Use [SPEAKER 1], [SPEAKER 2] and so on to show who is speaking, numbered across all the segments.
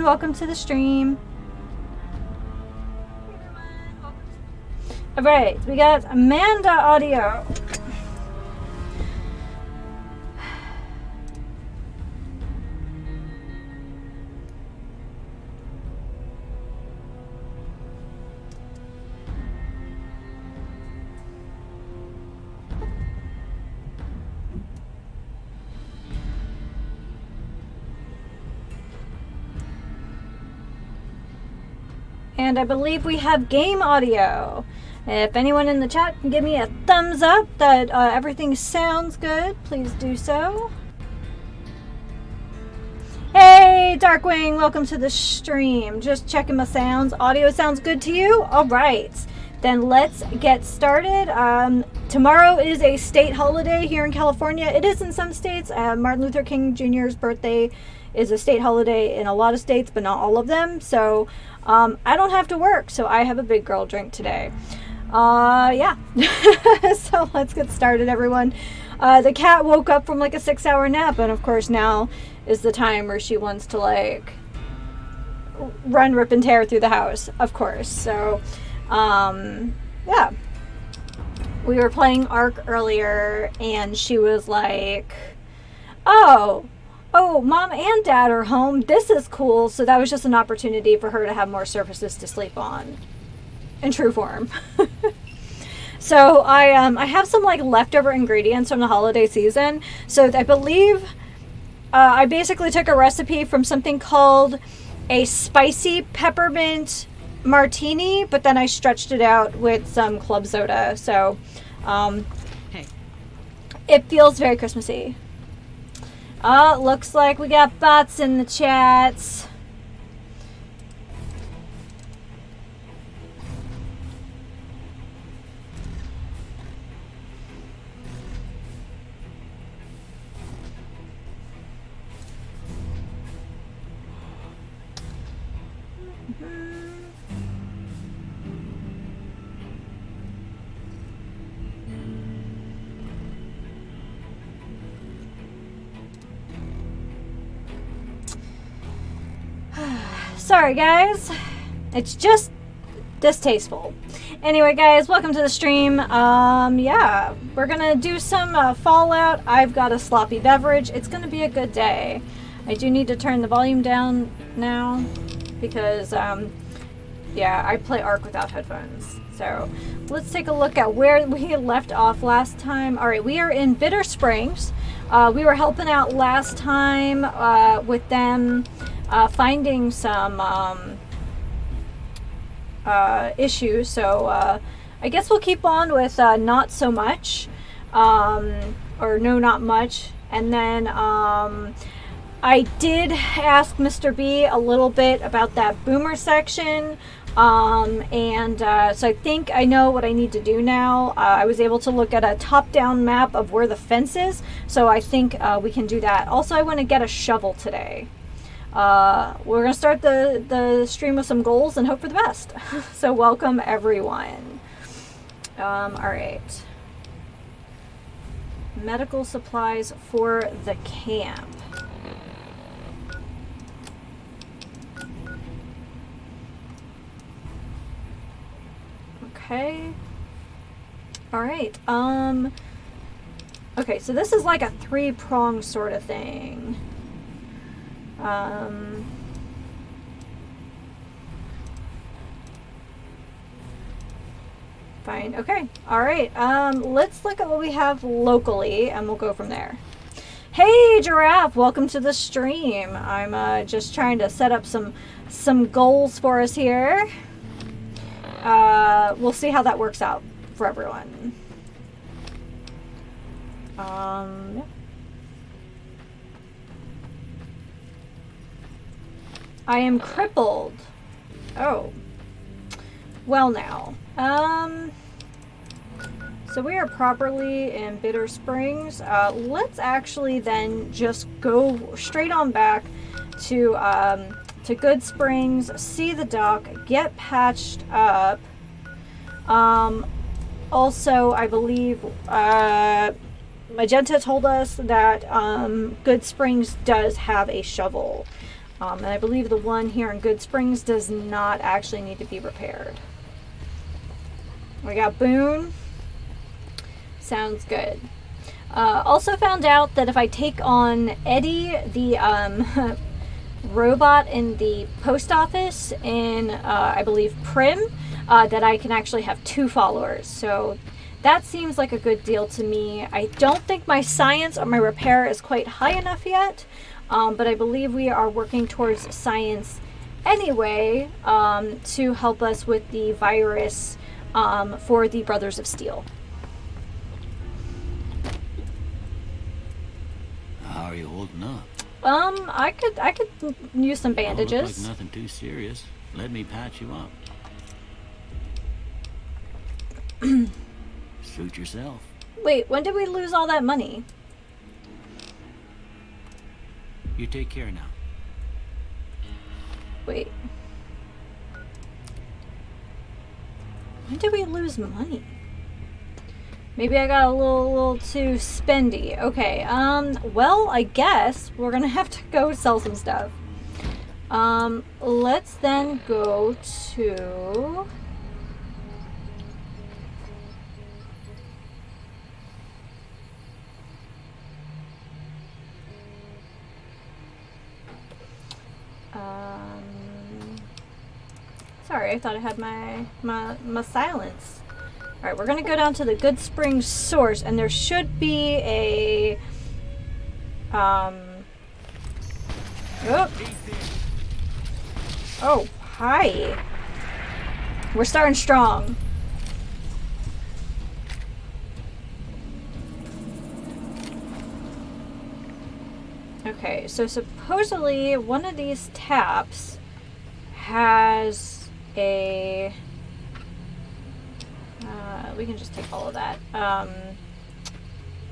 [SPEAKER 1] welcome to the stream. Alright, we got Amanda audio. And I believe we have game audio. If anyone in the chat can give me a thumbs up that everything sounds good, please do so. Hey, Darkwing, welcome to the stream. Just checking my sounds. Audio sounds good to you? All right, then let's get started. Tomorrow is a state holiday here in California. It is in some states. Martin Luther King Jr.'s birthday is a state holiday in a lot of states, but not all of them. So I don't have to work, so I have a big girl drink today. Yeah. So let's get started, everyone. The cat woke up from like a 6-hour nap, and of course now is the time where she wants to like run, rip, and tear through the house, of course. So, yeah. We were playing Ark earlier, and she was like, oh, mom and dad are home. This is cool. So that was just an opportunity for her to have more surfaces to sleep on in true form. So I have some like leftover ingredients from the holiday season. So I believe I basically took a recipe from something called a spicy peppermint martini, but then I stretched it out with some club soda. So
[SPEAKER 2] Hey.
[SPEAKER 1] It feels very Christmassy. Looks like we got bots in the chats. Sorry guys, it's just distasteful. Anyway guys, welcome to the stream. Yeah, we're gonna do some Fallout. I've got a sloppy beverage. It's gonna be a good day. I do need to turn the volume down now because yeah, I play Ark without headphones. So let's take a look at where we left off last time. Alright, we are in Bitter Springs. We were helping out last time with them finding some issues, so I guess we'll keep on with not so much, or no, not much. And then I did ask Mr. B a little bit about that boomer section, and so I think I know what I need to do now. I was able to look at a top-down map of where the fence is, so I think we can do that. Also, I want to get a shovel today. We're gonna start the stream with some goals and hope for the best. So welcome everyone. All right. Medical supplies for the camp. Okay. All right. Okay, so this is like a 3-prong sort of thing. Fine. Okay. All right. Let's look at what we have locally, and we'll go from there. Hey, Giraffe! Welcome to the stream. I'm just trying to set up some goals for us here. We'll see how that works out for everyone. Yeah. I am crippled. Oh. Well now. So we are properly in Bitter Springs. Let's actually then just go straight on back to Good Springs, see the dock, get patched up. Also, I believe Magenta told us that Good Springs does have a shovel. And I believe the one here in Good Springs does not actually need to be repaired. We got Boone. Sounds good. Also found out that if I take on Eddie, the robot in the post office in, I believe, Prim, that I can actually have 2 followers. So that seems like a good deal to me. I don't think my science or my repair is quite high enough yet, but I believe we are working towards science anyway to help us with the virus for the Brothers of Steel.
[SPEAKER 3] How are you holding up?
[SPEAKER 1] I could use some bandages.
[SPEAKER 3] Don't look like nothing too serious. Let me patch you up. Suit yourself.
[SPEAKER 1] Wait, when did we lose all that money?
[SPEAKER 3] You take care now.
[SPEAKER 1] Wait. When did we lose money? Maybe I got a little too spendy. Okay, well, I guess we're gonna have to go sell some stuff. Let's then go to... Sorry, I thought I had my silence. Alright, we're gonna go down to the Good Springs source, and there should be a... Oh, hi. We're starting strong. Okay, so supposedly one of these taps has a... we can just take all of that.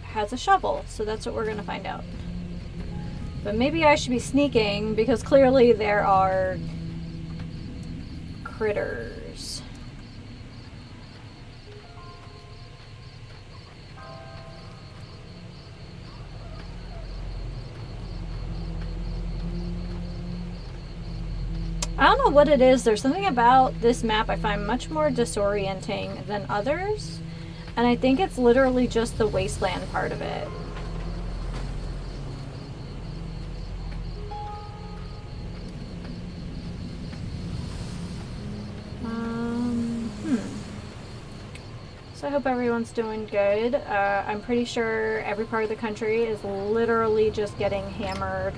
[SPEAKER 1] Has a shovel, so that's what we're gonna find out. But maybe I should be sneaking because clearly there are critters. I don't know what it is. There's something about this map I find much more disorienting than others. And I think it's literally just the wasteland part of it. So I hope everyone's doing good. I'm pretty sure every part of the country is literally just getting hammered.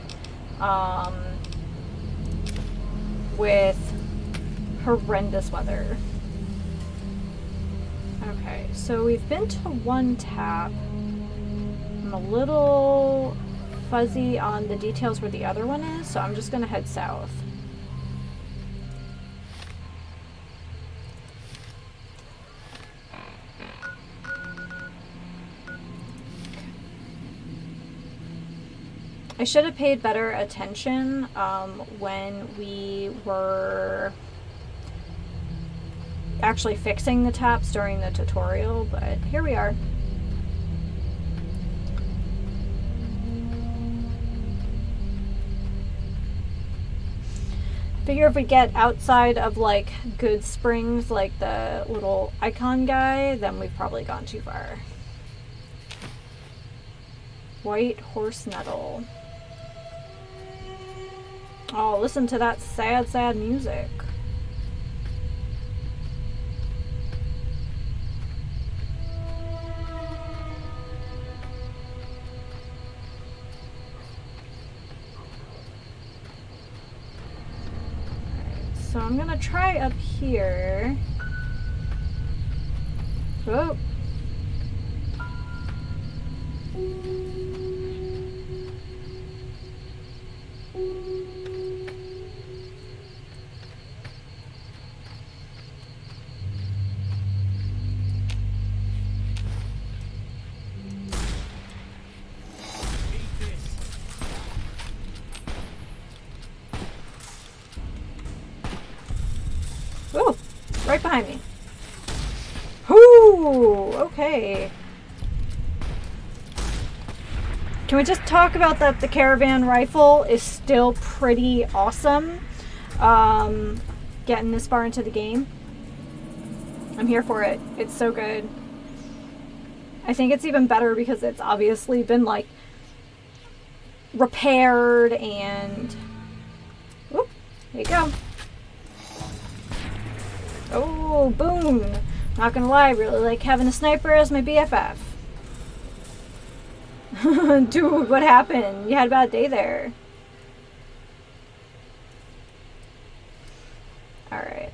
[SPEAKER 1] With horrendous weather. Okay, so we've been to one tap. I'm a little fuzzy on the details where the other one is, so I'm just gonna head south. I should have paid better attention when we were actually fixing the taps during the tutorial, but here we are. Figure if we get outside of like Good Springs, like the little icon guy, then we've probably gone too far. White horse nettle. Oh, listen to that sad, sad music. Alright, so I'm gonna try up here. Oh. Ooh, right behind me. Ooh, okay. Can we just talk about that? The caravan rifle is still pretty awesome. Getting this far into the game. I'm here for it. It's so good. I think it's even better because it's obviously been like repaired and... Whoop, there you go. Oh, boom. Not gonna lie, I really like having a sniper as my BFF. Dude, what happened? You had a bad day there. Alright.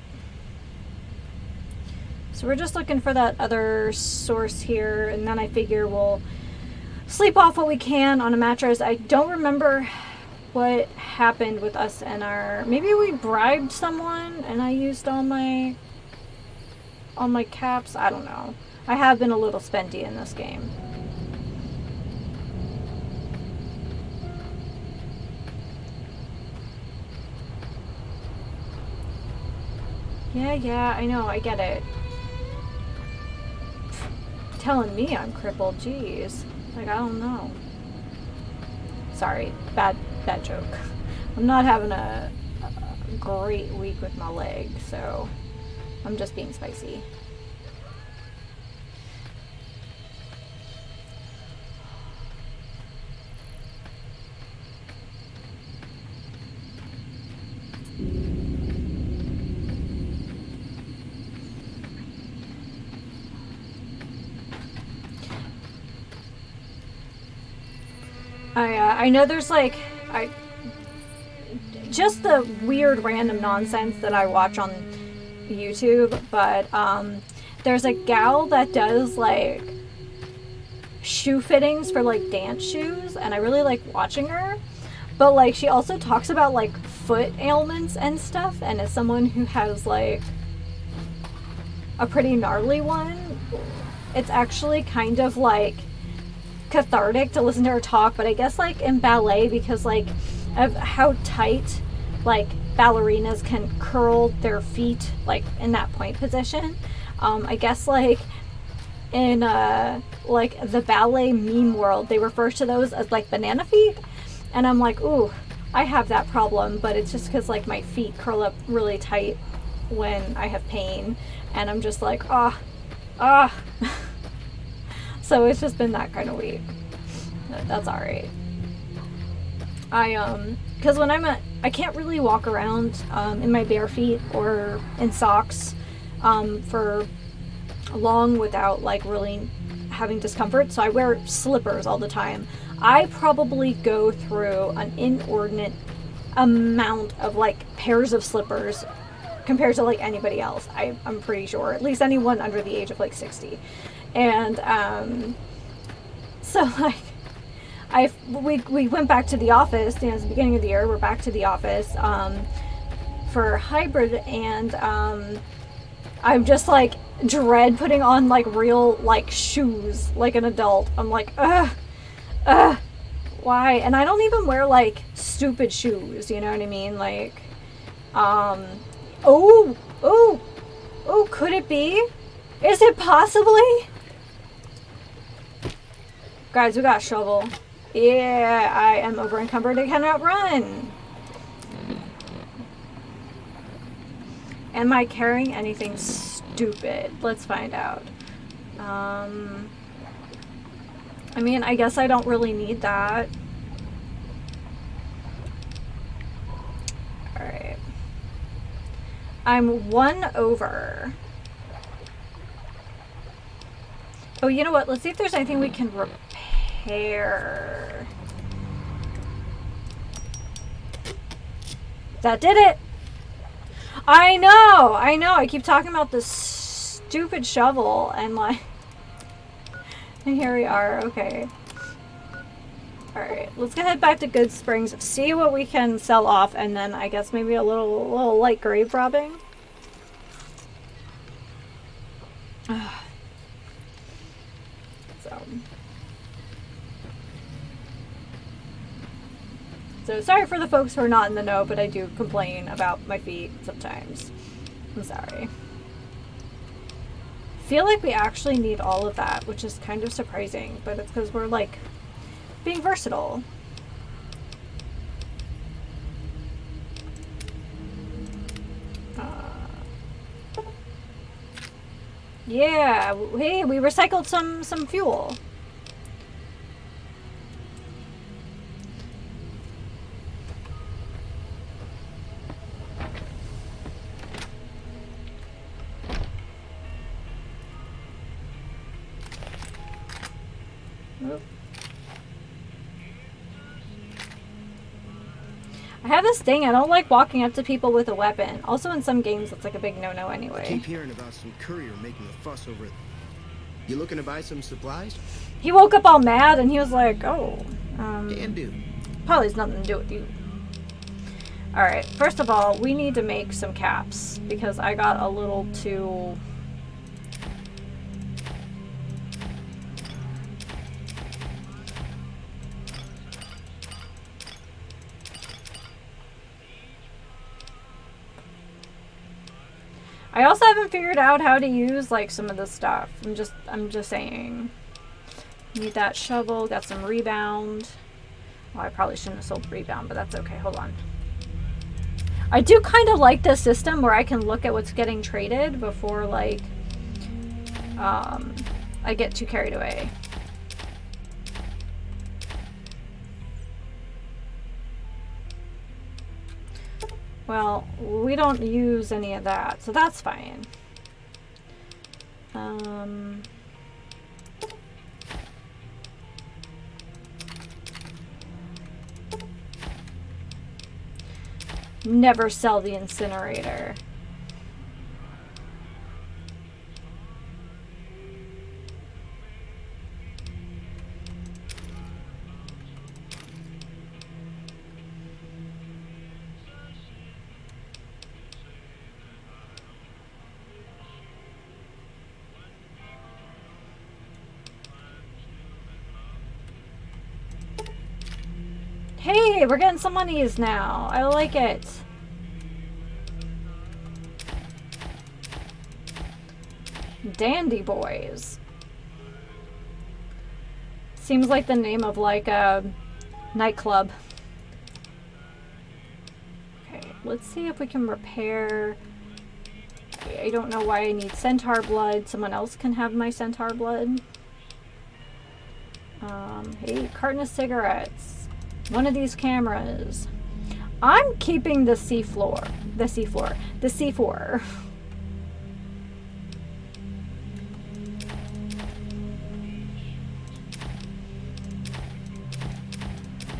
[SPEAKER 1] So we're just looking for that other source here, and then I figure we'll sleep off what we can on a mattress. I don't remember what happened with us and our... Maybe we bribed someone and I used all my caps. I don't know. I have been a little spendy in this game. Yeah, I know, I get it. Telling me I'm crippled, jeez. Like, I don't know. Sorry, bad joke. I'm not having a great week with my leg, so I'm just being spicy. I know there's like, just the weird random nonsense that I watch on YouTube, but there's a gal that does like shoe fittings for like dance shoes, and I really like watching her. But like she also talks about like foot ailments and stuff, and as someone who has like a pretty gnarly one, it's actually kind of like cathartic to listen to her talk. But I guess like in ballet, because like of how tight like ballerinas can curl their feet like in that point position, I guess like in like the ballet meme world, they refer to those as like banana feet, and I'm like, ooh, I have that problem, but it's just because like my feet curl up really tight when I have pain, and I'm just like, ah. So it's just been that kind of week. That's alright. Because when I can't really walk around in my bare feet or in socks for long without like really having discomfort, so I wear slippers all the time. I probably go through an inordinate amount of like pairs of slippers compared to like anybody else. I'm pretty sure, at least anyone under the age of like 60. And so like we went back to the office, you know, it's the beginning of the year, we're back to the office for hybrid, and I'm just like dread putting on like real like shoes like an adult. I'm like, why? And I don't even wear like stupid shoes, you know what I mean? Like oh, could it be? Is it possibly? Guys, we got a shovel. Yeah, I am over encumbered. I cannot run. Am I carrying anything stupid? Let's find out. I mean, I guess I don't really need that. Alright. I'm 1 over. Oh, you know what? Let's see if there's anything we can repair. That did it! I know! I keep talking about this stupid shovel, and like... And here we are, okay. Alright, let's go head back to Good Springs, see what we can sell off, and then I guess maybe a little light grave robbing. So sorry for the folks who are not in the know, but I do complain about my feet sometimes. I'm sorry. I feel like we actually need all of that, which is kind of surprising, but it's because we're like being versatile. Yeah, hey, we recycled some fuel. Oop. I have this thing, I don't like walking up to people with a weapon. Also in some games it's like a big no-no anyway.
[SPEAKER 4] I keep hearing about some courier making a fuss over it. You looking to buy some supplies?
[SPEAKER 1] He woke up all mad and he was like, oh,
[SPEAKER 4] Damn dude.
[SPEAKER 1] probably has nothing to do with you. Alright, first of all, we need to make some caps because I got a little too... I also haven't figured out how to use like some of this stuff. I'm just saying. Need that shovel, got some rebound. Well, I probably shouldn't have sold rebound, but that's okay. Hold on. I do kind of like this system where I can look at what's getting traded before like I get too carried away. Well, we don't use any of that, so that's fine. Never sell the incinerator. Hey, we're getting some monies now. I like it. Dandy Boys. Seems like the name of like a nightclub. Okay, let's see if we can repair. I don't know why I need centaur blood. Someone else can have my centaur blood. Hey, carton of cigarettes. One of these cameras. I'm keeping the seafloor. The C4.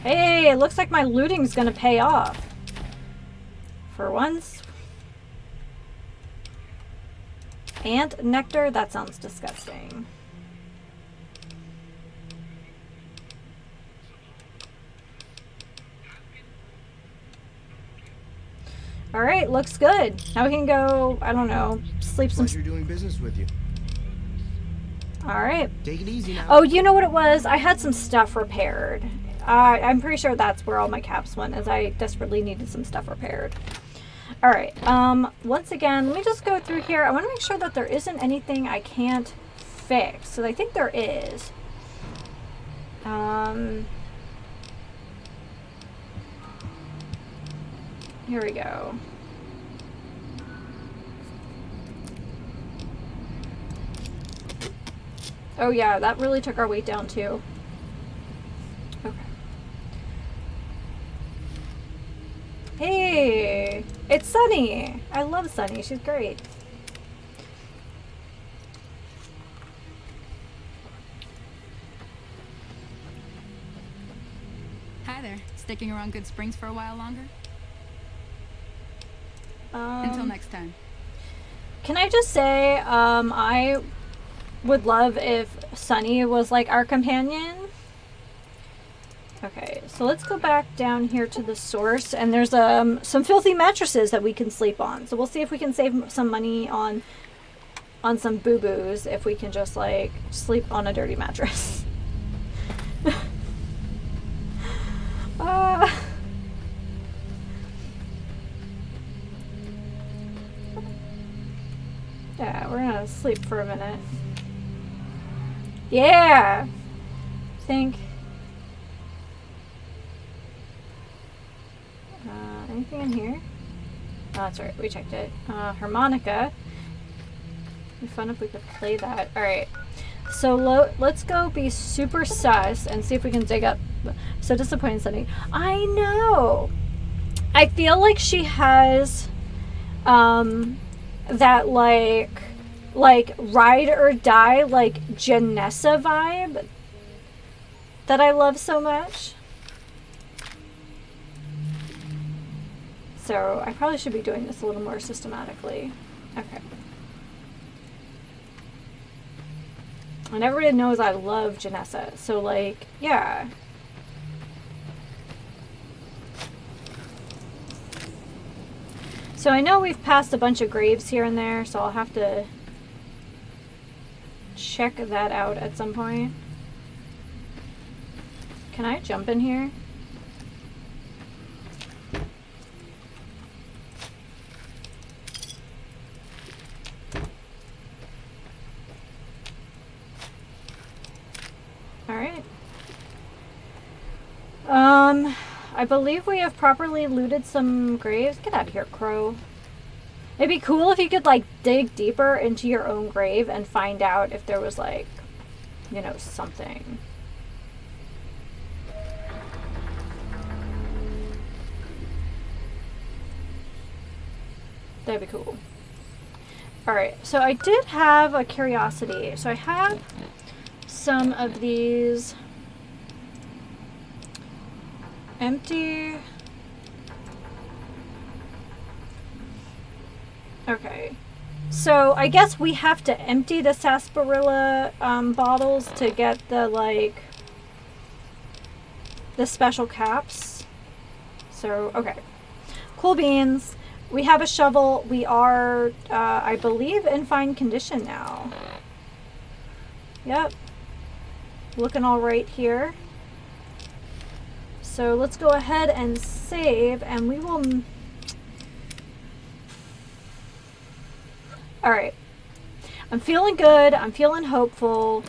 [SPEAKER 1] Hey, it looks like my looting's gonna pay off. For once. Ant nectar? That sounds disgusting. Alright, looks good. Now we can go, I don't know, sleep some...
[SPEAKER 4] Pleasure doing business with you.
[SPEAKER 1] Alright.
[SPEAKER 4] Take it easy now.
[SPEAKER 1] Oh, you know what it was? I had some stuff repaired. I'm pretty sure that's where all my caps went, as I desperately needed some stuff repaired. Alright, once again, let me just go through here. I want to make sure that there isn't anything I can't fix. So I think there is. Here we go. Oh yeah, that really took our weight down too. Okay. Hey, it's Sunny. I love Sunny. She's great.
[SPEAKER 5] Hi there. Sticking around Good Springs for a while longer? Until next time.
[SPEAKER 1] Can I just say, I would love if Sunny was like our companion. Okay, so let's go back down here to the source, and there's some filthy mattresses that we can sleep on. So we'll see if we can save some money on some boo-boos if we can just like sleep on a dirty mattress. Yeah, we're gonna sleep for a minute. Yeah! Think. anything in here? Oh, that's right. We checked it. Harmonica. It'd be fun if we could play that. Alright. So let's go be super sus and see if we can dig up. So disappointed, Sunny. I know! I feel like she has that like ride or die, like Janessa vibe that I love so much. So I probably should be doing this a little more systematically. Okay. And everybody knows I love Janessa, so like, yeah. So I know we've passed a bunch of graves here and there, so I'll have to check that out at some point. Can I jump in here? Alright. I believe we have properly looted some graves. Get out of here, Crow. It'd be cool if you could, like, dig deeper into your own grave and find out if there was, like, you know, something. That'd be cool. Alright, so I did have a curiosity. So I have some of these empty. Okay. So I guess we have to empty the sarsaparilla bottles to get the, like, the special caps. So, okay. Cool beans. We have a shovel. We are, I believe, in fine condition now. Yep. Looking all right here. So let's go ahead and save, and we will... Alright. I'm feeling good. I'm feeling hopeful.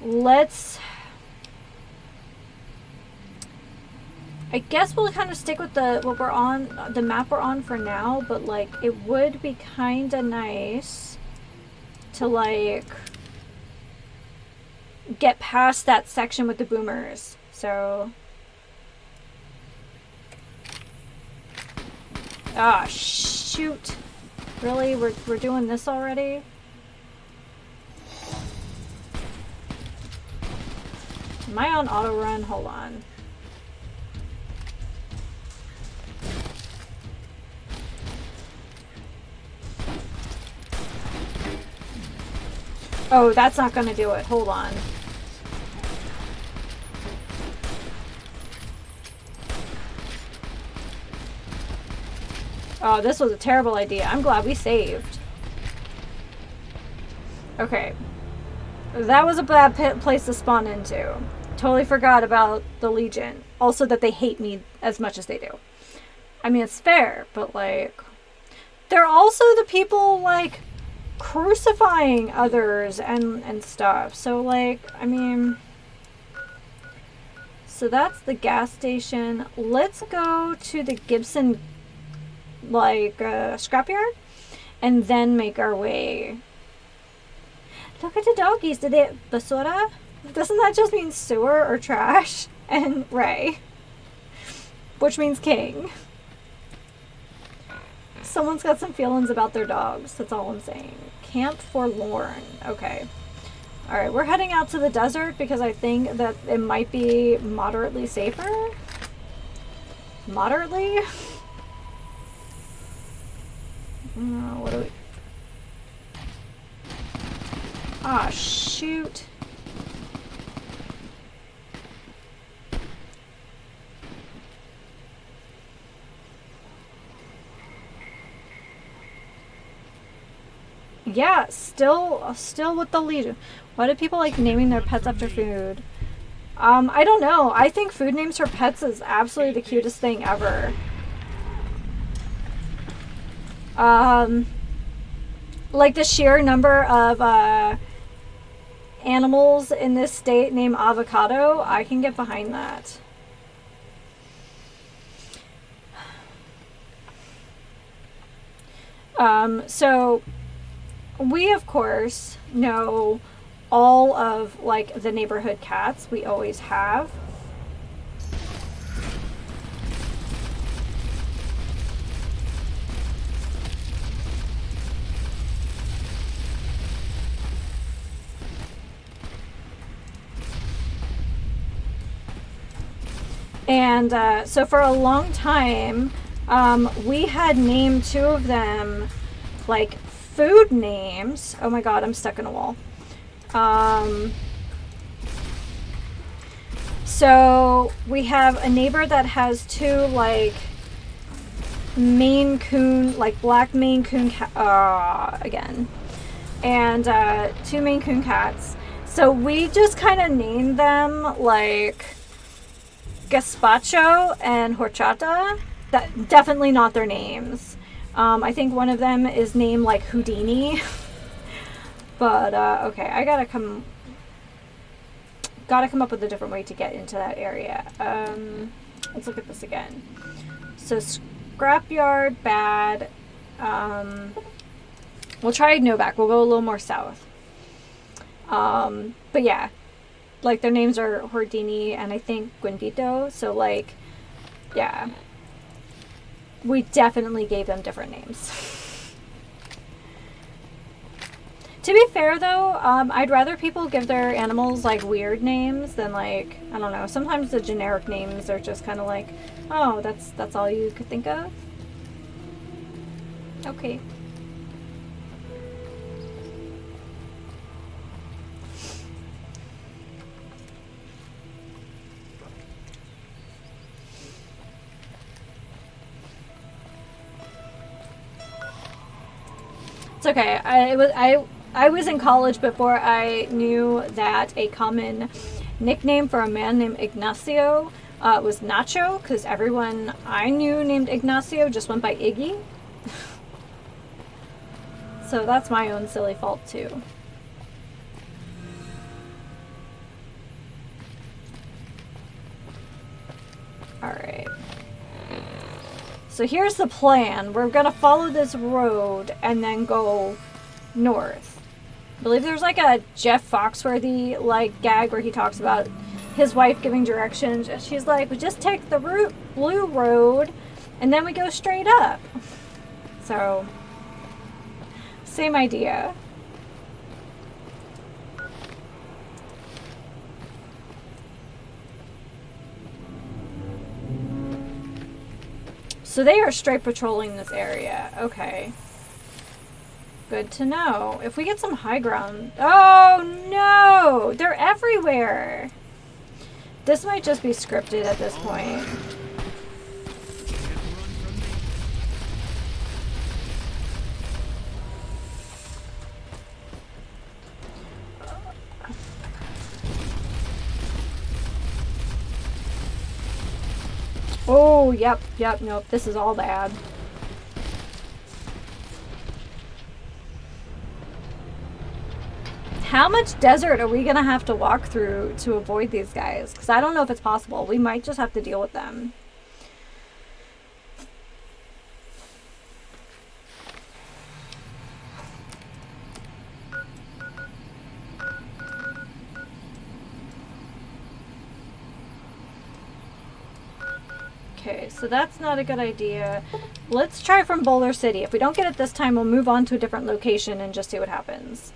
[SPEAKER 1] Let's... I guess we'll kind of stick with what we're on, the map we're on for now, but like it would be kind of nice to like get past that section with the boomers. So, ah, shoot! Really, we're doing this already? Am I on auto run? Hold on. Oh, that's not gonna do it. Hold on. Oh, this was a terrible idea. I'm glad we saved. Okay. That was a bad place to spawn into. Totally forgot about the Legion. Also that they hate me as much as they do. I mean, it's fair, but like... They're also the people, like... crucifying others and stuff. So like, I mean, so that's the gas station. Let's go to the Gibson like scrapyard and then make our way. Look at the doggies. Did they basura? Doesn't that just mean sewer or trash? And Ray, which means king. Someone's got some feelings about their dogs. That's all I'm saying. Camp Forlorn. Okay. Alright, we're heading out to the desert because I think that it might be moderately safer. Moderately? What do we... Ah, shoot. Yeah, still with the Legion. Why do people like naming their pets after food? I don't know. I think food names for pets is absolutely the cutest thing ever. Like the sheer number of animals in this state named Avocado, I can get behind that. So we, of course, know all of, like, the neighborhood cats. We always have. And so for a long time, we had named 2 of them, like, food names. Oh my god, I'm stuck in a wall. So we have a neighbor that has 2, like, Maine Coon, like, black Maine Coon again. And 2 Maine Coon cats. So we just kind of named them, like, Gazpacho and Horchata. That definitely not their names. I think one of them is named like Houdini. But okay, I gotta come up with a different way to get into that area. Let's look at this again. So scrapyard, bad. We'll try Novak. We'll go a little more south. But yeah. Like, their names are Houdini and I think Guinvito. So, like, yeah. We definitely gave them different names. To be fair, though, I'd rather people give their animals, like, weird names than, like, I don't know. Sometimes the generic names are just kind of like, oh, that's all you could think of? Okay. It's okay. I was in college before I knew that a common nickname for a man named Ignacio was Nacho, because everyone I knew named Ignacio just went by Iggy. So that's my own silly fault too. Alright. So here's the plan. We're gonna follow this road and then go north. I believe there's like a Jeff Foxworthy like gag where he talks about his wife giving directions. And she's like, we just take the blue road and then we go straight up. So, same idea. So they are straight patrolling this area. Okay. Good to know. If we get some high ground... Oh, no! They're everywhere! This might just be scripted at this point. Oh, yep, nope, this is all bad. How much desert are we gonna have to walk through to avoid these guys? Because I don't know if it's possible. We might just have to deal with them. Okay, so that's not a good idea. Let's try from Boulder City. If we don't get it this time, we'll move on to a different location and just see what happens.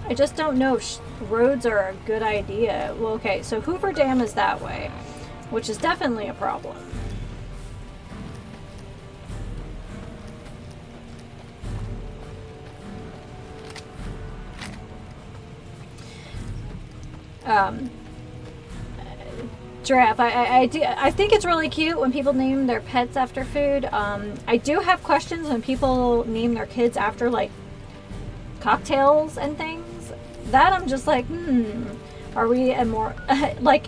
[SPEAKER 1] I just don't know if roads are a good idea. Well, okay, so Hoover Dam is that way, which is definitely a problem. Giraffe. I think it's really cute when people name their pets after food. I do have questions when people name their kids after, like, cocktails and things. That I'm just like, are we like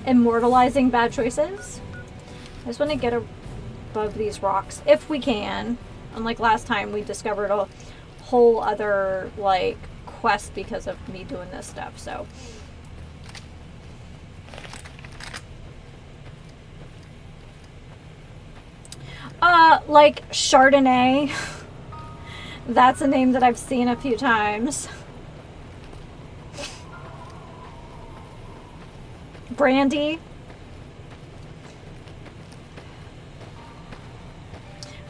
[SPEAKER 1] immortalizing bad choices? I just want to get above these rocks if we can. Unlike last time, we discovered a whole other like quest because of me doing this stuff, so. Like Chardonnay. That's a name that I've seen a few times. Brandy.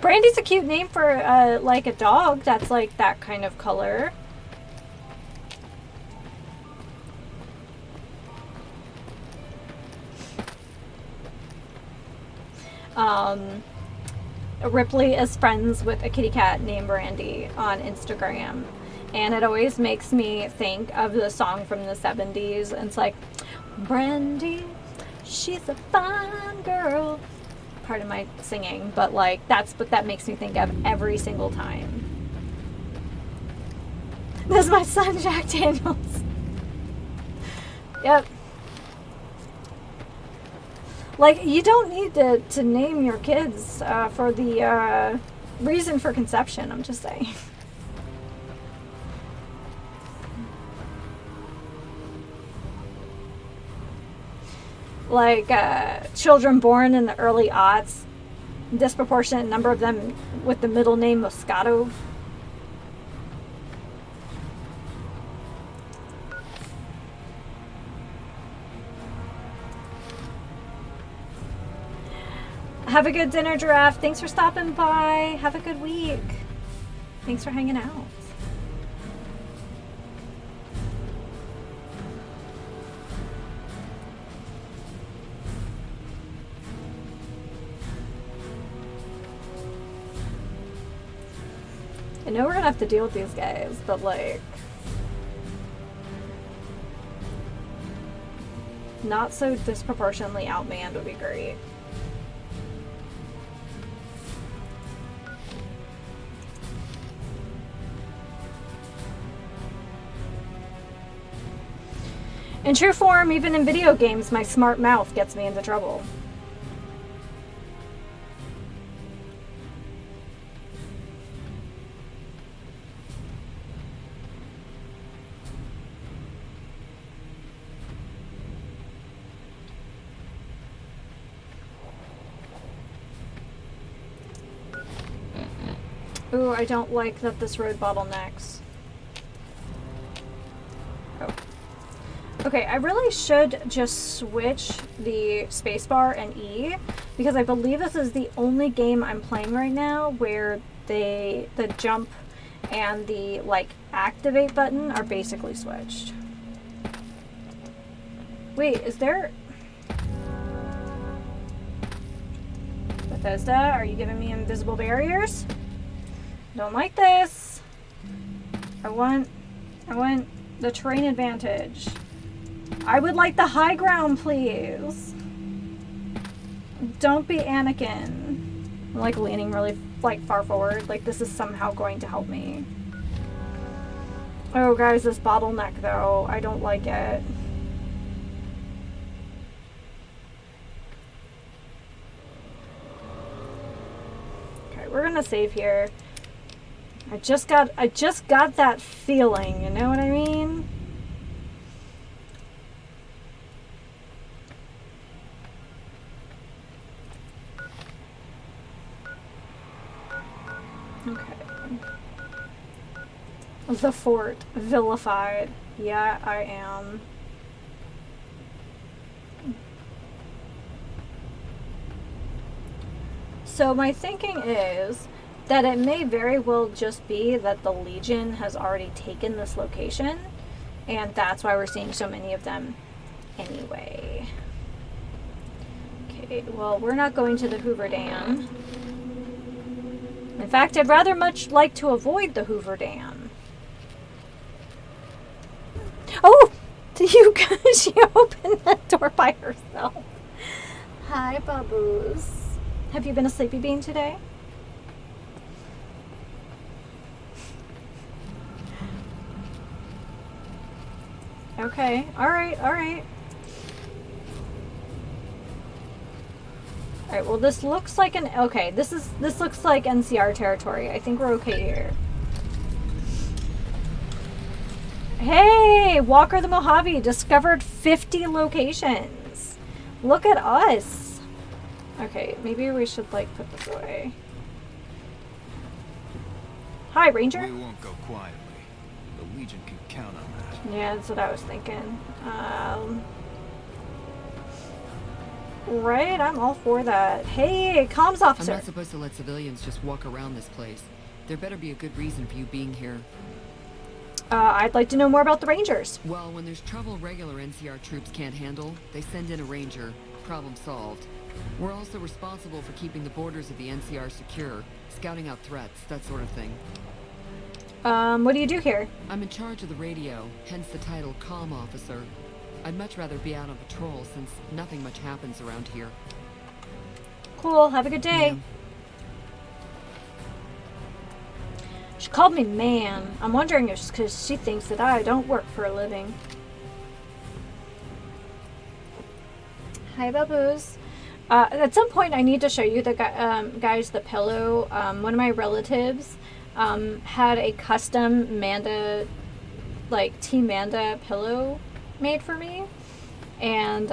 [SPEAKER 1] Brandy's a cute name for like a dog that's like that kind of color. Ripley is friends with a kitty cat named Brandy on Instagram, and it always makes me think of the song from the 70s. And it's like, Brandy, she's a fine girl. Part of my singing, but like that's what that makes me think of every single time. This is my son, Jack Daniels. Yep. Like, you don't need to name your kids for the reason for conception, I'm just saying. Like, children born in the early aughts, disproportionate number of them with the middle name Moscato. Have a good dinner, Giraffe. Thanks for stopping by. Have a good week. Thanks for hanging out. I know we're gonna have to deal with these guys, but like, not so disproportionately outmanned would be great. In true form, even in video games, my smart mouth gets me into trouble. Ooh, I don't like that this road bottlenecks. Oh. Okay, I really should just switch the spacebar and E, because I believe this is the only game I'm playing right now where the jump and the like activate button are basically switched. Wait, is there... Bethesda, are you giving me invisible barriers? Don't like this. I want the terrain advantage. I would like the high ground, please. Don't be Anakin. I'm like leaning really like far forward. Like this is somehow going to help me. Oh guys, this bottleneck though, I don't like it. Okay, we're gonna save here. I just got that feeling, you know what I mean? Okay. The fort vilified. Yeah, I am. So my thinking is that it may very well just be that the Legion has already taken this location, and that's why we're seeing so many of them anyway. Okay, well, we're not going to the Hoover Dam. In fact, I'd rather much like to avoid the Hoover Dam. Oh! She opened that door by herself. Hi, Baboos. Have you been a sleepy bean today? Okay, alright, alright. Alright, well this looks like an... Okay, this looks like NCR territory. I think we're okay here. Hey, Walker the Mojave discovered 50 locations. Look at us. Okay, maybe we should like put this away. Hi, Ranger.
[SPEAKER 6] We won't go quietly. The Legion can count on that.
[SPEAKER 1] Yeah, that's what I was thinking. Right, I'm all for that. Hey, comms
[SPEAKER 7] I'm
[SPEAKER 1] officer.
[SPEAKER 7] not supposed to let civilians just walk around this place. There better be a good reason for you being here.
[SPEAKER 1] I'd like to know more about the Rangers.
[SPEAKER 7] Well, when there's trouble regular NCR troops can't handle, they send in a ranger. Problem solved. We're also responsible for keeping the borders of the NCR secure, scouting out threats, that sort of thing.
[SPEAKER 1] What do you do here?
[SPEAKER 7] I'm in charge of the radio, hence the title Comm Officer. I'd much rather be out on patrol since nothing much happens around here.
[SPEAKER 1] Cool, have a good day.
[SPEAKER 7] Yeah.
[SPEAKER 1] She called me man. I'm wondering if it's because she thinks that I don't work for a living. Hi, Baboos. At some point, I need to show you the guys the pillow. One of my relatives had a custom Manda, like Team Manda pillow made for me, and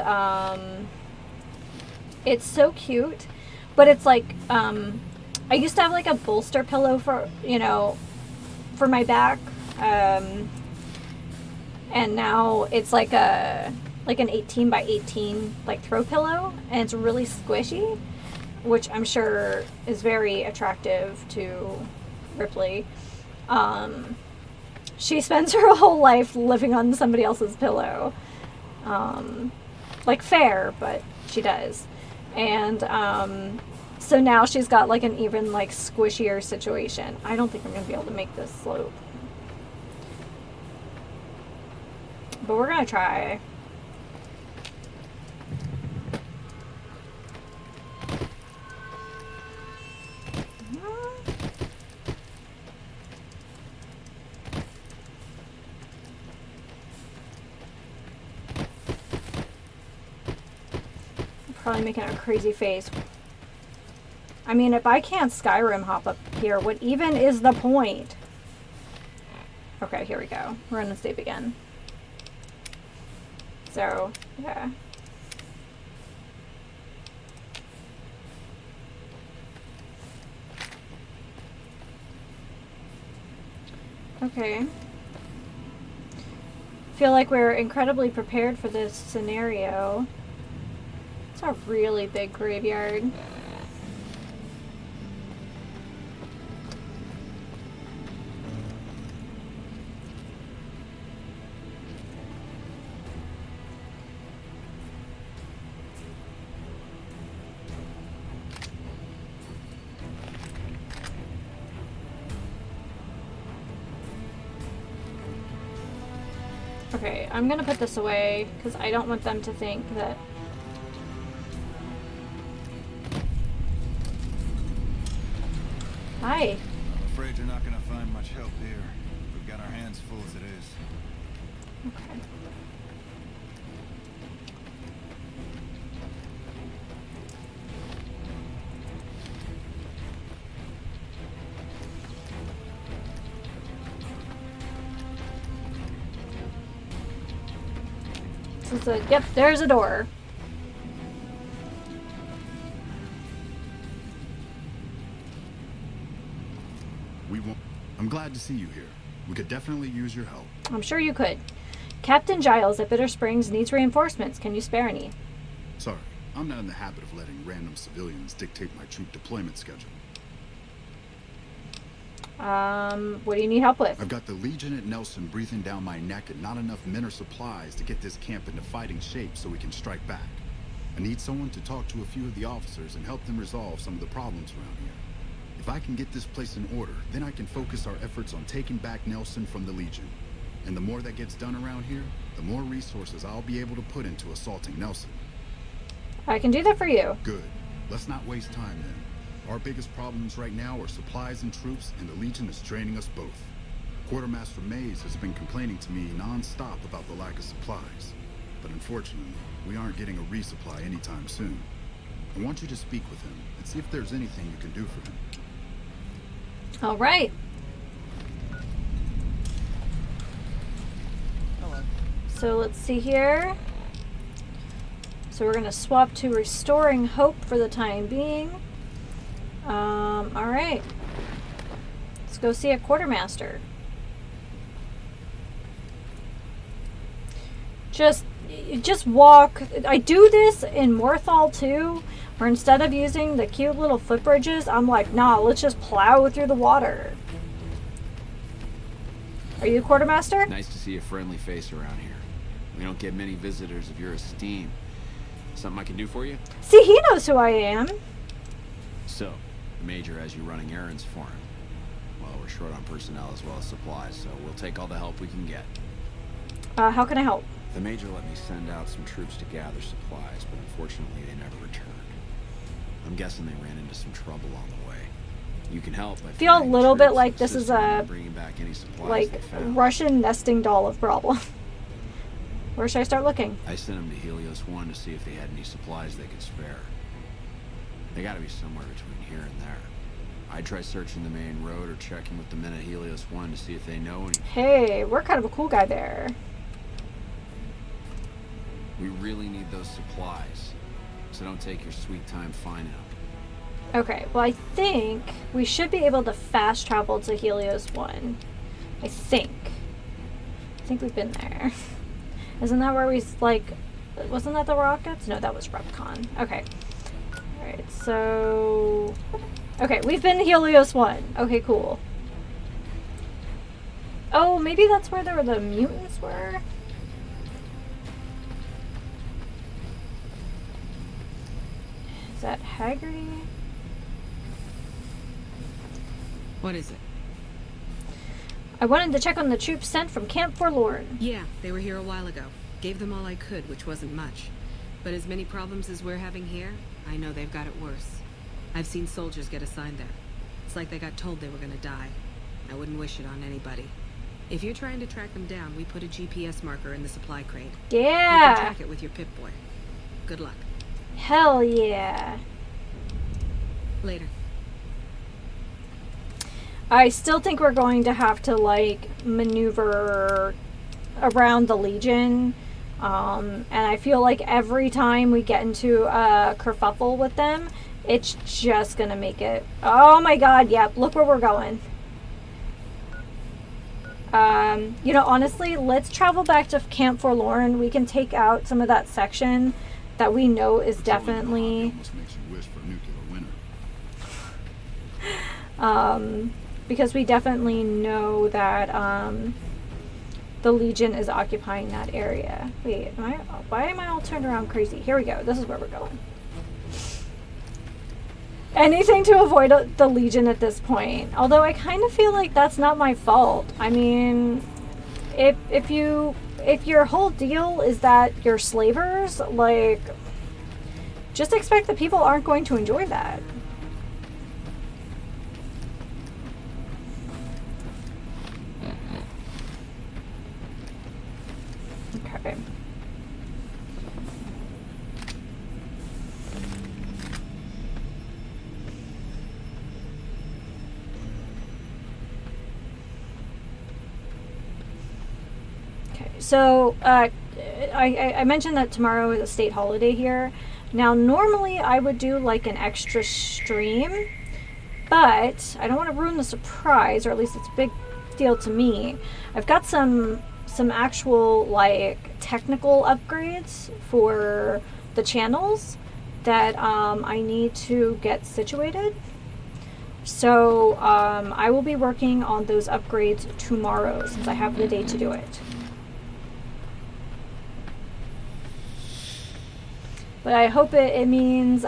[SPEAKER 1] it's so cute. But it's like I used to have like a bolster pillow for, you know, for my back, and now it's like an 18 by 18 like throw pillow, and it's really squishy, which I'm sure is very attractive to Ripley. She spends her whole life living on somebody else's pillow, like fair, but she does. And so now she's got like an even like squishier situation. I don't think I'm gonna be able to make this slope, but we're gonna try. Probably making a crazy face. I mean, if I can't Skyrim hop up here, what even is the point? Okay, here we go. We're gonna save again. So, yeah. Okay. Feel like we're incredibly prepared for this scenario. It's a really big graveyard. Okay, I'm gonna put this away because I don't want them to think that. Hi.
[SPEAKER 6] I'm afraid you're not gonna find much help here. We've got our hands full as it is.
[SPEAKER 1] Okay. So, yep, there's a door.
[SPEAKER 8] I'm glad to see you here. We could definitely use your help.
[SPEAKER 1] I'm sure you could. Captain Giles at Bitter Springs needs reinforcements. Can you spare any?
[SPEAKER 8] Sorry, I'm not in the habit of letting random civilians dictate my troop deployment schedule.
[SPEAKER 1] What do you need help with?
[SPEAKER 8] I've got the Legion at Nelson breathing down my neck and not enough men or supplies to get this camp into fighting shape so we can strike back. I need someone to talk to a few of the officers and help them resolve some of the problems around here. If I can get this place in order, then I can focus our efforts on taking back Nelson from the Legion. And the more that gets done around here, the more resources I'll be able to put into assaulting Nelson.
[SPEAKER 1] I can do that for you.
[SPEAKER 8] Good. Let's not waste time then. Our biggest problems right now are supplies and troops, and the Legion is draining us both. Quartermaster Mays has been complaining to me non-stop about the lack of supplies. But unfortunately, we aren't getting a resupply anytime soon. I want you to speak with him and see if there's anything you can do for him.
[SPEAKER 1] All right. so let's see here. So we're going to swap to Restoring Hope for the time being. Alright. Let's go see a quartermaster. Just walk. I do this in Morthal too, where instead of using the cute little footbridges, I'm like, nah, let's just plow through the water. Are you a quartermaster?
[SPEAKER 9] Nice to see a friendly face around here. We don't get many visitors of your esteem. Something I can do for you?
[SPEAKER 1] See, he knows who I am.
[SPEAKER 9] So, the Major has you running errands for him. Well, we're short on personnel as well as supplies, so we'll take all the help we can get.
[SPEAKER 1] How can I help?
[SPEAKER 9] The Major let me send out some troops to gather supplies, but unfortunately they never returned. I'm guessing they ran into some trouble on the way. You can help by
[SPEAKER 1] Feel a
[SPEAKER 9] finding
[SPEAKER 1] little bit
[SPEAKER 9] troops
[SPEAKER 1] like
[SPEAKER 9] and
[SPEAKER 1] this is
[SPEAKER 9] assisting them
[SPEAKER 1] a
[SPEAKER 9] in bringing back any supplies
[SPEAKER 1] like
[SPEAKER 9] they found.
[SPEAKER 1] Russian nesting doll of problem. Where should I start looking?
[SPEAKER 9] I sent them to Helios 1 to see if they had any supplies they could spare. They gotta be somewhere between here and there. I'd try searching the main road or checking with the men at Helios 1 to see if they know any.
[SPEAKER 1] Hey, we're kind of a cool guy there.
[SPEAKER 9] We really need those supplies, so don't take your sweet time finding them.
[SPEAKER 1] Okay, well I think we should be able to fast travel to Helios 1. I think we've been there. Isn't that where we, like, wasn't that the rockets? No, that was Repcon. Okay. Alright, so... Okay, we've been to Helios 1. Okay, cool. Oh, maybe that's where the mutants were? Is that Haggerty?
[SPEAKER 2] What is it?
[SPEAKER 1] I wanted to check on the troops sent from Camp Forlorn.
[SPEAKER 2] Yeah, they were here a while ago. Gave them all I could, which wasn't much. But as many problems as we're having here, I know they've got it worse. I've seen soldiers get assigned there. It's like they got told they were gonna die. I wouldn't wish it on anybody. If you're trying to track them down, we put a GPS marker in the supply crate. You can
[SPEAKER 1] Yeah!
[SPEAKER 2] track it with your Pip-Boy. Good luck.
[SPEAKER 1] Hell yeah.
[SPEAKER 2] Later.
[SPEAKER 1] I still think we're going to have to, like, maneuver around the Legion. And I feel like every time we get into a kerfuffle with them, it's just gonna make it... Oh my god, yep, look where we're going. You know, honestly, let's travel back to Camp Forlorn. We can take out some of that section that we know is definitely...
[SPEAKER 8] Almost makes you wish for a nuclear winter.
[SPEAKER 1] Because we definitely know that the Legion is occupying that area. Wait, why am I all turned around crazy? Here we go. This is where we're going. Anything to avoid the Legion at this point. Although I kind of feel like that's not my fault. I mean, if your whole deal is that you're slavers, like, just expect that people aren't going to enjoy that. Okay. Okay, so I mentioned that tomorrow is a state holiday here. Now, normally I would do like an extra stream, but I don't want to ruin the surprise, or at least it's a big deal to me. I've got some actual like technical upgrades for the channels that I need to get situated. So I will be working on those upgrades tomorrow since I have the day to do it. But I hope it means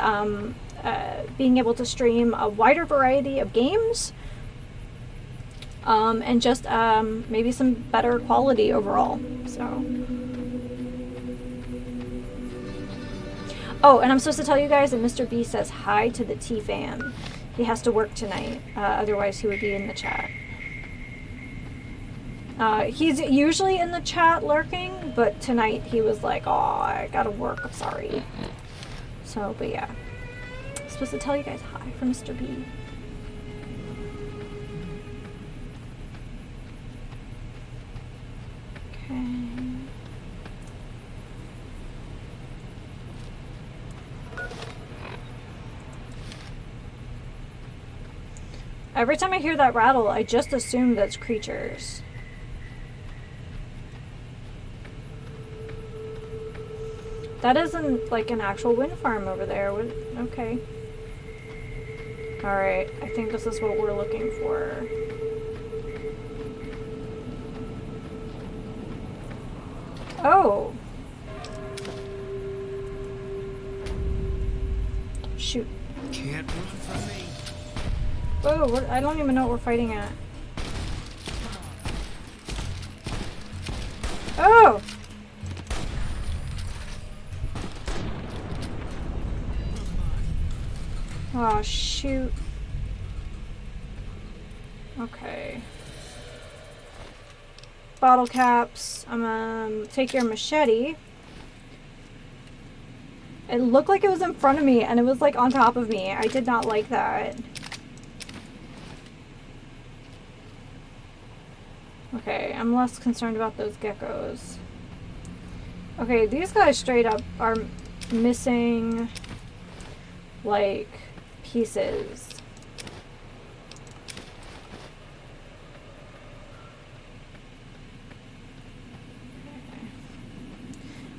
[SPEAKER 1] being able to stream a wider variety of games and just maybe some better quality overall. So. Oh, and I'm supposed to tell you guys that Mr. B says hi to the T-Fam. He has to work tonight, otherwise he would be in the chat. He's usually in the chat lurking, but tonight he was like, oh, I gotta work, I'm sorry. So, but yeah. I'm supposed to tell you guys hi from Mr. B. Okay. Every time I hear that rattle, I just assume that's creatures. That isn't like an actual wind farm over there. Okay. Alright, I think this is what we're looking for. Oh! Shoot.
[SPEAKER 3] Can't run from me.
[SPEAKER 1] Whoa, what, I don't even know what we're fighting at. Oh! Oh, shoot. Okay. Bottle caps. I'm gonna take your machete. It looked like it was in front of me and it was like on top of me. I did not like that. Okay, I'm less concerned about those geckos. Okay, these guys straight up are missing like pieces.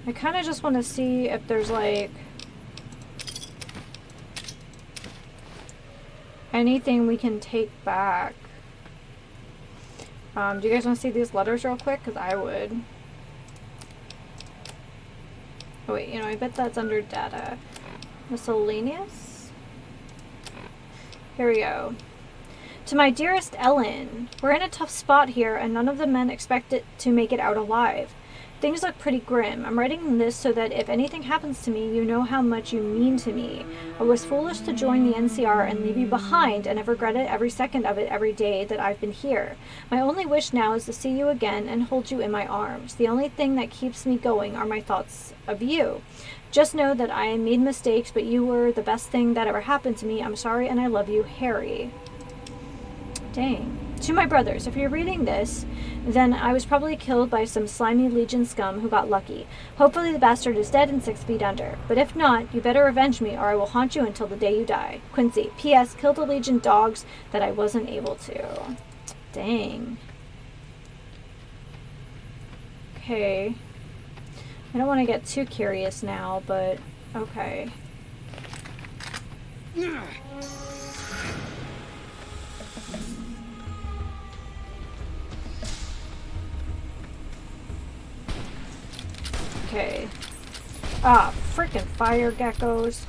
[SPEAKER 1] I kind of just want to see if there's like anything we can take back. Do you guys want to see these letters real quick? Because I would. Oh wait, you know, I bet that's under data. Miscellaneous? Here we go. To my dearest Ellen, we're in a tough spot here and none of the men expect it to make it out alive. Things look pretty grim. I'm writing this so that if anything happens to me, you know how much you mean to me. I was foolish to join the NCR and leave you behind, and I've regretted every second of it every day that I've been here. My only wish now is to see you again and hold you in my arms. The only thing that keeps me going are my thoughts of you. Just know that I made mistakes, but you were the best thing that ever happened to me. I'm sorry and I love you, Harry. Dang. To my brothers, if you're reading this, then I was probably killed by some slimy Legion scum who got lucky. Hopefully the bastard is dead and 6 feet under. But if not, you better avenge me or I will haunt you until the day you die. Quincy. P.S. Killed the Legion dogs that I wasn't able to. Dang. Okay. I don't want to get too curious now, but okay. Okay. Ah, freaking fire geckos.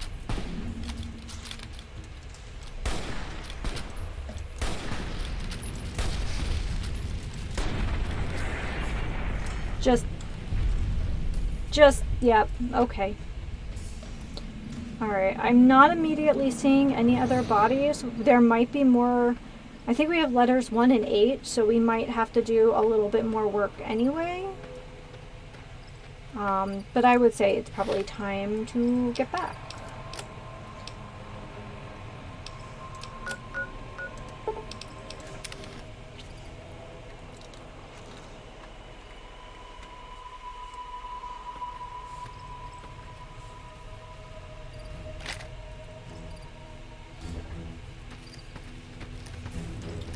[SPEAKER 1] Yep, okay. Alright, I'm not immediately seeing any other bodies. There might be more. I think we have letters 1 and 8, so we might have to do a little bit more work anyway. But I would say it's probably time to get back.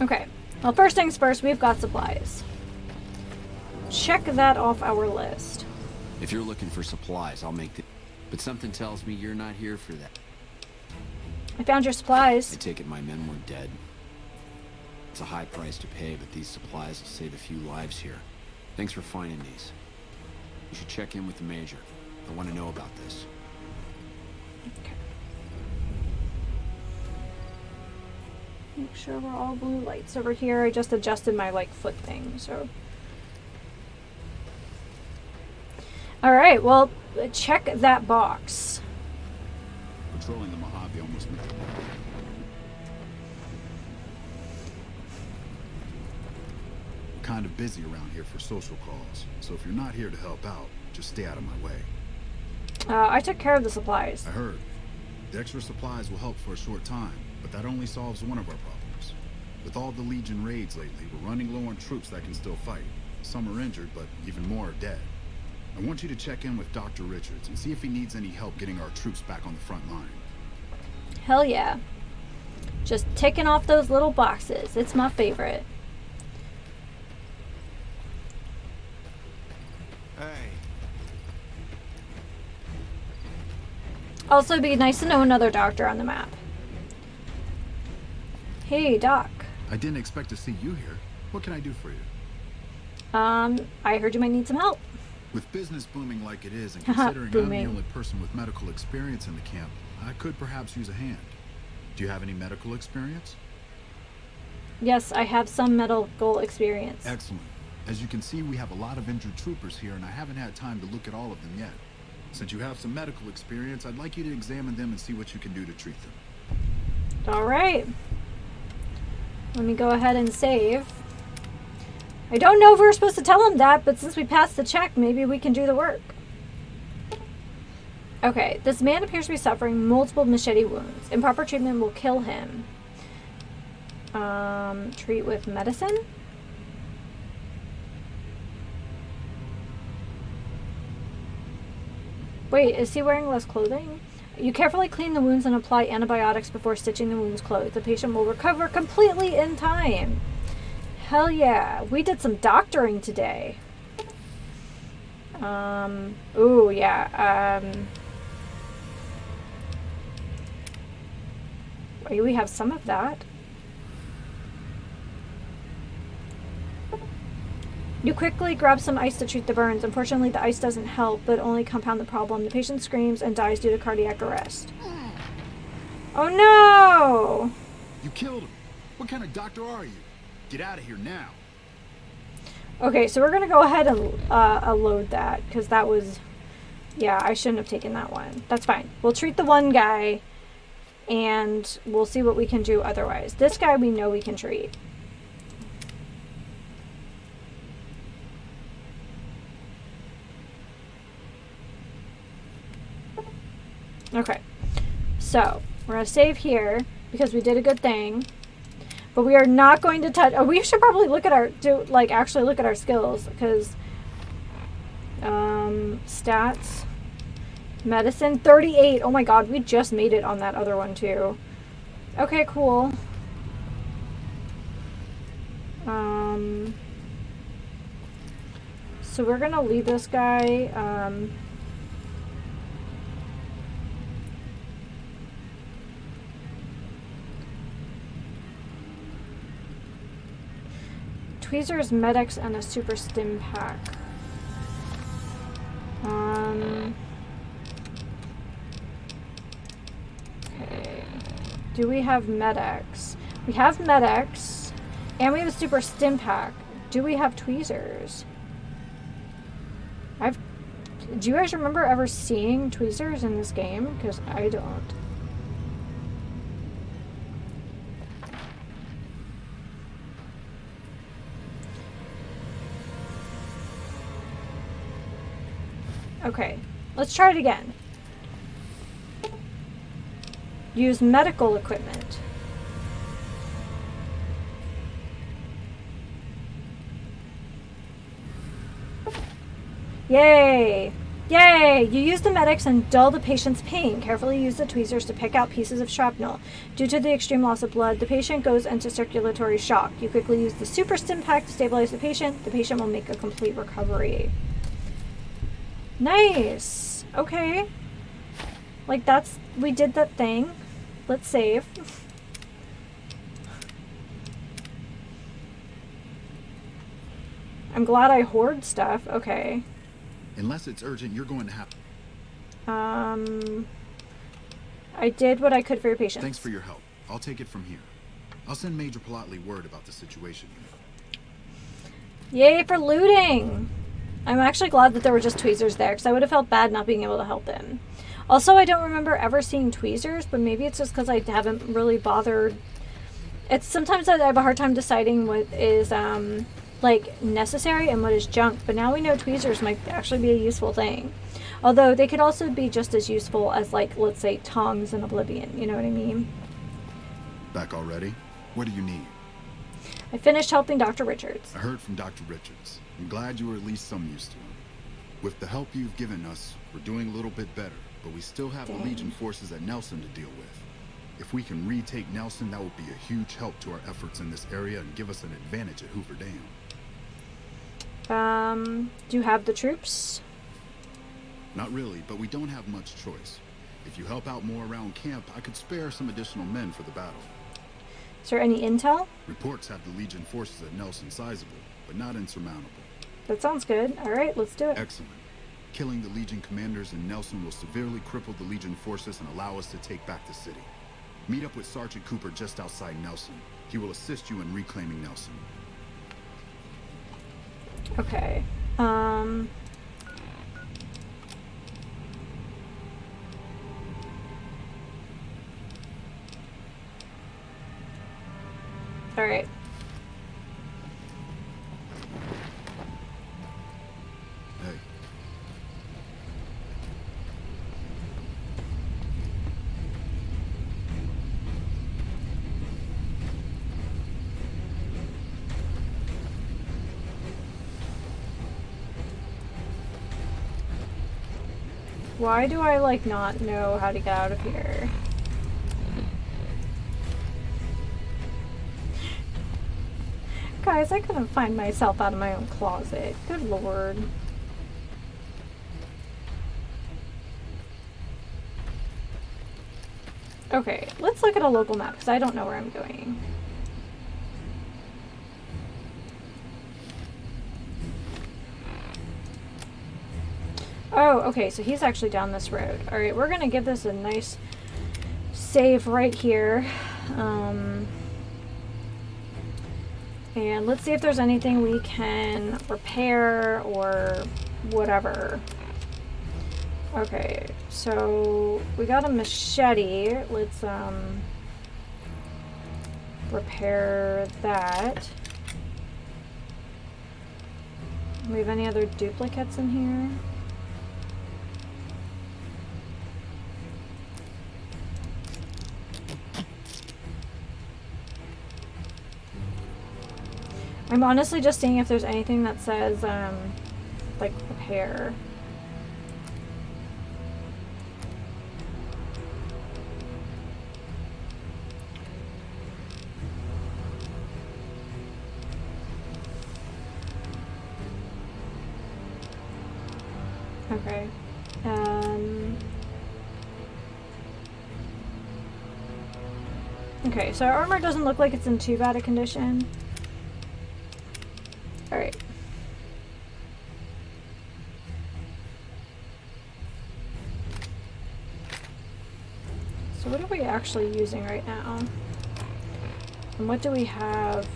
[SPEAKER 1] Okay, well, first things first, we've got supplies. Check that off our list.
[SPEAKER 9] If you're looking for supplies, I'll make the... But something tells me you're not here for that.
[SPEAKER 1] I found your supplies.
[SPEAKER 9] I take it my men were dead. It's a high price to pay, but these supplies will save a few lives here. Thanks for finding these. You should check in with the Major. I want to know about this.
[SPEAKER 1] Okay. Make sure we're all blue lights over here. I just adjusted my, like, foot thing, so... Alright, well, check that box.
[SPEAKER 8] Patrolling the Mojave almost made it. We're kind of busy around here for social calls, so if you're not here to help out, just stay out of my way.
[SPEAKER 1] I took care of the supplies.
[SPEAKER 8] I heard. The extra supplies will help for a short time, but that only solves one of our problems. With all the Legion raids lately, we're running low on troops that can still fight. Some are injured, but even more are dead. I want you to check in with Dr. Richards and see if he needs any help getting our troops back on the front line.
[SPEAKER 1] Hell yeah. Just ticking off those little boxes. It's my favorite.
[SPEAKER 6] Hey,
[SPEAKER 1] Also, it'd be nice to know another doctor on the map. Hey, Doc.
[SPEAKER 8] I didn't expect to see you here. What can I do for you?
[SPEAKER 1] I heard you might need some help.
[SPEAKER 8] With business booming like it is, and
[SPEAKER 1] Haha,
[SPEAKER 8] considering I'm the
[SPEAKER 1] booming.
[SPEAKER 8] only person with medical experience in the camp, I could perhaps use a hand. Do you have any medical experience?
[SPEAKER 1] Yes, I have some medical experience.
[SPEAKER 8] Excellent. As you can see, we have a lot of injured troopers here, and I haven't had time to look at all of them yet. Since you have some medical experience, I'd like you to examine them and see what you can do to treat them.
[SPEAKER 1] All right. Let me go ahead and save. I don't know if we were supposed to tell him that, but since we passed the check, maybe we can do the work. Okay, this man appears to be suffering multiple machete wounds. Improper treatment will kill him. Treat with medicine? Wait, is he wearing less clothing? You carefully clean the wounds and apply antibiotics before stitching the wounds closed. The patient will recover completely in time. Hell yeah. We did some doctoring today. Ooh, yeah. We have some of that. You quickly grab some ice to treat the burns. Unfortunately, the ice doesn't help, but only compound the problem. The patient screams and dies due to cardiac arrest. Oh no!
[SPEAKER 8] You killed him! What kind of doctor are you? Get out of here now!
[SPEAKER 1] Okay, so we're gonna go ahead and load that, because that was... Yeah, I shouldn't have taken that one. That's fine. We'll treat the one guy, and we'll see what we can do otherwise. This guy we know we can treat. Okay, so we're gonna save here because we did a good thing, but we are not going to touch. Oh, we should probably look at our actually look at our skills, because stats, medicine 38. Oh my god, we just made it on that other one too. Okay, cool. So we're gonna leave this guy. Tweezers, medics, and a super stim pack. Okay. Do we have medics? We have medics, and we have a super stim pack. Do we have tweezers? Do you guys remember ever seeing tweezers in this game? Because I don't. Okay, let's try it again. Use medical equipment. Yay! Yay! You use the medics and dull the patient's pain. Carefully use the tweezers to pick out pieces of shrapnel. Due to the extreme loss of blood, the patient goes into circulatory shock. You quickly use the super stim pack to stabilize the patient. The patient will make a complete recovery. Nice! Okay. Like, we did that thing. Let's save. I'm glad I hoard stuff. Okay.
[SPEAKER 8] Unless it's urgent, you're going to have...
[SPEAKER 1] I did what I could for your patients.
[SPEAKER 8] Thanks for your help. I'll take it from here. I'll send Major Palatley word about the situation.
[SPEAKER 1] Yay for looting! I'm actually glad that there were just tweezers there, because I would have felt bad not being able to help him. Also, I don't remember ever seeing tweezers, but maybe it's just because I haven't really bothered. It's sometimes I have a hard time deciding what is, like, necessary and what is junk, but now we know tweezers might actually be a useful thing. Although, they could also be just as useful as, like, let's say, tongs in Oblivion, you know what I mean?
[SPEAKER 8] Back already? What do you need?
[SPEAKER 1] I finished helping Dr. Richards.
[SPEAKER 8] I heard from Dr. Richards. I'm glad you were at least some use to him. With the help you've given us, we're doing a little bit better, but we still have the Legion forces at Nelson to deal with. If we can retake Nelson, that would be a huge help to our efforts in this area and give us an advantage at Hoover Dam.
[SPEAKER 1] Do you have the troops?
[SPEAKER 8] Not really, but we don't have much choice. If you help out more around camp, I could spare some additional men for the battle.
[SPEAKER 1] Is there any intel?
[SPEAKER 8] Reports have the Legion forces at Nelson sizable, but not insurmountable.
[SPEAKER 1] That sounds good. All right, let's do it.
[SPEAKER 8] Excellent. Killing the Legion commanders in Nelson will severely cripple the Legion forces and allow us to take back the city. Meet up with Sergeant Cooper just outside Nelson. He will assist you in reclaiming Nelson.
[SPEAKER 1] Okay. All right.
[SPEAKER 8] Hey.
[SPEAKER 1] Why do I, like, not know how to get out of here? Guys, I couldn't find myself out of my own closet. Good lord. Okay, let's look at a local map, because I don't know where I'm going. Oh, okay, so he's actually down this road. Alright, we're gonna give this a nice save right here. And let's see if there's anything we can repair or whatever. Okay, so we got a machete. Let's repair that. Do we have any other duplicates in here? I'm honestly just seeing if there's anything that says, like, repair. Okay. Okay, so our armor doesn't look like it's in too bad a condition. Alright. So what are we actually using right now? And what do we have?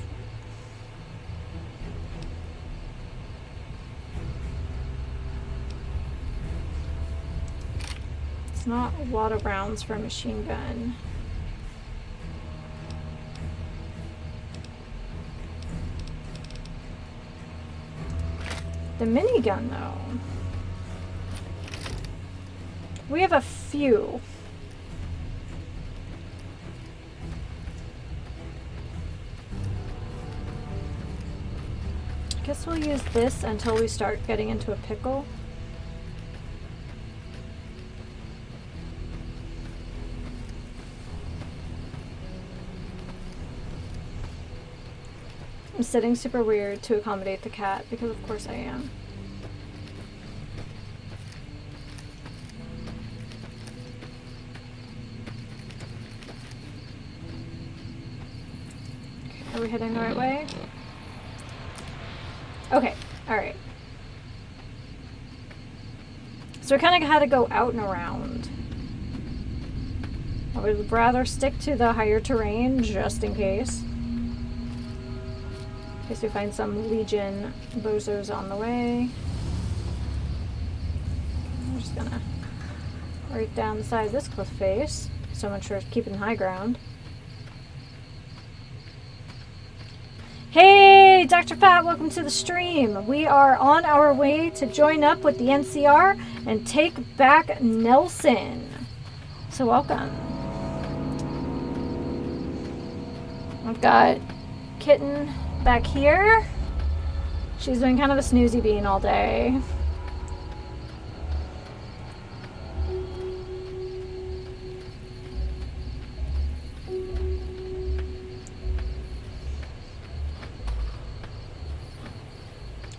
[SPEAKER 1] It's not a lot of rounds for a machine gun. The minigun, though. We have a few. I guess we'll use this until we start getting into a pickle. I'm sitting super weird to accommodate the cat, because of course I am. Okay, are we heading the right way? Okay, alright. So we kind of had to go out and around. I would rather stick to the higher terrain, just in case. In case we find some Legion bozos on the way. I'm just gonna right down the side of this cliff face. So much for keeping high ground. Hey, Dr. Fat, welcome to the stream. We are on our way to join up with the NCR and take back Nelson. So welcome. I've got Kitten back here. She's been kind of a snoozy bean all day.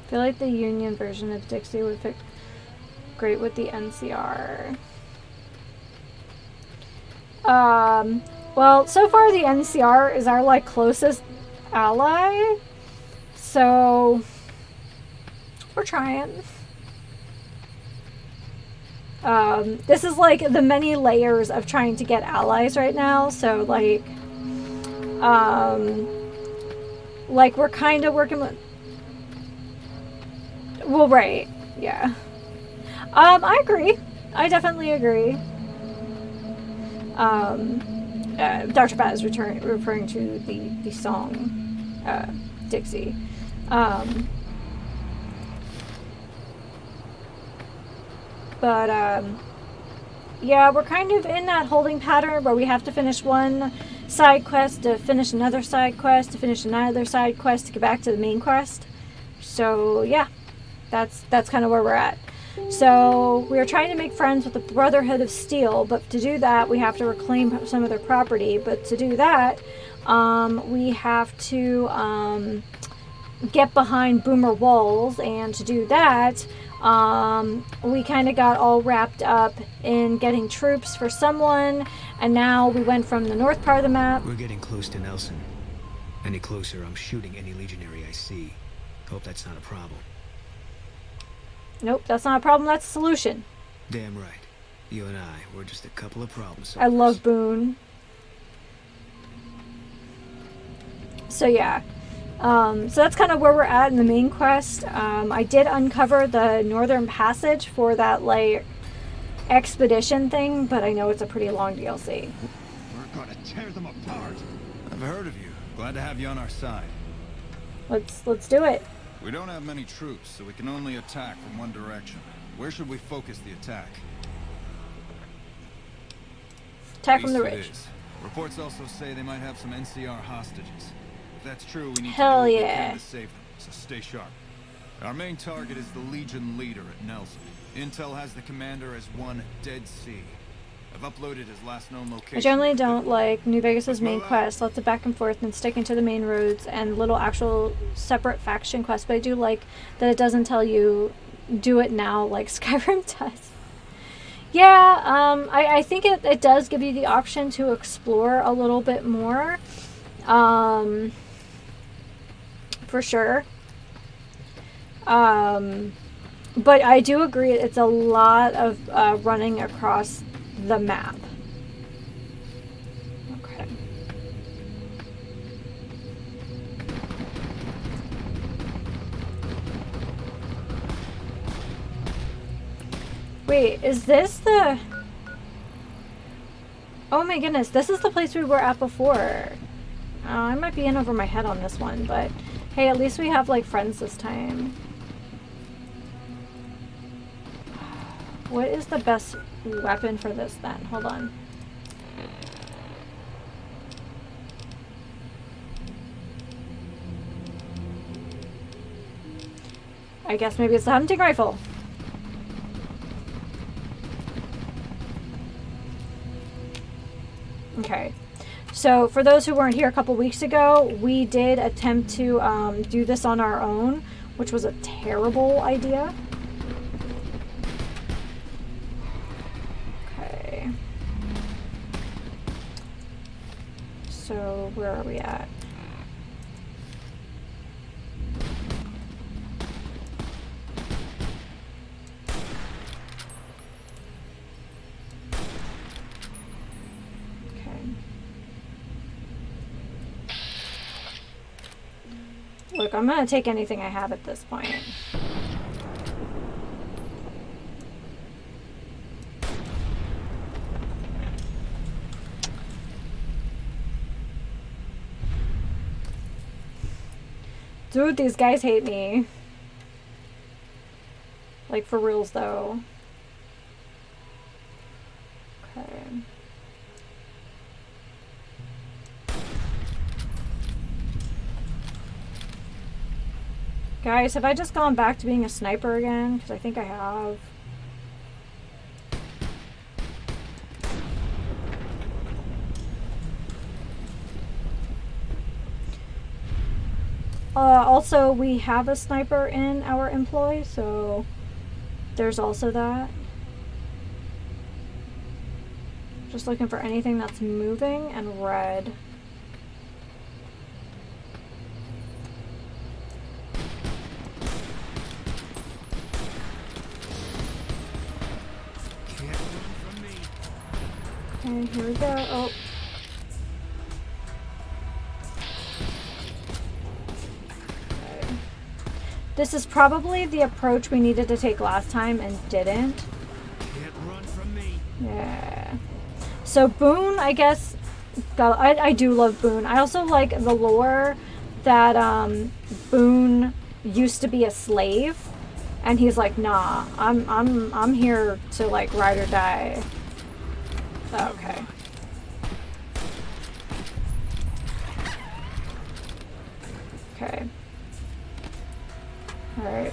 [SPEAKER 1] I feel like the Union version of Dixie would fit great with the NCR. Well, so far the NCR is our, like, closest ally. So, we're trying. This is, like, the many layers of trying to get allies right now. So, like, we're kind of working with... Well, right. Yeah. I agree. I definitely agree. Dr. Fat is referring to the song, Dixie. Yeah, we're kind of in that holding pattern where we have to finish one side quest to finish another side quest to finish another side quest to get back to the main quest. So, yeah, that's kind of where we're at. So we are trying to make friends with the Brotherhood of Steel, but to do that we have to reclaim some of their property. But to do that, we have to get behind Boomer walls, and to do that, we kind of got all wrapped up in getting troops for someone, and now we went from the north part of the map.
[SPEAKER 3] We're getting close to Nelson. Any closer, I'm shooting any legionary I see. Hope that's not a problem.
[SPEAKER 1] Nope, that's not a problem, that's a solution.
[SPEAKER 3] Damn right. You and I, we're just a couple of problems.
[SPEAKER 1] I love Boone. So yeah. So that's kind of where we're at in the main quest. I did uncover the Northern Passage for that, like, expedition thing, but I know it's a pretty long DLC.
[SPEAKER 6] We're gonna tear them apart. I've heard of you. Glad to have you on our side.
[SPEAKER 1] Let's do it.
[SPEAKER 6] We don't have many troops, so we can only attack from one direction. Where should we focus the attack?
[SPEAKER 1] Attack from the
[SPEAKER 6] East it
[SPEAKER 1] ridge.
[SPEAKER 6] is. Reports also say they might have some NCR hostages. If that's true, we need
[SPEAKER 1] Hell
[SPEAKER 6] to do what we
[SPEAKER 1] yeah.
[SPEAKER 6] can to save them, so stay sharp. Our main target is the Legion leader at Nelson. Intel has the commander as one Dead Sea. I've uploaded his last known location.
[SPEAKER 1] I generally don't like New Vegas' main quest, lots of back and forth and sticking to the main roads and little actual separate faction quests, but I do like that it doesn't tell you do it now like Skyrim does. Yeah, I think it does give you the option to explore a little bit more, for sure. But I do agree it's a lot of running across the map. Okay. Wait, is this the... Oh my goodness, this is the place we were at before. I might be in over my head on this one, but hey, at least we have, like, friends this time. What is the best weapon for this then? Hold on. I guess maybe it's the hunting rifle. Okay. So for those who weren't here a couple weeks ago, we did attempt to do this on our own, which was a terrible idea. Okay. So where are we at? Look, I'm gonna take anything I have at this point. Dude, these guys hate me. Like, for reals, though. Okay. Guys, have I just gone back to being a sniper again? Because I think I have. Also, we have a sniper in our employ, so there's also that. Just looking for anything that's moving and red. Okay, here we go. Oh. Okay. This is probably the approach we needed to take last time and didn't.
[SPEAKER 3] Can't run from me.
[SPEAKER 1] Yeah. So Boone, I guess, I do love Boone. I also like the lore that Boone used to be a slave, and he's like, nah, I'm here to like ride or die. Okay. Okay. All right.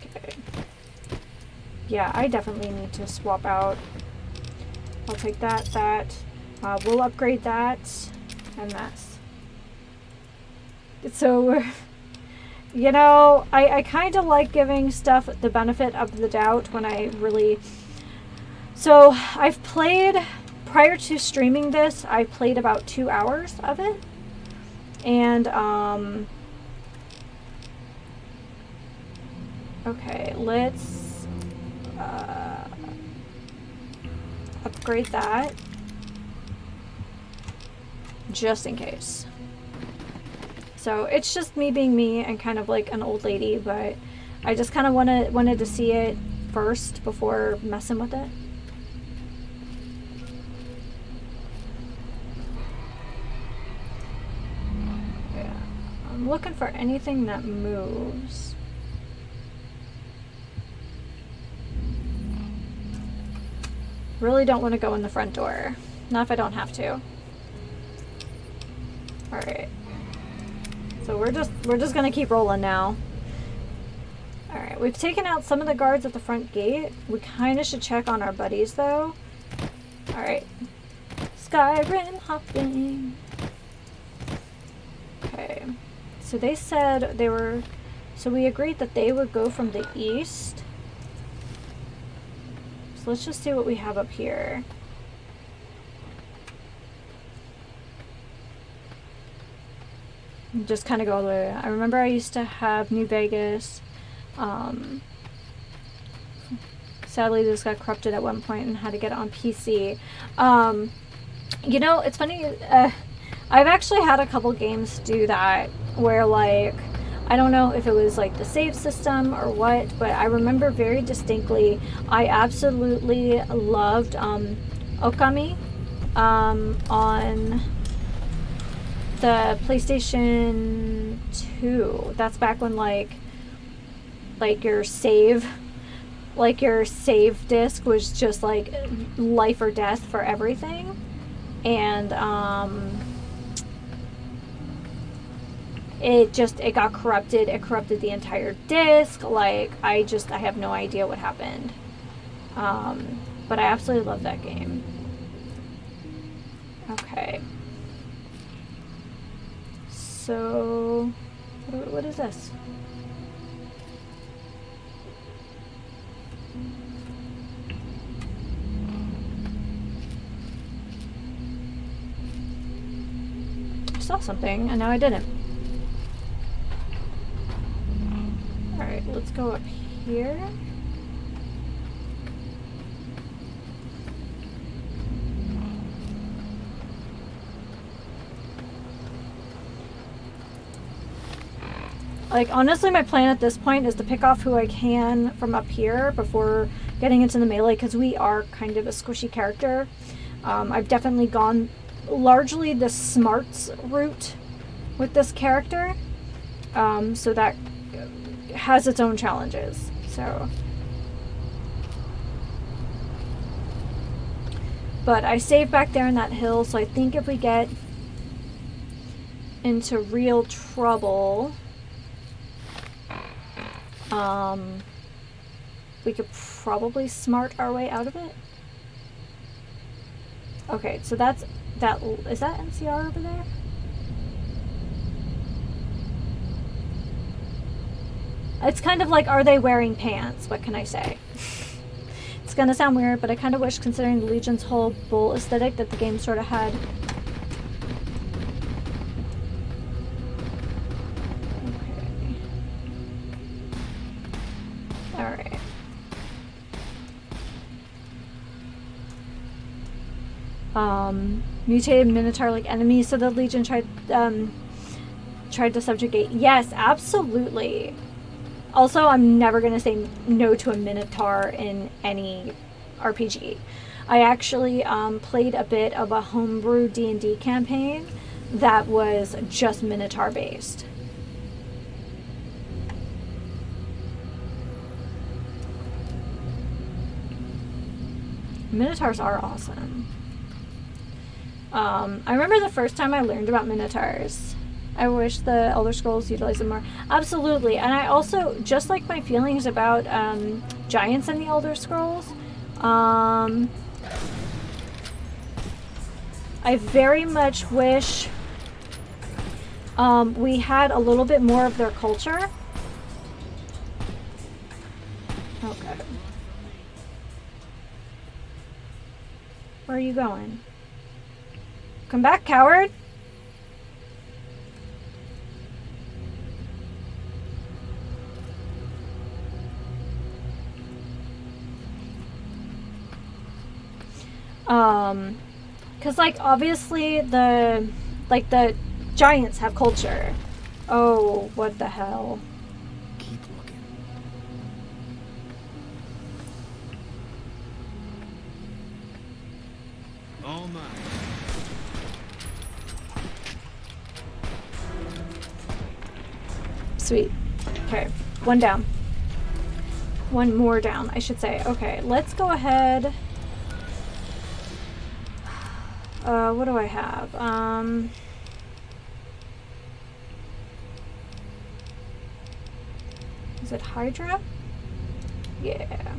[SPEAKER 1] Okay. Yeah, I definitely need to swap out. I'll take that. We'll upgrade that, and that's. So we're. You know, I kind of like giving stuff the benefit of the doubt when I really... So, I've played, prior to streaming this, I played about 2 hours of it. And, okay, let's upgrade that. Just in case. So it's just me being me and kind of like an old lady, but I just kind of wanted to see it first before messing with it. Yeah, I'm looking for anything that moves. Really don't want to go in the front door. Not if I don't have to. All right. So we're just gonna keep rolling now. All right, we've taken out some of the guards at the front gate. We kind of should check on our buddies though. All right, Skyrim hopping. Okay, so they said they were. So we agreed that they would go from the east. So let's just see what we have up here. Just kind of go all the way. I remember I used to have New Vegas. Sadly, this got corrupted at one point and had to get it on PC. You know, it's funny. I've actually had a couple games do that where, like, I don't know if it was like the save system or what, but I remember very distinctly. I absolutely loved Okami on the PlayStation 2. That's back when like your save disc was just like life or death for everything, and it got corrupted. It corrupted the entire disc. Like I have no idea what happened, but I absolutely love that game. Okay. So, what is this? I saw something and now I didn't. Alright, let's go up here. Like, honestly, my plan at this point is to pick off who I can from up here before getting into the melee, because we are kind of a squishy character. I've definitely gone largely the smarts route with this character, so that has its own challenges. So, but I saved back there in that hill, so I think if we get into real trouble, we could probably smart our way out of it. Okay, so that's that. Is that NCR over there? It's kind of like, are they wearing pants? What can I say? It's gonna sound weird, but I kind of wish, considering the Legion's whole bull aesthetic, that the game sort of had. Okay. Alright. Mutated Minotaur-like enemies, so the Legion tried to subjugate. Yes, absolutely. Also, I'm never going to say no to a Minotaur in any RPG. I actually played a bit of a homebrew D&D campaign that was just Minotaur based. Minotaurs are awesome. I remember the first time I learned about Minotaurs. I wish the Elder Scrolls utilized them more. Absolutely. And I also, just like my feelings about giants in the Elder Scrolls, I very much wish we had a little bit more of their culture. Okay. Where are you going? Come back, coward! Cause like obviously the giants have culture. Oh, what the hell?
[SPEAKER 3] Keep looking. All mine.
[SPEAKER 1] Sweet. Okay, one down. One more down, I should say. Okay, let's go ahead. What do I have? Is it Hydra? Yeah.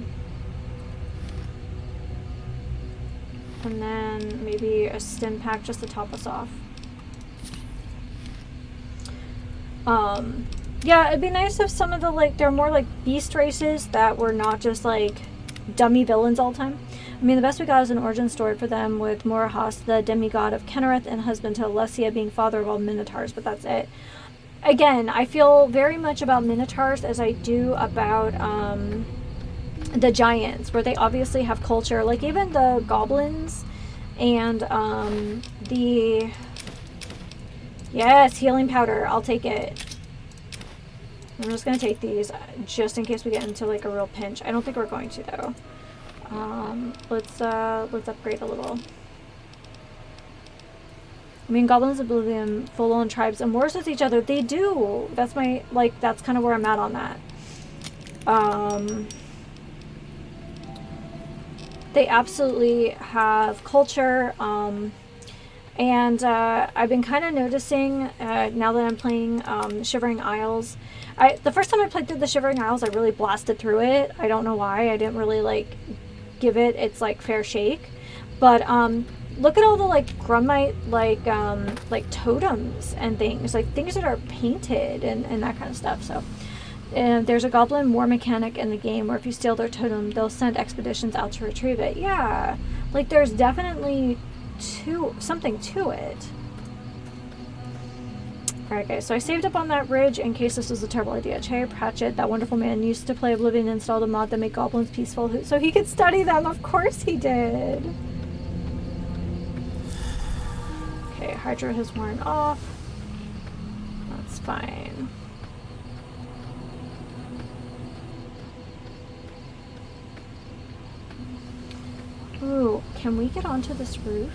[SPEAKER 1] And then maybe a stim pack just to top us off. Yeah, it'd be nice if some of the, like, they're more like beast races that were not just like dummy villains all the time. I mean, the best we got is an origin story for them with Morahas, the demigod of Kennereth, and husband to Alessia, being father of all Minotaurs, but that's it. Again, I feel very much about Minotaurs as I do about the giants, where they obviously have culture. Like, even the goblins and the... Yes, healing powder. I'll take it. I'm just going to take these just in case we get into, like, a real pinch. I don't think we're going to, though. Let's upgrade a little. I mean, Goblins of Oblivion, full-on tribes, and wars with each other. They do. That's my, like, that's kind of where I'm at on that. They absolutely have culture, and I've been kind of noticing, now that I'm playing Shivering Isles, the first time I played through the Shivering Isles, I really blasted through it. I don't know why. I didn't really, like, give it its, like, fair shake. But, look at all the, like, Grummite, like totems and things. Like, things that are painted and that kind of stuff. So, there's a goblin war mechanic in the game where if you steal their totem, they'll send expeditions out to retrieve it. Yeah. Like, there's definitely something to it. Alright guys, so I saved up on that ridge in case this was a terrible idea. Cherry Pratchett, that wonderful man, used to play Oblivion and installed a mod that made goblins peaceful so he could study them. Of course he did. Okay, Hydra has worn off. That's fine. Ooh, can we get onto this roof?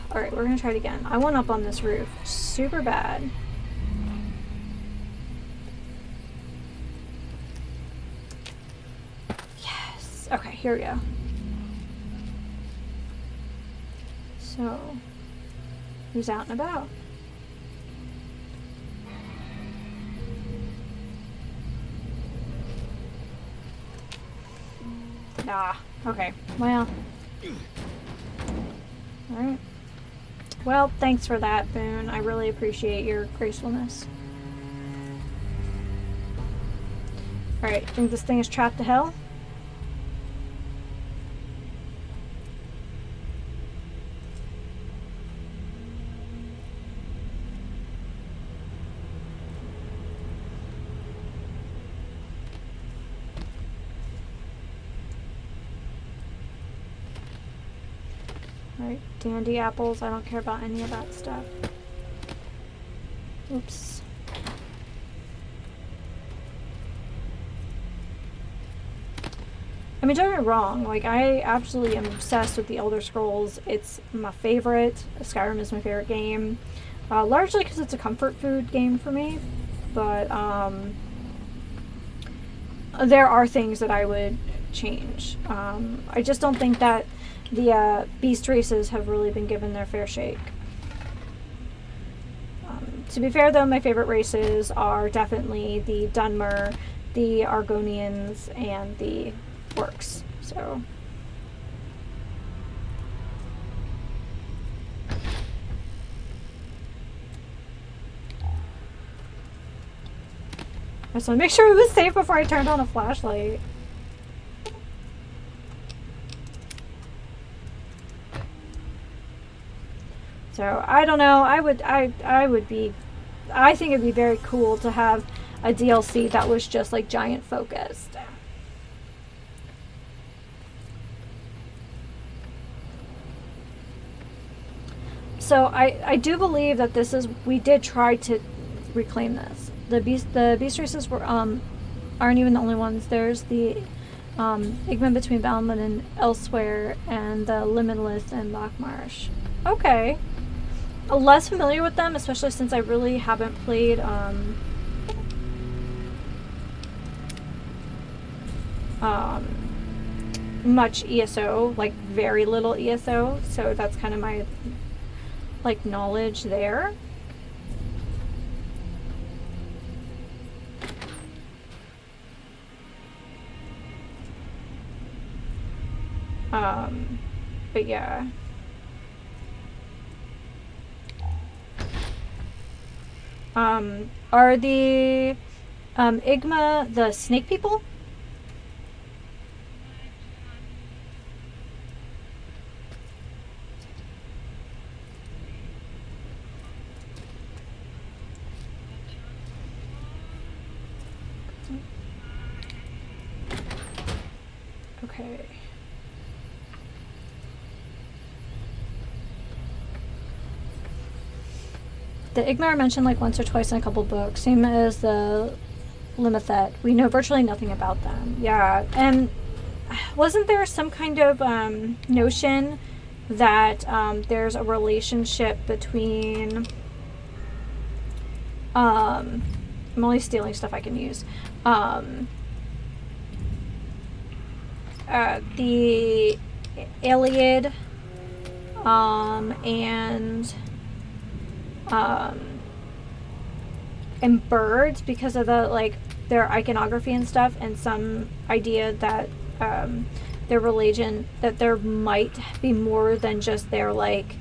[SPEAKER 1] Alright, we're gonna try it again. I want up on this roof super bad. Yes! Okay, here we go. So, who's out and about? Ah, okay. Well. Alright. Well, thanks for that, Boone. I really appreciate your gracefulness. Alright, think this thing is trapped to hell? Alright, dandy apples. I don't care about any of that stuff. Oops. I mean, don't get me wrong, like, I absolutely am obsessed with the Elder Scrolls. It's my favorite. Skyrim is my favorite game. Largely because it's a comfort food game for me. But, there are things that I would change. I just don't think that the beast races have really been given their fair shake. To be fair, though, my favorite races are definitely the Dunmer, the Argonians, and the Orcs. So, I just want to make sure it was safe before I turned on a flashlight. So, I don't know. I think it'd be very cool to have a DLC that was just like giant focused. So I do believe that this is, we did try to reclaim this. The beast races were aren't even the only ones. There's the Igman between Balmond and Elsewhere, and the Limitless and Lockmarsh. Okay. Less familiar with them, especially since I really haven't played much ESO, like very little ESO, so that's kind of my like knowledge there. But yeah. Are the Igma the snake people? Okay. The Igma are mentioned like once or twice in a couple books, same as the Limithet. We know virtually nothing about them. Yeah, and wasn't there some kind of notion that there's a relationship between I'm only stealing stuff I can use. The Iliad and birds, because of the like their iconography and stuff, and some idea that their religion, that there might be more than just their like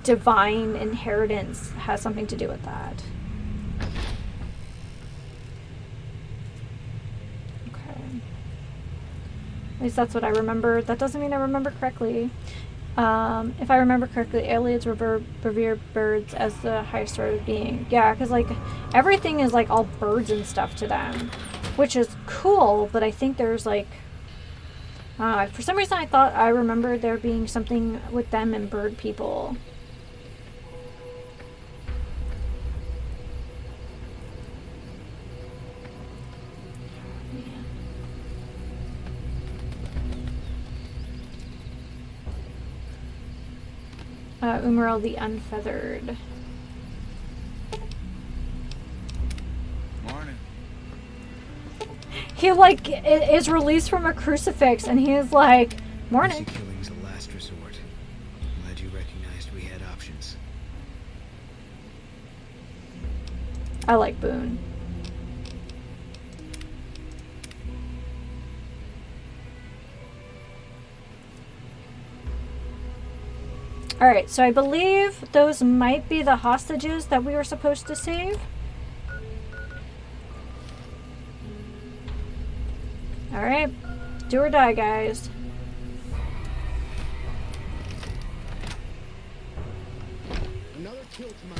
[SPEAKER 1] divine inheritance has something to do with that. Okay. At least that's what I remember. That doesn't mean I remember correctly. If I remember correctly, Iliads revere birds as the highest sort of being. Yeah, because like everything is like all birds and stuff to them, which is cool. But I think there's like, for some reason I thought I remembered there being something with them and bird people. Umaril the Unfeathered.
[SPEAKER 6] Morning.
[SPEAKER 1] He like is released from a crucifix, and he is like, "Morning."
[SPEAKER 3] Mercy killing's a last resort. Glad you recognized we had options.
[SPEAKER 1] I like Boone. Alright, so I believe those might be the hostages that we were supposed to save. Alright, do or die, guys.
[SPEAKER 4] Another kill to my...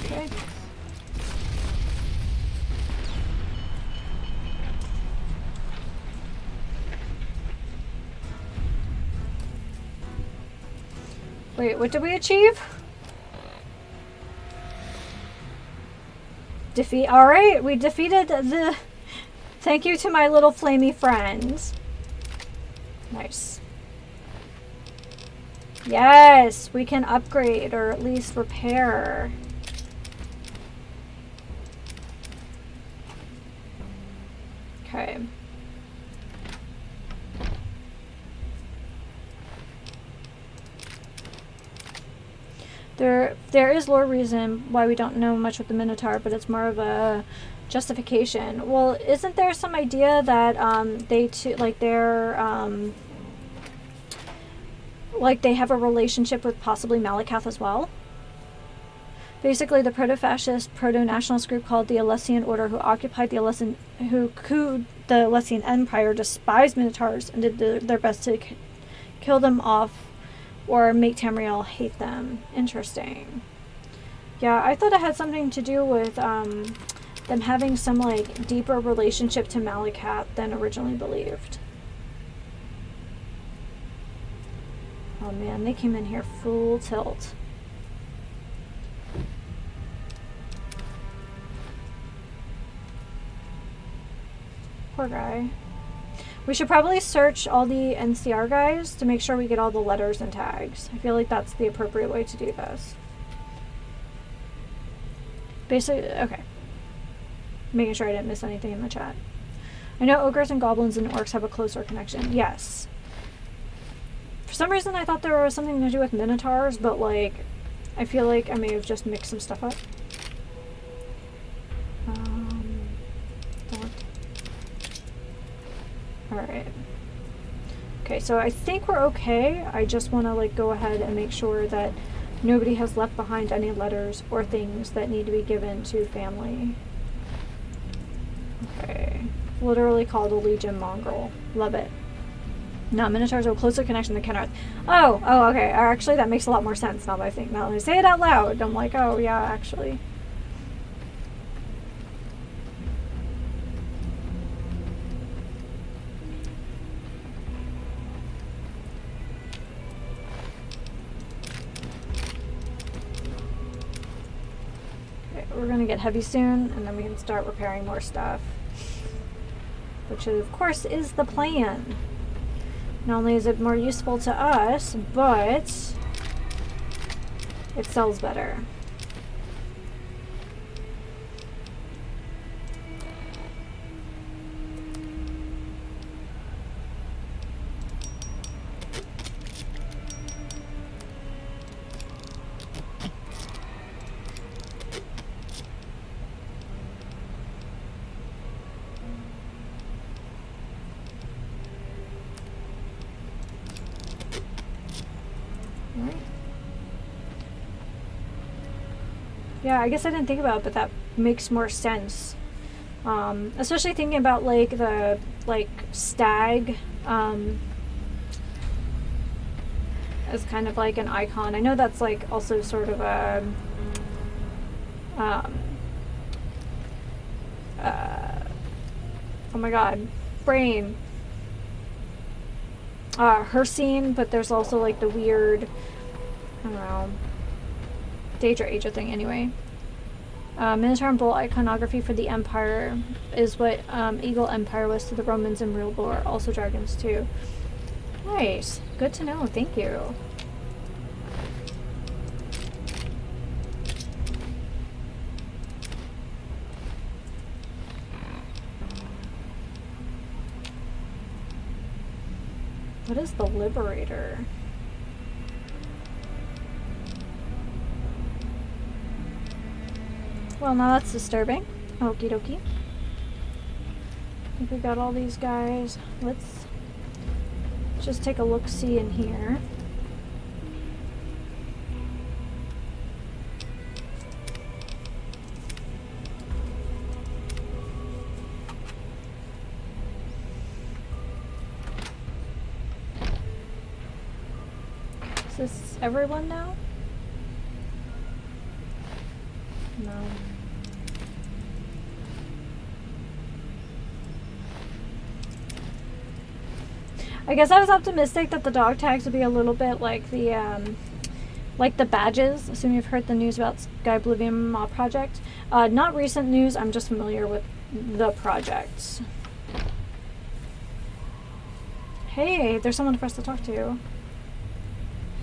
[SPEAKER 1] Okay. Wait, what did we achieve? Defeat. Alright, we defeated the... Thank you to my little flamey friends. Nice. Yes, we can upgrade or at least repair. Okay. There is lore reason why we don't know much with the Minotaur, but it's more of a justification. Well, isn't there some idea that they too, like they have a relationship with possibly Malakath as well? Basically, the proto-fascist, proto-nationalist group called the Alessian Order, who occupied the who couped the Alessian Empire, despised Minotaurs and did their best to kill them off or make Tamriel hate them. Interesting. Yeah, I thought it had something to do with them having some like deeper relationship to Malakath than originally believed. Oh man, they came in here full tilt. Poor guy. We should probably search all the NCR guys to make sure we get all the letters and tags. I feel like that's the appropriate way to do this. Basically, okay. Making sure I didn't miss anything in the chat. I know ogres and goblins and orcs have a closer connection. Yes. For some reason I thought there was something to do with minotaurs, but like, I feel like I may have just mixed some stuff up. Alright. Okay, so I think we're okay. I just want to like go ahead and make sure that nobody has left behind any letters or things that need to be given to family. Okay. Literally called a Legion Mongrel. Love it. No, Minotaurs have a closer connection to Kenrith. Oh, okay. Actually, that makes a lot more sense now that I think. Now that I say it out loud, I'm like, oh yeah, actually. We're gonna get heavy soon, and then we can start repairing more stuff. Which, of course, is the plan. Not only is it more useful to us, but it sells better. Yeah, I guess I didn't think about it, but that makes more sense. Especially thinking about like the stag as kind of like an icon. I know that's like also sort of a oh my god, brain. Her scene, but there's also like the weird, I don't know, Daedra Aja thing anyway. Minotaur and Bull iconography for the Empire is what Eagle Empire was to the Romans in real lore. Also dragons too. Nice. Good to know. Thank you. What is the Liberator? Well, now that's disturbing. Okie dokie. think we got all these guys. Let's just take a look-see in here. Is this everyone now? No. I guess I was optimistic that the dog tags would be a little bit like the badges. Assuming you've heard the news about Sky Oblivion Mod Project. Not recent news. I'm just familiar with the projects. Hey, there's someone for us to talk to.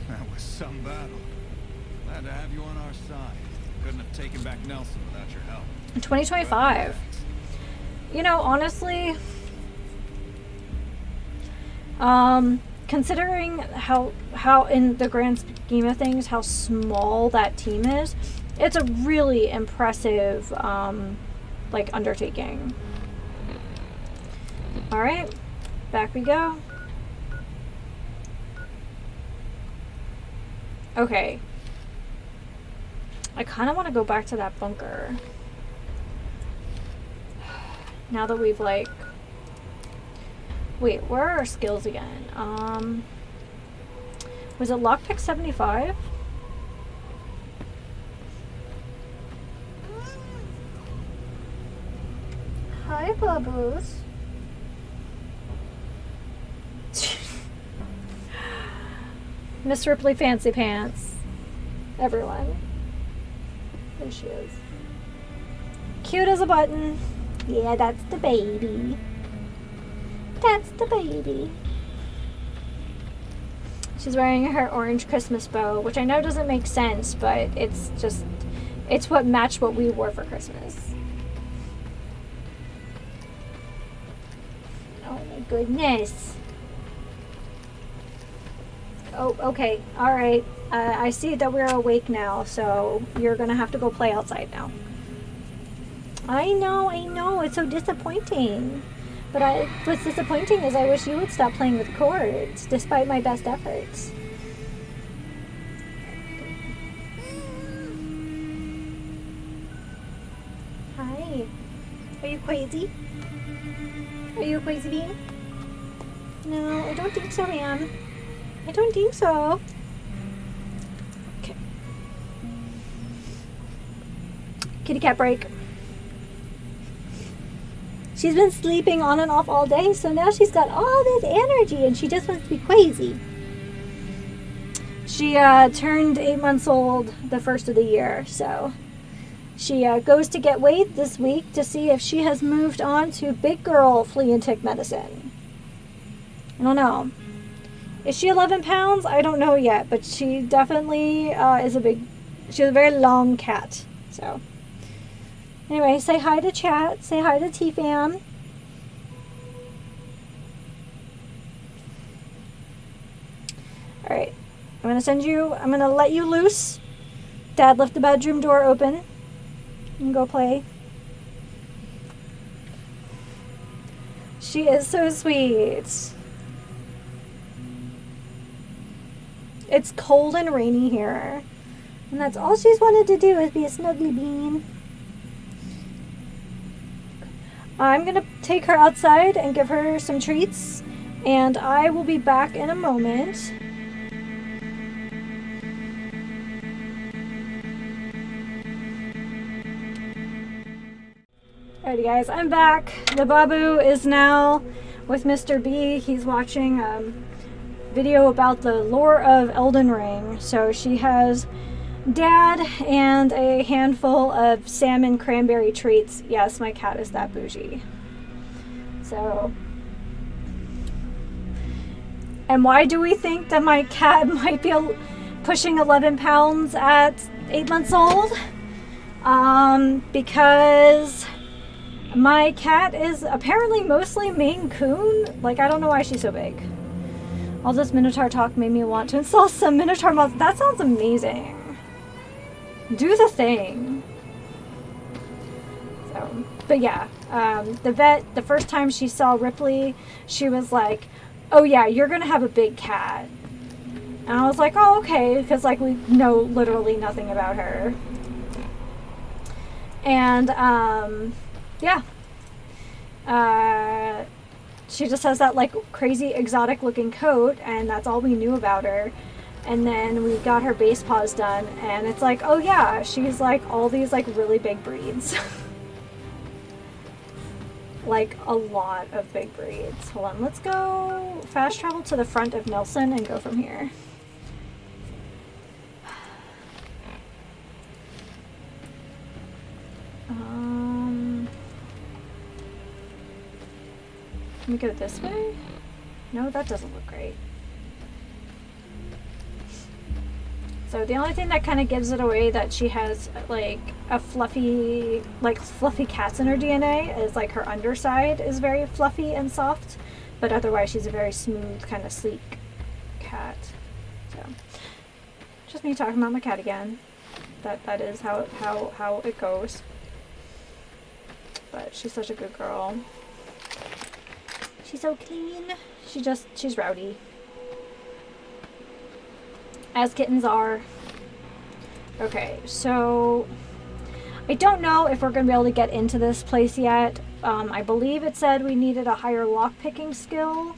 [SPEAKER 6] That was some battle. Glad to have you on our side. Couldn't have taken back Nelson without your help.
[SPEAKER 1] 2025. You know, honestly, considering how in the grand scheme of things, how small that team is, it's a really impressive, like, undertaking. All right, back we go. Okay. I kind of want to go back to that bunker. Now that we've, like... Wait, where are our skills again? Was it lockpick 75? Hi, Bubbles. Miss Ripley Fancy Pants. Everyone. There she is. Cute as a button. Yeah, that's the baby. That's the baby. She's wearing her orange Christmas bow, which I know doesn't make sense, but it's just, it's what matched what we wore for Christmas. Oh my goodness. Oh, okay. Alright. I see that we're awake now, so you're gonna have to go play outside now. I know. It's so disappointing. But what's disappointing is I wish you would stop playing with cords, despite my best efforts. Hi. Are you crazy? Are you a crazy bean? No, I don't think so, ma'am. I don't think so. Okay. Kitty cat break. She's been sleeping on and off all day, so now she's got all this energy and she just wants to be crazy. She turned 8 months old the first of the year, so she goes to get weighed this week to see if she has moved on to big girl flea and tick medicine. I don't know. Is she 11 pounds? I don't know yet, but she definitely she's a very long cat, so. Anyway, say hi to chat. Say hi to T-Fam. Alright. I'm going to let you loose. Dad left the bedroom door open. You can go play. She is so sweet. It's cold and rainy here. And that's all she's wanted to do is be a snuggly bean. I'm going to take her outside and give her some treats, and I will be back in a moment. Alrighty guys, I'm back. The Babu is now with Mr. B. He's watching a video about the lore of Elden Ring. So she has Dad and a handful of salmon cranberry treats. Yes, my cat is that bougie. So, and why do we think that my cat might be pushing 11 pounds at 8 months old? Because my cat is apparently mostly Maine Coon. Like, I don't know why she's so big. All this Minotaur talk made me want to install some Minotaur mods. That sounds amazing. Do the thing. So, but yeah, The vet, the first time she saw Ripley, she was like, oh yeah, you're gonna have a big cat. And I was like, oh, okay, because like we know literally nothing about her. And yeah, she just has that like crazy exotic looking coat, and that's all we knew about her. And then we got her base paws done, and it's like, oh yeah, she's like all these like really big breeds. Like a lot of big breeds. Hold on, let's go fast travel to the front of Nelson and go from here. Can we go this way? No, that doesn't look great. So the only thing that kind of gives it away that she has like a fluffy cats in her DNA is like her underside is very fluffy and soft, but otherwise she's a very smooth, kind of sleek cat. So just me talking about my cat again. That is how it goes. But she's such a good girl. She's so clean. She's rowdy. As kittens are. Okay, so I don't know if we're going to be able to get into this place yet. I believe it said we needed a higher lockpicking skill.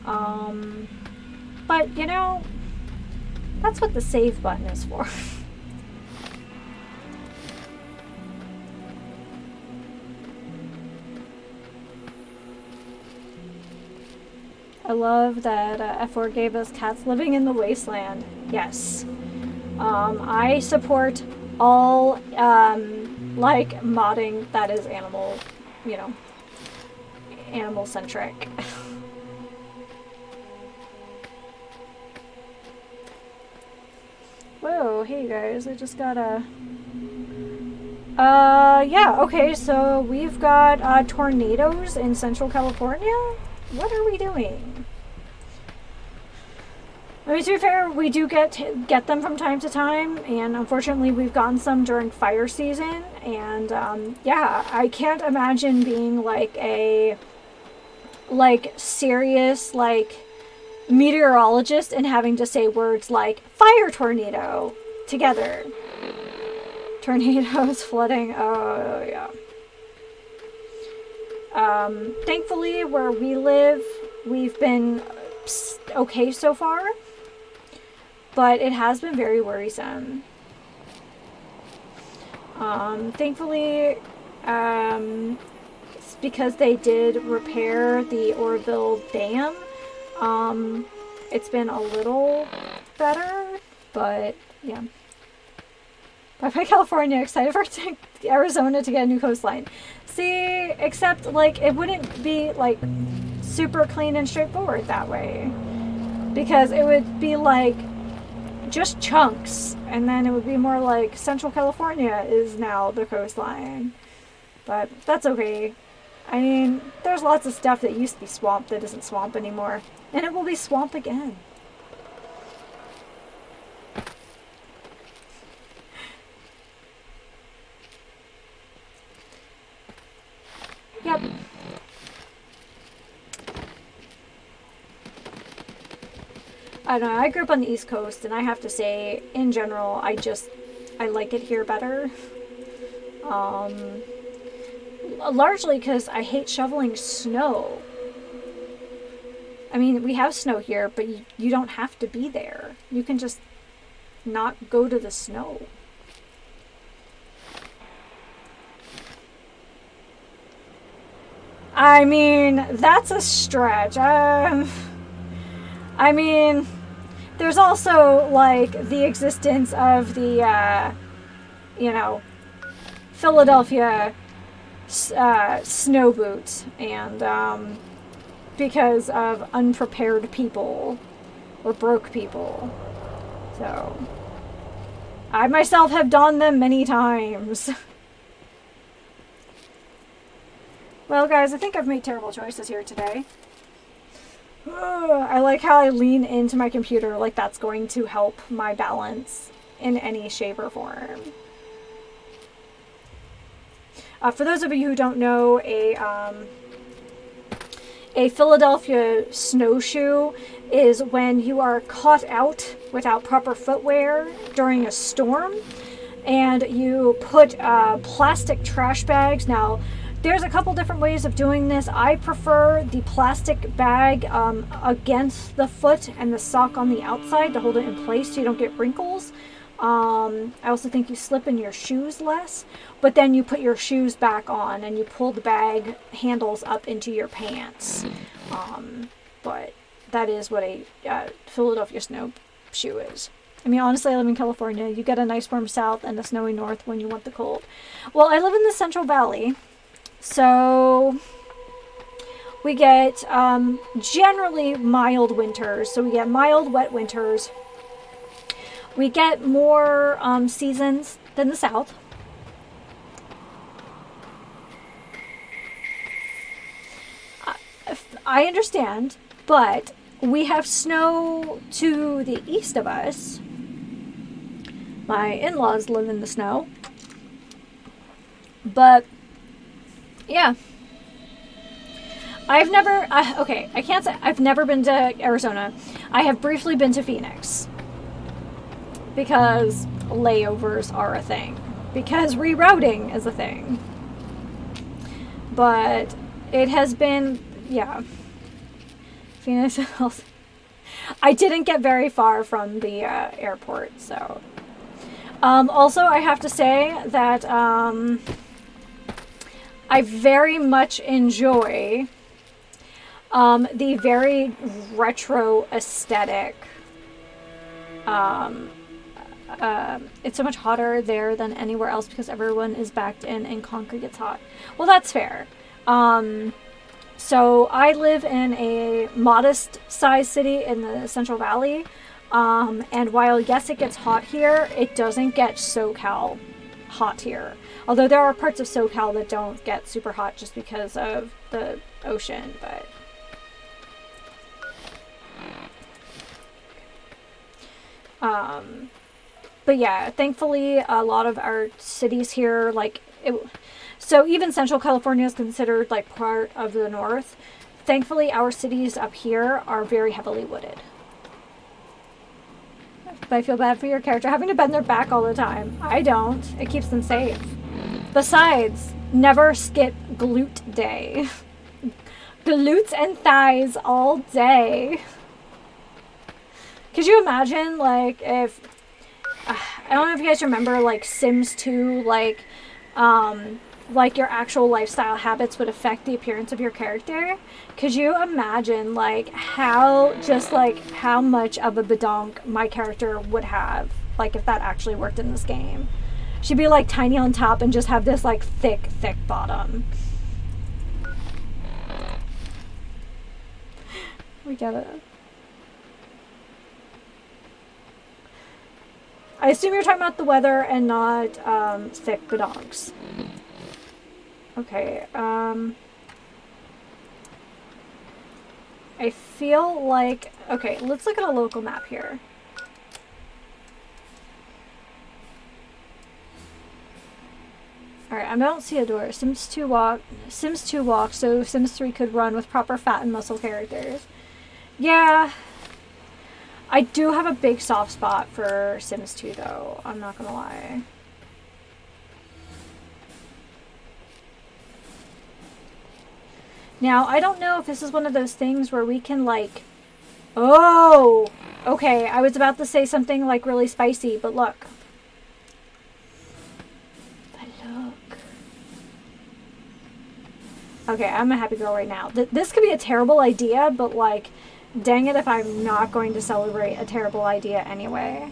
[SPEAKER 1] But, you know, that's what the save button is for. I love that F4 gave us cats living in the wasteland. Yes. I support all, like, modding that is animal, you know, animal-centric. Whoa, hey guys, I just got a... yeah, okay, so we've got, tornadoes in Central California? What are we doing? I mean, to be fair, we do get them from time to time, and unfortunately we've gotten some during fire season, and, yeah, I can't imagine being, like, a, like, serious, like, meteorologist and having to say words like, fire tornado, together. Tornadoes, flooding, oh, yeah. Thankfully, where we live, we've been okay so far, but it has been very worrisome. Thankfully, it's because they did repair the Oroville Dam. It's been a little better, but yeah. Bye-bye, California. Excited for Arizona to get a new coastline. See, except, like, it wouldn't be, like, super clean and straightforward that way. Because it would be, like, just chunks. And then it would be more like Central California is now the coastline. But that's okay. I mean, there's lots of stuff that used to be swamp that isn't swamp anymore. And it will be swamp again. Yep. I don't know, I grew up on the East Coast, and I have to say, in general, I like it here better. Largely because I hate shoveling snow. I mean, we have snow here, but you don't have to be there. You can just not go to the snow. I mean, that's a stretch. I mean, there's also, like, the existence of the, you know, Philadelphia snow boot, and, because of unprepared people, or broke people. So, I myself have donned them many times. Well, guys, I think I've made terrible choices here today. I like how I lean into my computer like that's going to help my balance in any shape or form. For those of you who don't know, a Philadelphia snowshoe is when you are caught out without proper footwear during a storm, and you put plastic trash bags. Now, there's a couple different ways of doing this. I prefer the plastic bag against the foot and the sock on the outside to hold it in place so you don't get wrinkles. I also think you slip in your shoes less, but then you put your shoes back on and you pull the bag handles up into your pants. But that is what a Philadelphia snowshoe is. I mean, honestly, I live in California. You get a nice warm south and a snowy north when you want the cold. Well, I live in the Central Valley, so we get generally mild winters. So we get mild, wet winters. We get more seasons than the South. I understand, but we have snow to the east of us. My in-laws live in the snow. But, yeah. I've never, okay, I can't say, I've never been to Arizona. I have briefly been to Phoenix. Because layovers are a thing. Because rerouting is a thing. But it has been, yeah. Phoenix. I didn't get very far from the airport, so. Also, I have to say that I very much enjoy the very retro aesthetic. It's so much hotter there than anywhere else because everyone is backed in and concrete gets hot. Well, that's fair. So I live in a modest sized city in the Central Valley. And while, yes, it gets hot here, it doesn't get SoCal hot here. Although there are parts of SoCal that don't get super hot just because of the ocean, but... But yeah, thankfully, a lot of our cities here, like, so even Central California is considered like part of the North. Thankfully, our cities up here are very heavily wooded. But I feel bad for your character having to bend their back all the time. I don't. It keeps them safe. Besides, never skip glute day. Glutes and thighs all day. Could you imagine, like, if... I don't know if you guys remember, like, Sims 2, like your actual lifestyle habits would affect the appearance of your character. Could you imagine, like, how much of a badonk my character would have, like, if that actually worked in this game? She'd be, like, tiny on top and just have this, like, thick bottom. We get it. I assume you're talking about the weather and not thick badonks. Okay, I feel like... Okay, let's look at a local map here. Alright, I don't see a door. Sims 2 walk, so Sims 3 could run with proper fat and muscle characters. Yeah... I do have a big soft spot for Sims 2, though. I'm not gonna lie. Now, I don't know if this is one of those things where we can, like... Oh! Okay, I was about to say something, like, really spicy, but look. But look. Okay, I'm a happy girl right now. This could be a terrible idea, but, like... Dang it if I'm not going to celebrate a terrible idea anyway.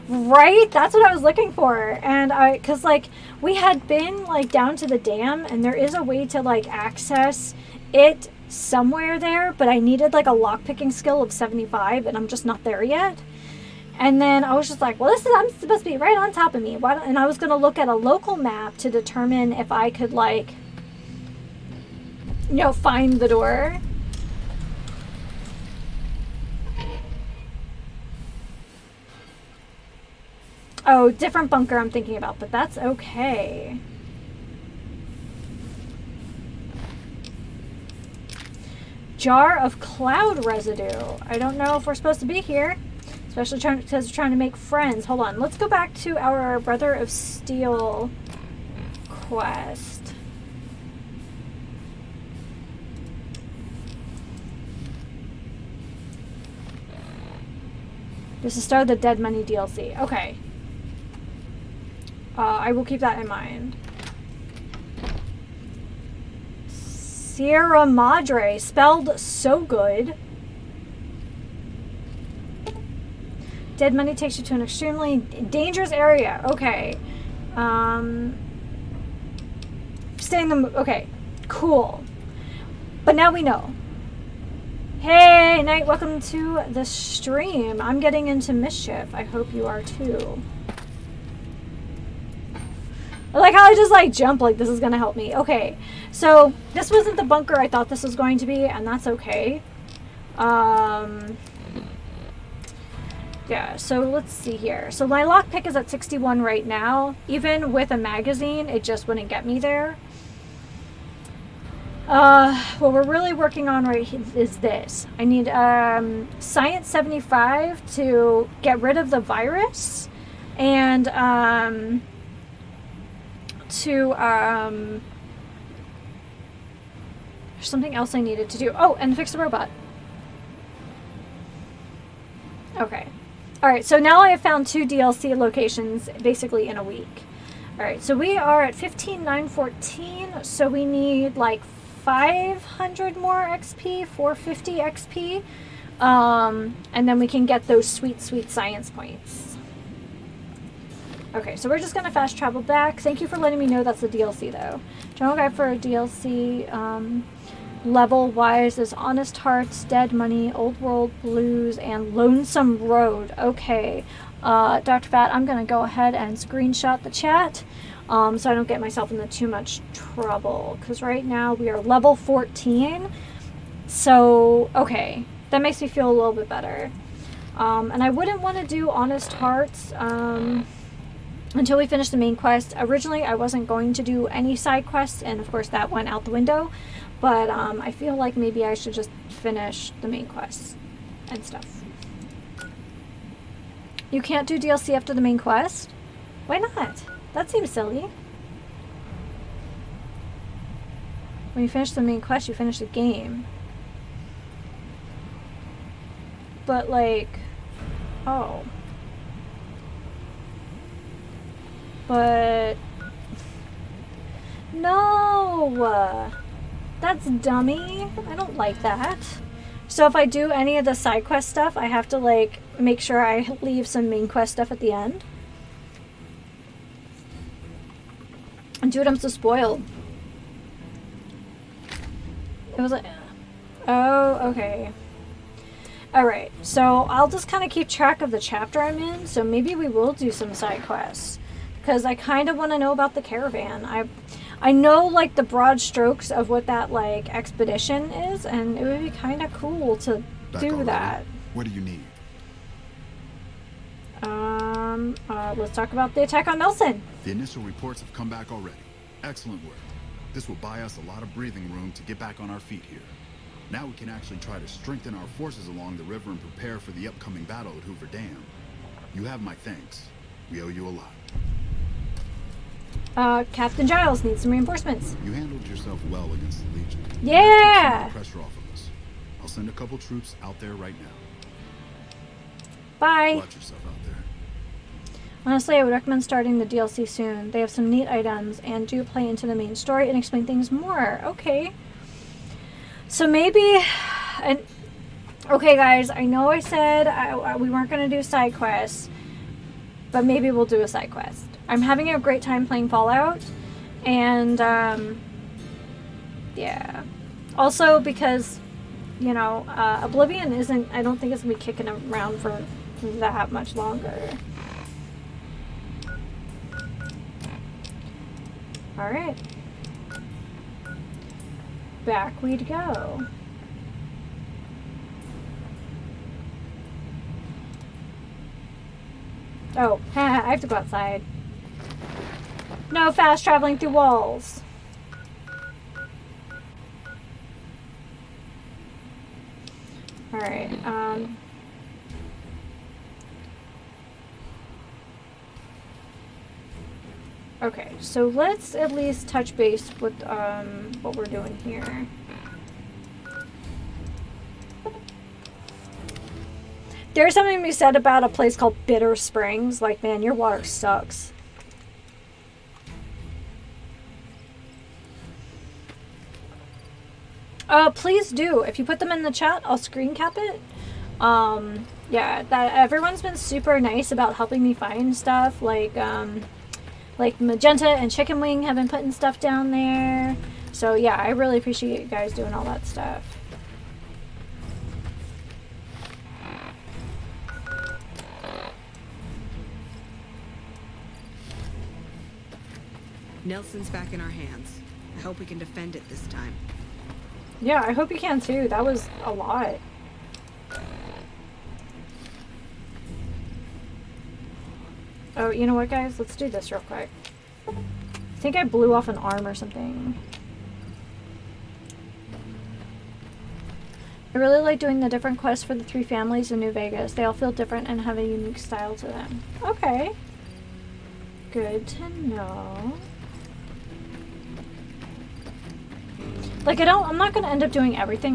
[SPEAKER 1] Right? That's what I was looking for. And cause like, we had been like down to the dam and there is a way to like access it somewhere there, but I needed like a lockpicking skill of 75 and I'm just not there yet. And then I was just like, well, I'm supposed to be right on top of me. And I was going to look at a local map to determine if I could like, you know, find the door. Oh, different bunker I'm thinking about, but that's okay. Jar of cloud residue. I don't know if we're supposed to be here, especially because we're trying to make friends. Hold on, let's go back to our Brother of Steel quest. This is the start of the Dead Money DLC. Okay. I will keep that in mind. Sierra Madre, spelled so good. Dead Money takes you to an extremely dangerous area. Okay. Stay in the... Okay. Cool. But now we know. Hey, Knight, welcome to the stream. I'm getting into mischief. I hope you are too. I like how I just like jump like this is gonna help me. Okay, so this wasn't the bunker I thought this was going to be, and that's okay. Yeah, so let's see here. So my lockpick is at 61 right now. Even with a magazine, it just wouldn't get me there. What we're really working on right here is this. I need Science 75 to get rid of the virus, and there's something else I needed to do. Oh, and fix the robot. Okay. Alright, so now I have found 2 DLC locations basically in a week. Alright, so we are at 15,914, so we need like 500 more XP, 450 XP, and then we can get those sweet, sweet science points. Okay, so we're just going to fast travel back. Thank you for letting me know that's the DLC, though. General guide for a DLC level-wise is Honest Hearts, Dead Money, Old World Blues, and Lonesome Road. Okay, Dr. Fat, I'm going to go ahead and screenshot the chat so I don't get myself into too much trouble. Because right now we are level 14. So, okay, that makes me feel a little bit better. And I wouldn't want to do Honest Hearts until we finish the main quest. Originally, I wasn't going to do any side quests, and of course that went out the window. But I feel like maybe I should just finish the main quests and stuff. You can't do DLC after the main quest? Why not? That seems silly. When you finish the main quest, you finish the game. But like... Oh. But... No! That's dummy. I don't like that. So if I do any of the side quest stuff, I have to like make sure I leave some main quest stuff at the end. And dude, I'm so spoiled. It was like... Oh, okay. Alright, so I'll just kind of keep track of the chapter I'm in, so maybe we will do some side quests. Because I kind of want to know about the caravan. I know like the broad strokes of what that like expedition is, and it would be kind of cool to do that.
[SPEAKER 8] What do you need?
[SPEAKER 1] Let's talk about the attack on Nelson.
[SPEAKER 8] The initial reports have come back already. Excellent work. This will buy us a lot of breathing room to get back on our feet here. Now we can actually try to strengthen our forces along the river and prepare for the upcoming battle at Hoover Dam. You have my thanks. We owe you a lot.
[SPEAKER 1] Captain Giles needs some reinforcements.
[SPEAKER 8] You handled yourself well against the Legion.
[SPEAKER 1] Yeah!
[SPEAKER 8] Take the pressure off of us. I'll send a couple troops out there right now.
[SPEAKER 1] Bye.
[SPEAKER 8] Watch yourself out there.
[SPEAKER 1] Honestly, I would recommend starting the DLC soon. They have some neat items and do play into the main story and explain things more. Okay. So maybe... Okay, guys, I know I said we weren't going to do side quests, but maybe we'll do a side quest. I'm having a great time playing Fallout, and, yeah. Also, because, you know, Oblivion isn't... I don't think it's going to be kicking around for that much longer. Alright. Back we'd go. Oh, I have to go outside. No fast traveling through walls. Alright, okay, so let's at least touch base with, what we're doing here. There's something to be said about a place called Bitter Springs. Like, man, your water sucks. Please do. If you put them in the chat, I'll screen cap it. Yeah, that everyone's been super nice about helping me find stuff. Like Magenta and Chicken Wing have been putting stuff down there. So yeah, I really appreciate you guys doing all that stuff.
[SPEAKER 2] Nelson's back in our hands. I hope we can defend it this time.
[SPEAKER 1] Yeah, I hope you can too. That was a lot. Oh, you know what, guys? Let's do this real quick. I think I blew off an arm or something. I really like doing the different quests for the 3 families in New Vegas. They all feel different and have a unique style to them. Okay. Good to know. Like, I'm not gonna end up doing everything,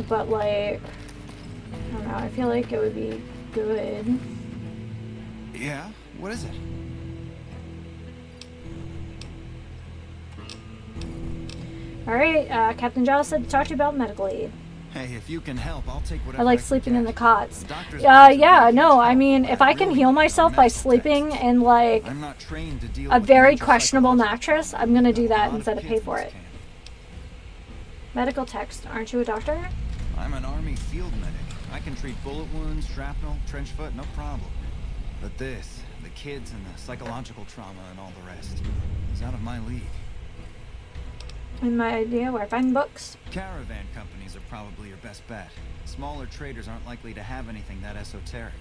[SPEAKER 1] but like, I don't know, I feel like it would be good.
[SPEAKER 6] Yeah? What is it?
[SPEAKER 1] Alright, Captain Giles said to talk to you about medical aid.
[SPEAKER 6] Hey, if you can help, I'll take whatever
[SPEAKER 1] I like
[SPEAKER 6] can
[SPEAKER 1] sleeping
[SPEAKER 6] get.
[SPEAKER 1] in the cots.
[SPEAKER 6] Doctors
[SPEAKER 1] Yeah, no, I mean, if I can heal myself by sleeping in, like,
[SPEAKER 6] I'm not trained to deal
[SPEAKER 1] a
[SPEAKER 6] with
[SPEAKER 1] very
[SPEAKER 6] major
[SPEAKER 1] questionable
[SPEAKER 6] psychological
[SPEAKER 1] mattress,
[SPEAKER 6] trauma.
[SPEAKER 1] I'm gonna do
[SPEAKER 6] A
[SPEAKER 1] that
[SPEAKER 6] lot of
[SPEAKER 1] instead of
[SPEAKER 6] kids
[SPEAKER 1] pay for
[SPEAKER 6] in this
[SPEAKER 1] it.
[SPEAKER 6] camp.
[SPEAKER 1] Medical text. Aren't you a doctor?
[SPEAKER 6] I'm an army field medic. I can treat bullet wounds, shrapnel, trench foot, no problem. But this, the kids and the psychological trauma and all the rest, is out of my league.
[SPEAKER 1] And my idea where I find books.
[SPEAKER 6] Caravan companies are probably your best bet. Smaller traders aren't likely to have anything that esoteric.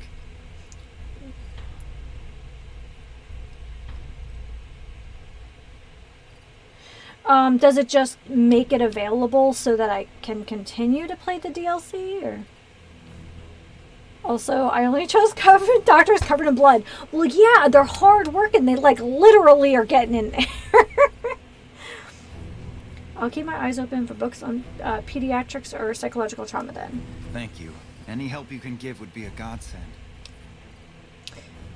[SPEAKER 1] Does it just make it available so that I can continue to play the DLC, or? Also, I only chose doctors covered in blood. Well, yeah, they're hard working. They, like, literally are getting in there. I'll keep my eyes open for books on pediatrics or psychological trauma then.
[SPEAKER 6] Thank you. Any help you can give would be a godsend.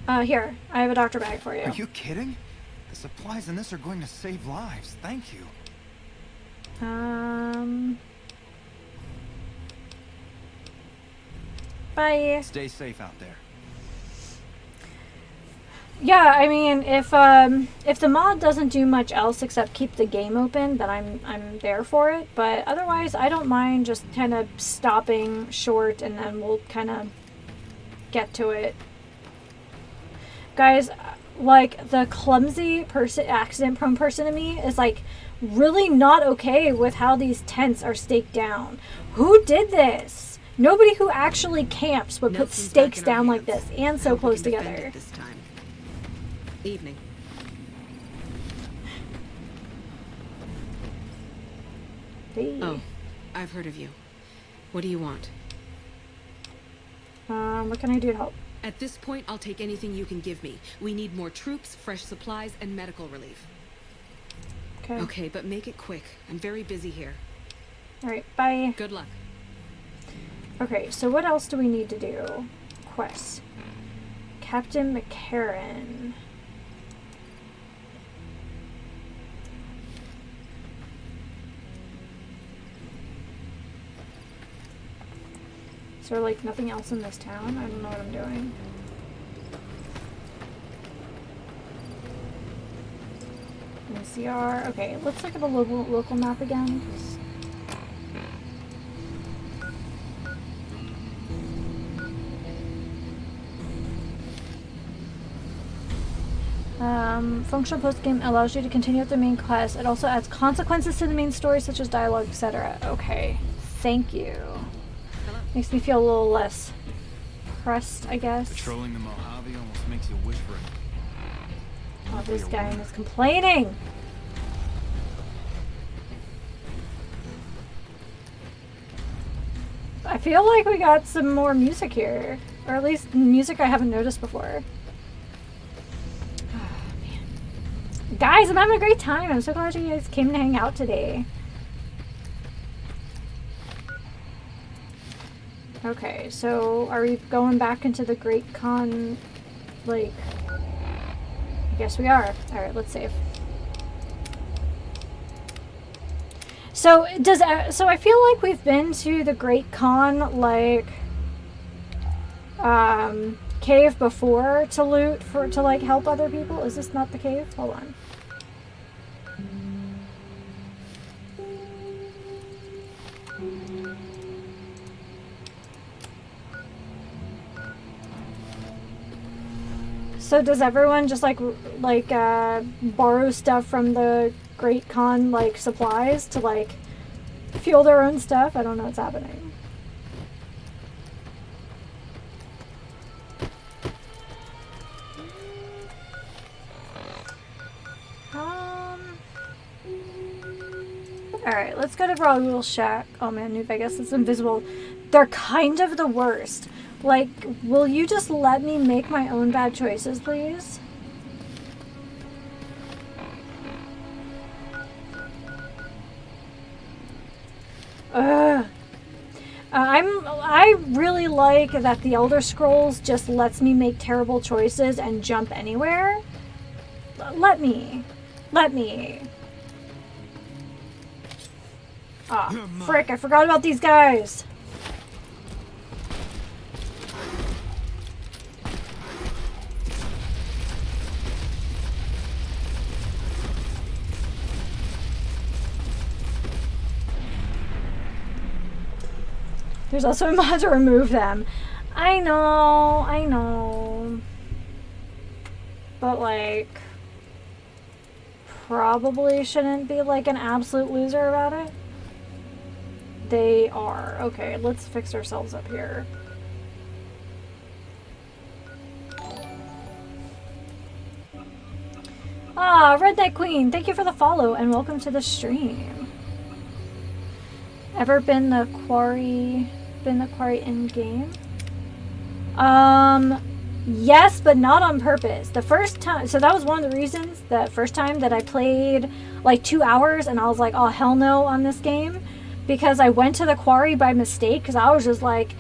[SPEAKER 1] Here, I have a doctor bag for you.
[SPEAKER 6] Are you kidding? The supplies in this are going to save lives. Thank you.
[SPEAKER 1] Bye.
[SPEAKER 6] Stay safe out there.
[SPEAKER 1] Yeah, I mean, if the mod doesn't do much else except keep the game open, then I'm there for it. But otherwise, I don't mind just kind of stopping short, and then we'll kind of get to it. Guys, like, the clumsy person, accident-prone person in me is, like, really not okay with how these tents are staked down. Who did this? Nobody who actually camps would put
[SPEAKER 2] Nelson's
[SPEAKER 1] stakes
[SPEAKER 2] back in our
[SPEAKER 1] down like
[SPEAKER 2] hands.
[SPEAKER 1] this, and
[SPEAKER 2] I
[SPEAKER 1] so
[SPEAKER 2] hope we
[SPEAKER 1] close
[SPEAKER 2] can defend
[SPEAKER 1] together.
[SPEAKER 2] it this time. Evening.
[SPEAKER 1] Hey.
[SPEAKER 2] Oh, I've heard of you. What do you want?
[SPEAKER 1] What can I do to help?
[SPEAKER 2] At this point, I'll take anything you can give me. We need more troops, fresh supplies, and medical relief.
[SPEAKER 1] Okay.
[SPEAKER 2] Okay, but make it quick. I'm very busy here.
[SPEAKER 1] Alright, bye.
[SPEAKER 2] Good luck.
[SPEAKER 1] Okay, so what else do we need to do? Quest. Captain McCarran. Is there, like, nothing else in this town? I don't know what I'm doing. NCR. Okay, let's look at the local map again. Functional post-game allows you to continue with the main quest. It also adds consequences to the main story, such as dialogue, etc. Okay, thank you. Makes me feel a little less pressed, I guess.
[SPEAKER 6] Patrolling the Mojave Javi almost makes you wish for it.
[SPEAKER 1] Oh, this guy is complaining. I feel like we got some more music here. Or at least music I haven't noticed before. Oh, man. Guys, I'm having a great time. I'm so glad you guys came to hang out today. Okay, so are we going back into the Great Khan, like... I guess we are. Alright, let's save. So, so I feel like we've been to the Great Khan, like, cave before to loot, to, like, help other people. Is this not the cave? Hold on. So does everyone just borrow stuff from the Great Khan, like, supplies to, like, fuel their own stuff? I don't know what's happening. Alright, let's go to Raul's shack. Oh man, New Vegas is invisible. They're kind of the worst. Like, will you just let me make my own bad choices, please? I really like that the Elder Scrolls just lets me make terrible choices and jump anywhere. Let me. Ah, frick, I forgot about these guys. There's also a mod to remove them. I know. But, like, probably shouldn't be, like, an absolute loser about it. They are. Okay, let's fix ourselves up here. Ah, Redneck Queen, thank you for the follow and welcome to the stream. Ever been the quarry in game? Yes, but not on purpose. The first time, so that was one of the reasons, the first time that I played like 2 hours and I was like, oh hell no on this game, because I went to the quarry by mistake, because I was just like,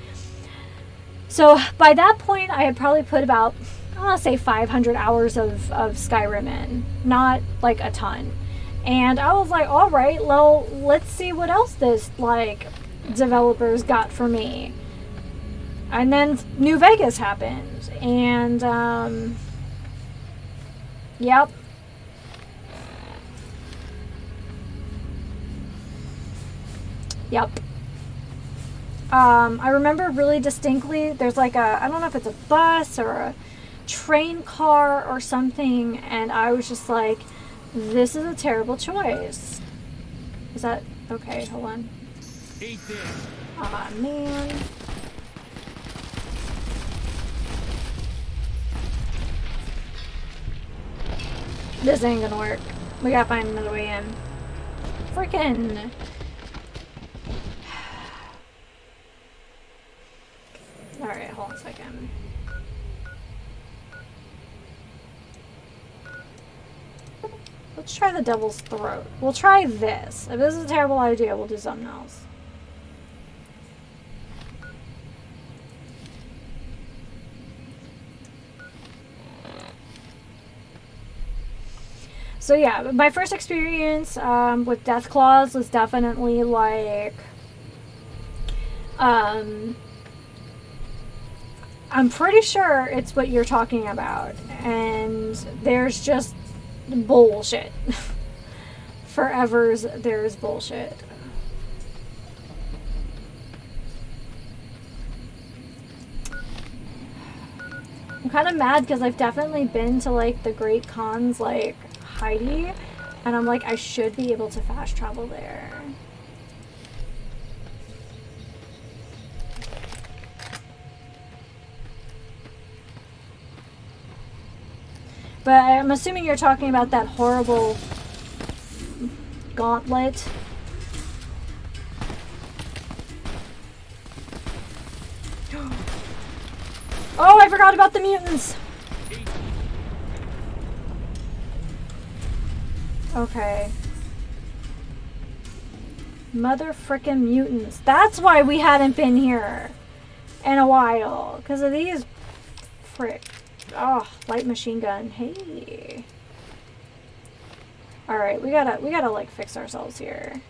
[SPEAKER 1] so by that point I had probably put about, I want to say 500 hours of Skyrim in, not like a ton. And I was like, all right, well, let's see what else this, like, developers got for me. And then New Vegas happened. And, yep. I remember really distinctly, there's like I don't know if it's a bus or a train car or something, and I was just like, this is a terrible choice. Is that okay? Hold on. Aw, man. This ain't gonna work. We gotta find another way in. Freaking. Alright, hold on a second. Let's try the Devil's Throat. We'll try this. If this is a terrible idea, we'll do something else. So yeah, my first experience with Deathclaws was definitely like, I'm pretty sure it's what you're talking about, and there's just bullshit. Forever's there's bullshit. I'm kind of mad because I've definitely been to like the Great Khan's like Heidi, and I'm like, I should be able to fast travel there. But I'm assuming you're talking about that horrible gauntlet. Oh, I forgot about the mutants! Okay. Mother frickin' mutants. That's why we hadn't been here in a while. Because of these frick. Oh, light machine gun. Hey. Alright, we gotta like fix ourselves here.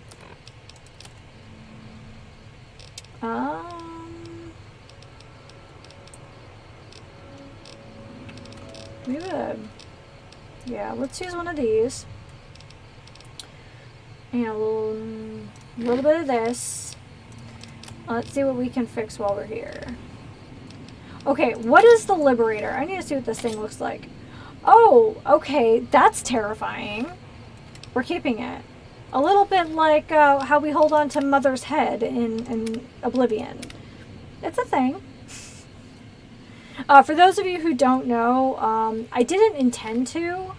[SPEAKER 1] We gotta, yeah, let's use one of these. And a little bit of this. Let's see what we can fix while we're here. Okay, what is the Liberator? I need to see what this thing looks like. Oh, okay, that's terrifying. We're keeping it. A little bit like how we hold on to Mother's head in Oblivion. It's a thing. For those of you who don't know, I didn't intend to,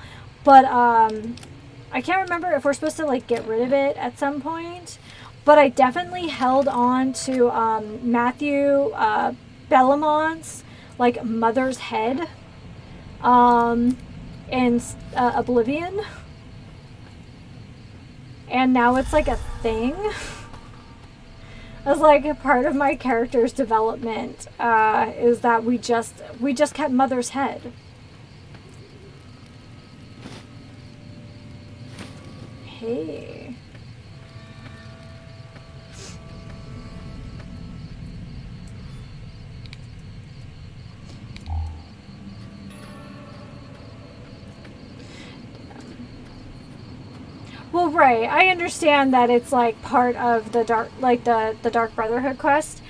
[SPEAKER 1] but I can't remember if we're supposed to like get rid of it at some point. But I definitely held on to Matthew Bellamont's like Mother's head in Oblivion. And now it's like a thing. As like a part of my character's development is that we just kept Mother's head. Hey. Well, right. I understand that it's like part of the dark, like the Dark Brotherhood quest,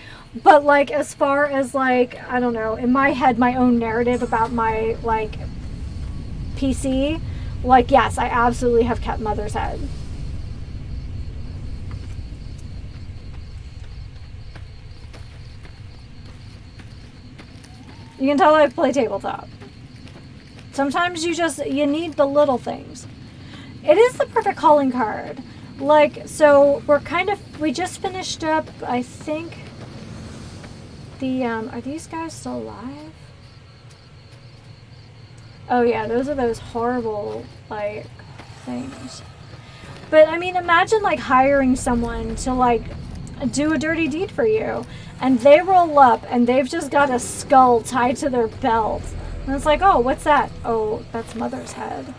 [SPEAKER 1] but like as far as like I don't know, in my head, my own narrative about my like PC, like yes, I absolutely have kept Mother's head. You can tell I play tabletop. Sometimes you need the little things. It is the perfect calling card. Like, so we just finished up, I think, are these guys still alive? Oh yeah, those are those horrible, like, things. But, I mean, imagine, like, hiring someone to, like, do a dirty deed for you. And they roll up, and they've just got a skull tied to their belt. And it's like, oh, what's that? Oh, that's Mother's head.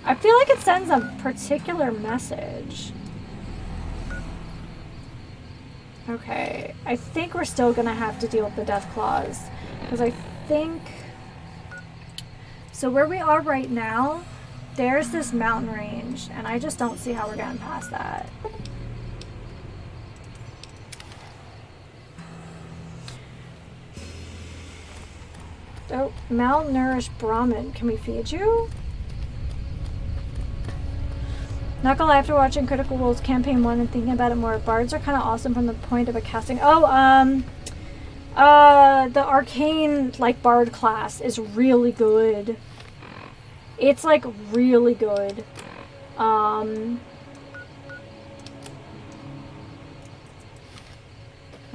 [SPEAKER 1] I feel like it sends a particular message. Okay, I think we're still gonna have to deal with the Death Claws. Because I think... So where we are right now, there's this mountain range. And I just don't see how we're getting past that. Oh, malnourished Brahmin. Can we feed you? Not gonna lie, after watching Critical Role's Campaign 1 and thinking about it more, bards are kind of awesome from the point of a casting. Oh, the arcane, like, bard class is really good. It's, like, really good.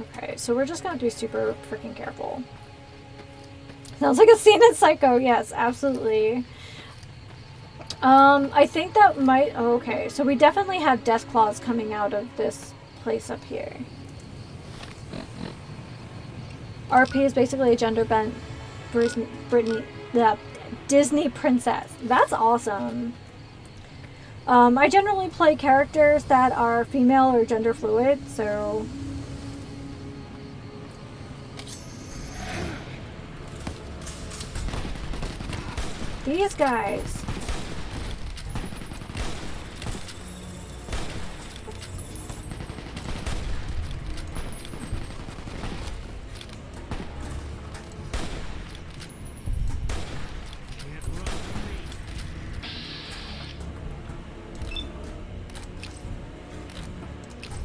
[SPEAKER 1] Okay, so we're just gonna be super freaking careful. Sounds like a scene in Psycho. Yes, absolutely. I think that might... Oh, okay, so we definitely have Death Claws coming out of this place up here. RP is basically a gender-bent Disney princess. That's awesome. I generally play characters that are female or gender fluid, so... These guys.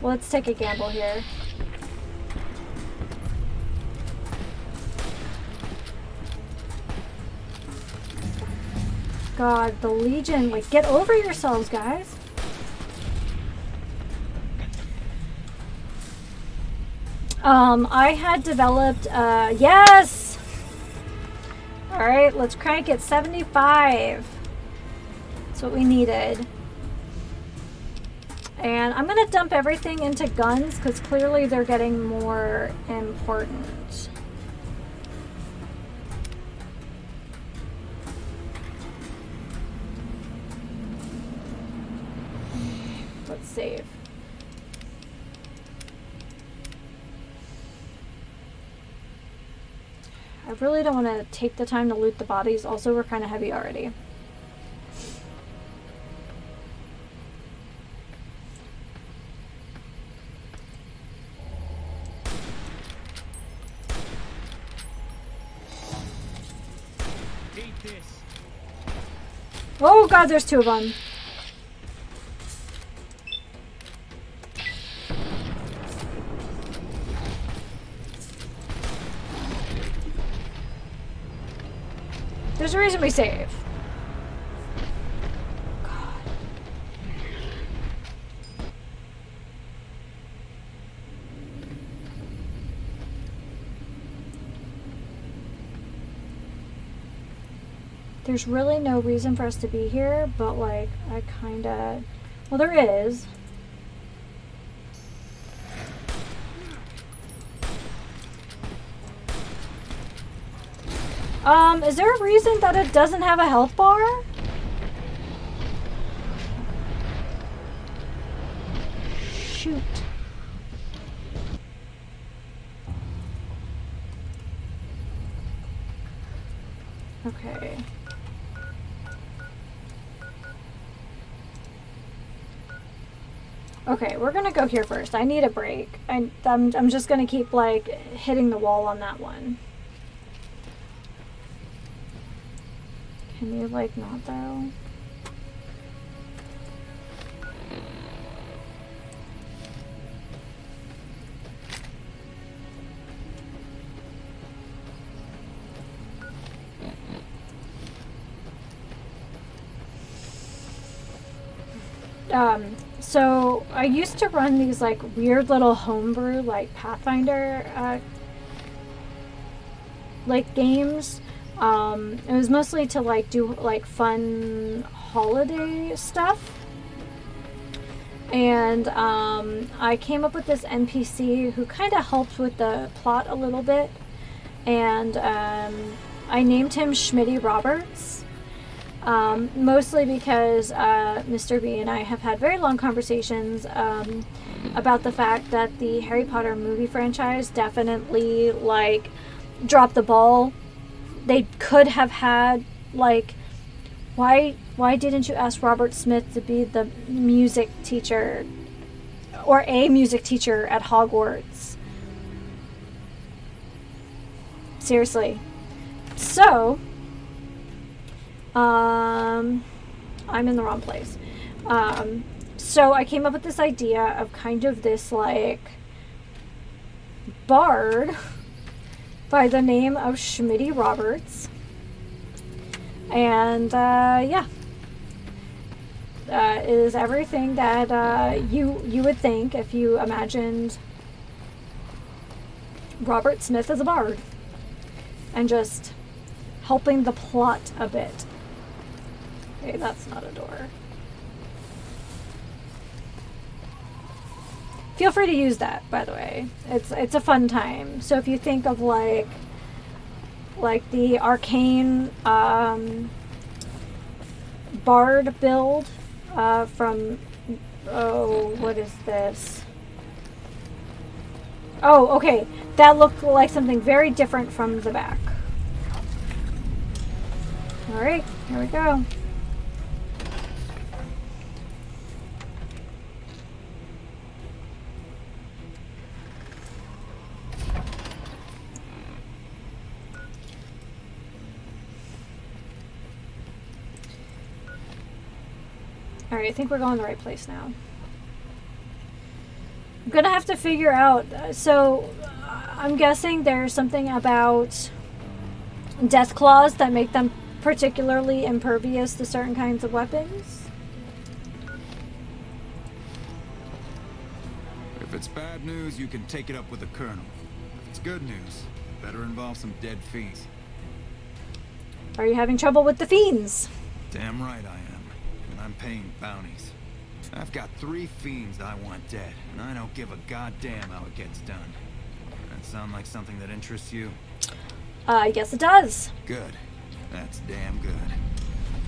[SPEAKER 1] Let's take a gamble here. God, the Legion. Like, get over yourselves, guys. I had developed, yes! Alright, let's crank it. 75. That's what we needed. And I'm going to dump everything into guns because clearly they're getting more important. Let's save. I really don't want to take the time to loot the bodies. Also, we're kind of heavy already. Oh God, there's 2 of them. There's a reason we save. God. There's really no reason for us to be here, but like, I kinda... Well, there is. Is there a reason that it doesn't have a health bar? Shoot. Okay. Okay, we're gonna go here first. I need a break. I'm just gonna keep like hitting the wall on that one. Can you like not though? So I used to run these like weird little homebrew like Pathfinder like games. It was mostly to like do like fun holiday stuff. And I came up with this NPC who kind of helped with the plot a little bit. And I named him Schmitty Roberts. Mostly because Mr. B and I have had very long conversations about the fact that the Harry Potter movie franchise definitely like dropped the ball. They could have had like, why didn't you ask Robert Smith to be the music teacher or a music teacher at Hogwarts? Seriously. So I'm in the wrong place. So I came up with this idea of kind of this like bard by the name of Schmitty Roberts. And yeah, is everything that you would think if you imagined Robert Smith as a bard and just helping the plot a bit. Okay, that's not a door. Feel free to use that, by the way. It's a fun time. So if you think of like the arcane bard build from, oh, what is this? Oh, okay. That looked like something very different from the back. All right, here we go. All right, I think we're going the right place now. I'm gonna have to figure out, so I'm guessing there's something about death claws that make them particularly impervious to certain kinds of weapons.
[SPEAKER 6] If it's bad news, you can take it up with the Colonel. If it's good news, it better involve some dead fiends.
[SPEAKER 1] Are you having trouble with the fiends?
[SPEAKER 6] Damn right I am. And I'm paying bounties. I've got 3 fiends I want dead, and I don't give a goddamn how it gets done. That sound like something that interests you?
[SPEAKER 1] Yes it does.
[SPEAKER 6] Good. That's damn good.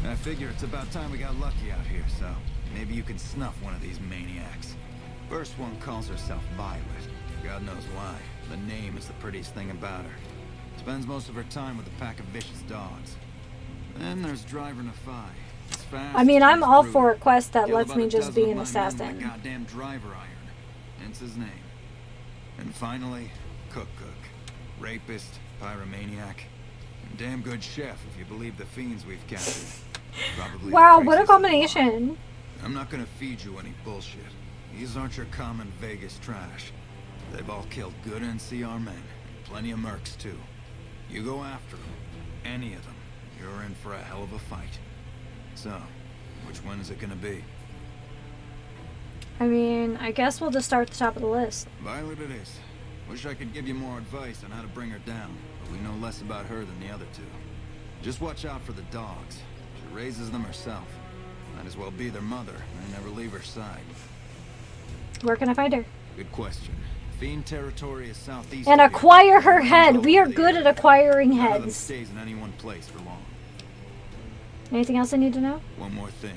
[SPEAKER 6] I figure it's about time we got lucky out here, so maybe you can snuff one of these maniacs. First one calls herself Violet. God knows why. The name is the prettiest thing about her. Spends most of her time with a pack of vicious dogs. Then there's Driver Nefai. He's fast,
[SPEAKER 1] I mean, I'm
[SPEAKER 6] he's
[SPEAKER 1] all
[SPEAKER 6] brutal.
[SPEAKER 1] for a quest that
[SPEAKER 6] Killed
[SPEAKER 1] lets
[SPEAKER 6] about
[SPEAKER 1] me
[SPEAKER 6] a
[SPEAKER 1] just
[SPEAKER 6] dozen
[SPEAKER 1] be
[SPEAKER 6] of
[SPEAKER 1] an
[SPEAKER 6] my men
[SPEAKER 1] assassin.
[SPEAKER 6] with a goddamn driver iron. Hence his name. And finally, Cook. Rapist, pyromaniac, and damn good chef if you believe the fiends we've captured. Probably
[SPEAKER 1] Wow,
[SPEAKER 6] the
[SPEAKER 1] what a
[SPEAKER 6] craziest of them all.
[SPEAKER 1] combination.
[SPEAKER 6] I'm not gonna feed you any bullshit. These aren't your common Vegas trash. They've all killed good NCR men, and plenty of mercs too. You go after them, any of them, you're in for a hell of a fight. So, which one is it gonna be?
[SPEAKER 1] I mean, I guess we'll just start at the top of the list.
[SPEAKER 6] Violet it is. Wish I could give you more advice on how to bring her down, but we know less about her than the other 2. Just watch out for the dogs. She raises them herself. Might as well be their mother and never leave her side.
[SPEAKER 1] Where can I find her?
[SPEAKER 6] Good question. Fiend territory is southeast.
[SPEAKER 1] And
[SPEAKER 6] of here.
[SPEAKER 1] acquire her
[SPEAKER 6] All
[SPEAKER 1] head.
[SPEAKER 6] over
[SPEAKER 1] We are
[SPEAKER 6] the
[SPEAKER 1] good
[SPEAKER 6] area.
[SPEAKER 1] at acquiring
[SPEAKER 6] None of them
[SPEAKER 1] heads.
[SPEAKER 6] stays in any one place for long.
[SPEAKER 1] Anything else I need to know?
[SPEAKER 6] One more thing.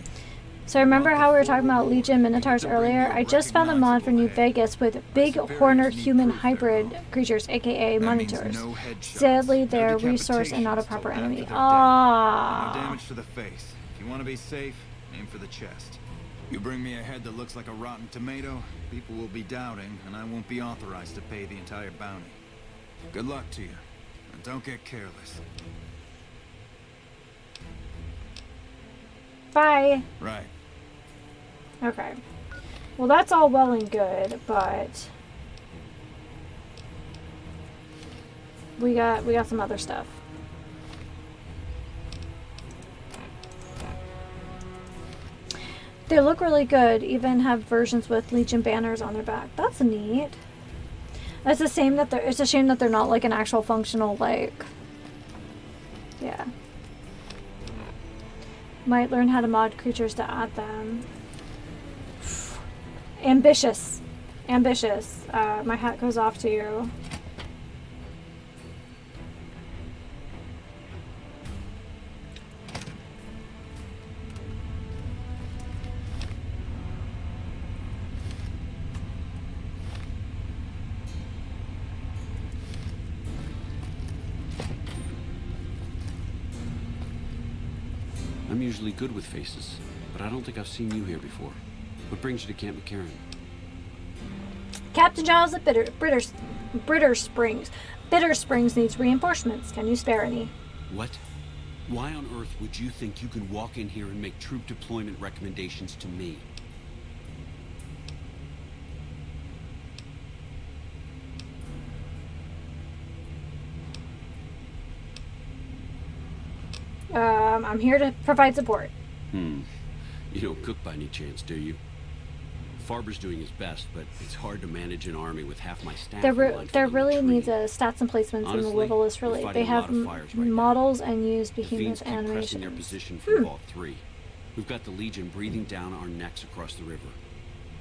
[SPEAKER 1] So remember how we were talking about Legion Minotaurs earlier? I just found a mod for New Vegas with big Horner human hybrid creatures, aka
[SPEAKER 6] That means
[SPEAKER 1] Monitors.
[SPEAKER 6] no headshots,
[SPEAKER 1] Sadly,
[SPEAKER 6] no
[SPEAKER 1] they're a resource and not a
[SPEAKER 6] decapitations
[SPEAKER 1] proper
[SPEAKER 6] till
[SPEAKER 1] enemy.
[SPEAKER 6] after they're dead. No
[SPEAKER 1] Ah.
[SPEAKER 6] damage to the face. If you want to be safe, aim for the chest. You bring me a head that looks like a rotten tomato, people will be doubting, and I won't be authorized to pay the entire bounty. Good luck to you, and don't get careless.
[SPEAKER 1] Bye.
[SPEAKER 6] Right.
[SPEAKER 1] Okay. Well, that's all well and good, but we got some other stuff. They look really good, even have versions with Legion banners on their back. That's neat. It's a shame that they're not like an actual functional, like, yeah. Might learn how to mod creatures to add them. Ambitious. Ambitious. My hat goes off to you.
[SPEAKER 10] I'm usually good with faces, but I don't think I've seen you here before. What brings you to Camp McCarran?
[SPEAKER 1] Captain Giles at Bitter Springs. Bitter Springs needs reinforcements. Can you spare any?
[SPEAKER 10] What? Why on earth would you think you can walk in here and make troop deployment recommendations to me?
[SPEAKER 1] I'm here to provide support.
[SPEAKER 10] You don't cook by any chance, do you? Farber's doing his best, but it's hard to manage an army with half my staff.
[SPEAKER 1] There
[SPEAKER 10] in line for the
[SPEAKER 1] really
[SPEAKER 10] retreat.
[SPEAKER 1] needs a stats and placements in the
[SPEAKER 10] Honestly,
[SPEAKER 1] level list.
[SPEAKER 10] we're
[SPEAKER 1] Really,
[SPEAKER 10] fighting
[SPEAKER 1] they
[SPEAKER 10] a lot
[SPEAKER 1] have
[SPEAKER 10] of fires right now.
[SPEAKER 1] models and use
[SPEAKER 10] The fiends
[SPEAKER 1] behemoth
[SPEAKER 10] keep pressing their
[SPEAKER 1] animations.
[SPEAKER 10] position from Vault 3. We've got the Legion breathing down our necks across the river.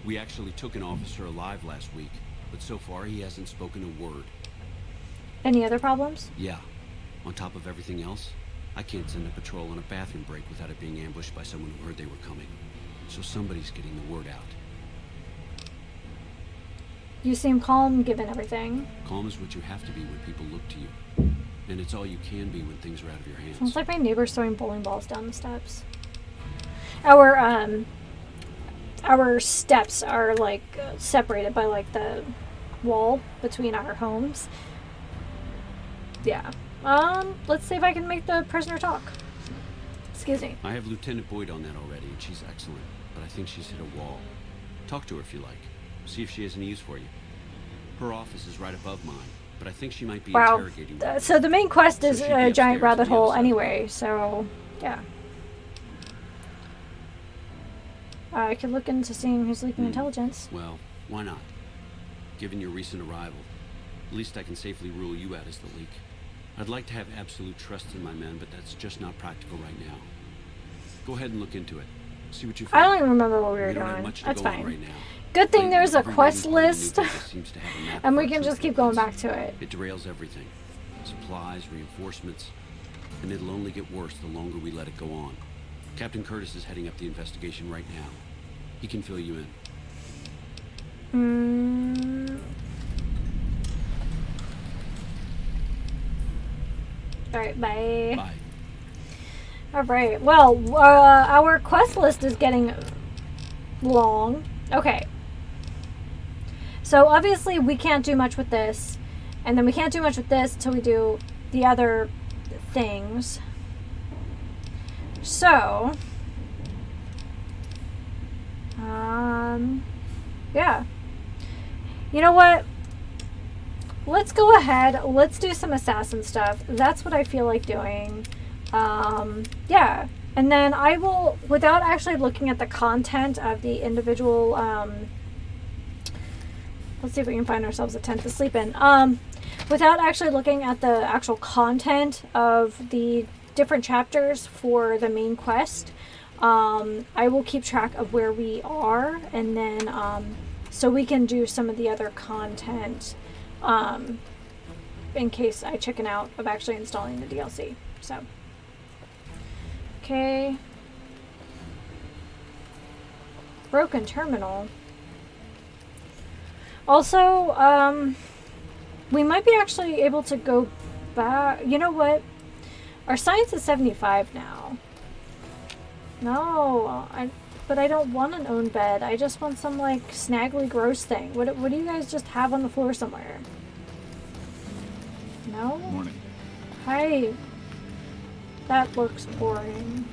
[SPEAKER 10] We actually took an officer alive last week, but so far he hasn't spoken a word.
[SPEAKER 1] Any other problems?
[SPEAKER 10] Yeah. On top of everything else, I can't send a patrol on a bathroom break without it being ambushed by someone who heard they were coming. So somebody's getting the word out.
[SPEAKER 1] You seem calm given everything.
[SPEAKER 10] Calm is what you have to be when people look to you. And it's all you can be when things are out of your hands.
[SPEAKER 1] Sounds like my neighbor's throwing bowling balls down the steps. Our steps are like separated by like the wall between our homes. Yeah. Let's see if I can make the prisoner talk. Excuse me.
[SPEAKER 10] I have Lieutenant Boyd on that already, and she's excellent. But I think she's hit a wall. Talk to her if you like. See if she has any use for you. Her office is right above mine, but I think she might be
[SPEAKER 1] Wow.
[SPEAKER 10] interrogating me.
[SPEAKER 1] So the main quest
[SPEAKER 10] So
[SPEAKER 1] is
[SPEAKER 10] she'd be
[SPEAKER 1] a
[SPEAKER 10] upstairs
[SPEAKER 1] giant
[SPEAKER 10] on
[SPEAKER 1] rabbit
[SPEAKER 10] the other
[SPEAKER 1] hole
[SPEAKER 10] side.
[SPEAKER 1] anyway, so yeah. I could look into seeing who's leaking intelligence.
[SPEAKER 10] Well, why not? Given your recent arrival, at least I can safely rule you out as the leak. I'd like to have absolute trust in my men, but that's just not practical right now. Go ahead and look into it. See what you
[SPEAKER 1] I
[SPEAKER 10] find.
[SPEAKER 1] don't even remember what we were
[SPEAKER 10] don't have
[SPEAKER 1] doing.
[SPEAKER 10] much to
[SPEAKER 1] That's
[SPEAKER 10] go on
[SPEAKER 1] fine.
[SPEAKER 10] right now.
[SPEAKER 1] Good thing
[SPEAKER 10] Lately,
[SPEAKER 1] there's a
[SPEAKER 10] every
[SPEAKER 1] quest
[SPEAKER 10] raiding party in
[SPEAKER 1] list,
[SPEAKER 10] New Vegas seems to have a map
[SPEAKER 1] and
[SPEAKER 10] of
[SPEAKER 1] we
[SPEAKER 10] our
[SPEAKER 1] can
[SPEAKER 10] troop
[SPEAKER 1] just keep going
[SPEAKER 10] movements.
[SPEAKER 1] back to it.
[SPEAKER 10] It derails everything. Supplies, reinforcements, and it'll only get worse the longer we let it go on. Captain Curtis is heading up the investigation right now. He can fill you in.
[SPEAKER 1] Alright, bye.
[SPEAKER 10] Bye.
[SPEAKER 1] Alright, well, our quest list is getting long. Okay. So obviously we can't do much with this, and then we can't do much with this until we do the other things. So, yeah. You know what? Let's go ahead. Let's do some assassin stuff. That's what I feel like doing. Yeah. And then I will, without actually looking at the content of the individual, let's see if we can find ourselves a tent to sleep in. Without actually looking at the actual content of the different chapters for the main quest, I will keep track of where we are, and then, so we can do some of the other content, in case I chicken out of actually installing the DLC. So, okay. Broken terminal. Also, we might be actually able to go back. You know what? Our science is 75 now. No, but I don't want an own bed. I just want some, like, snaggly gross thing. What do you guys just have on the floor somewhere? No?
[SPEAKER 8] Morning.
[SPEAKER 1] Hi. That looks boring.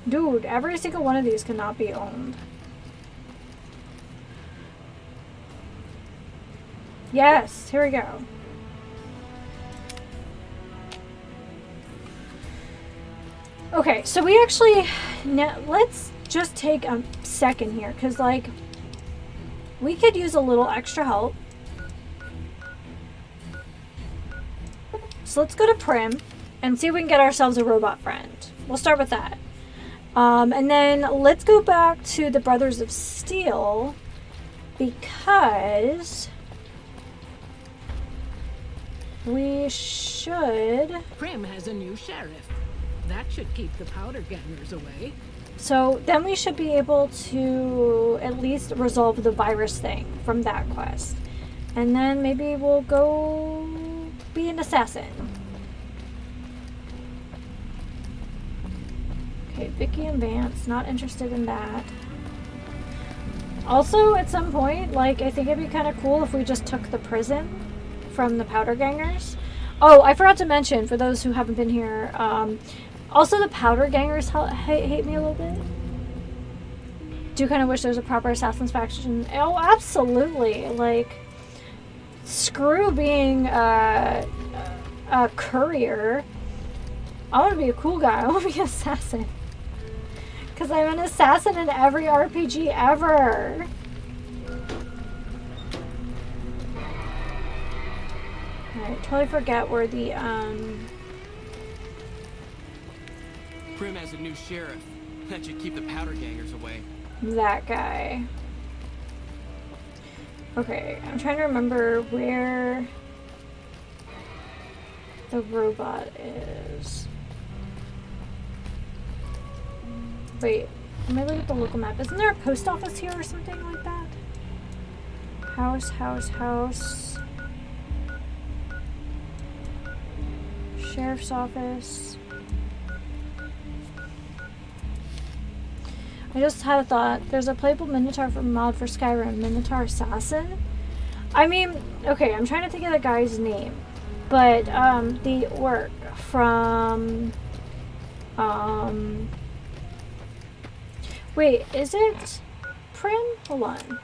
[SPEAKER 1] Dude, every single one of these cannot be owned. Yes, here we go. Okay, so we actually, now let's just take a second here, because, like, we could use a little extra help. So let's go to Prim and see if we can get ourselves a robot friend. We'll start with that. And then let's go back to the Brothers of Steel, because we should...
[SPEAKER 11] Prim has a new sheriff. That should keep the powder gangers away.
[SPEAKER 1] So then we should be able to at least resolve the virus thing from that quest. And then maybe we'll go be an assassin. Okay, Vicky and Vance, not interested in that. Also, at some point, like, I think it'd be kind of cool if we just took the prison from the powder gangers. Oh, I forgot to mention, for those who haven't been here, also the powder gangers hate me a little bit. Do kind of wish there's a proper assassin's faction. Oh, absolutely. Like, screw being a courier. I want to be a cool guy. I want to be an assassin. Because I'm an assassin in every RPG ever. Alright, totally forget where the,
[SPEAKER 12] Prim has a new sheriff. That should keep the powder gangers away.
[SPEAKER 1] that guy. Okay, I'm trying to remember where the robot is. Wait, let me look at the local map. Isn't there a post office here or something like that? House, house, house. Sheriff's office. I just had a thought. There's a playable Minotaur mod for Skyrim, Minotaur Assassin. I mean, okay, I'm trying to think of the guy's name. But, the orc from, Wait, is it Prim? Hold on.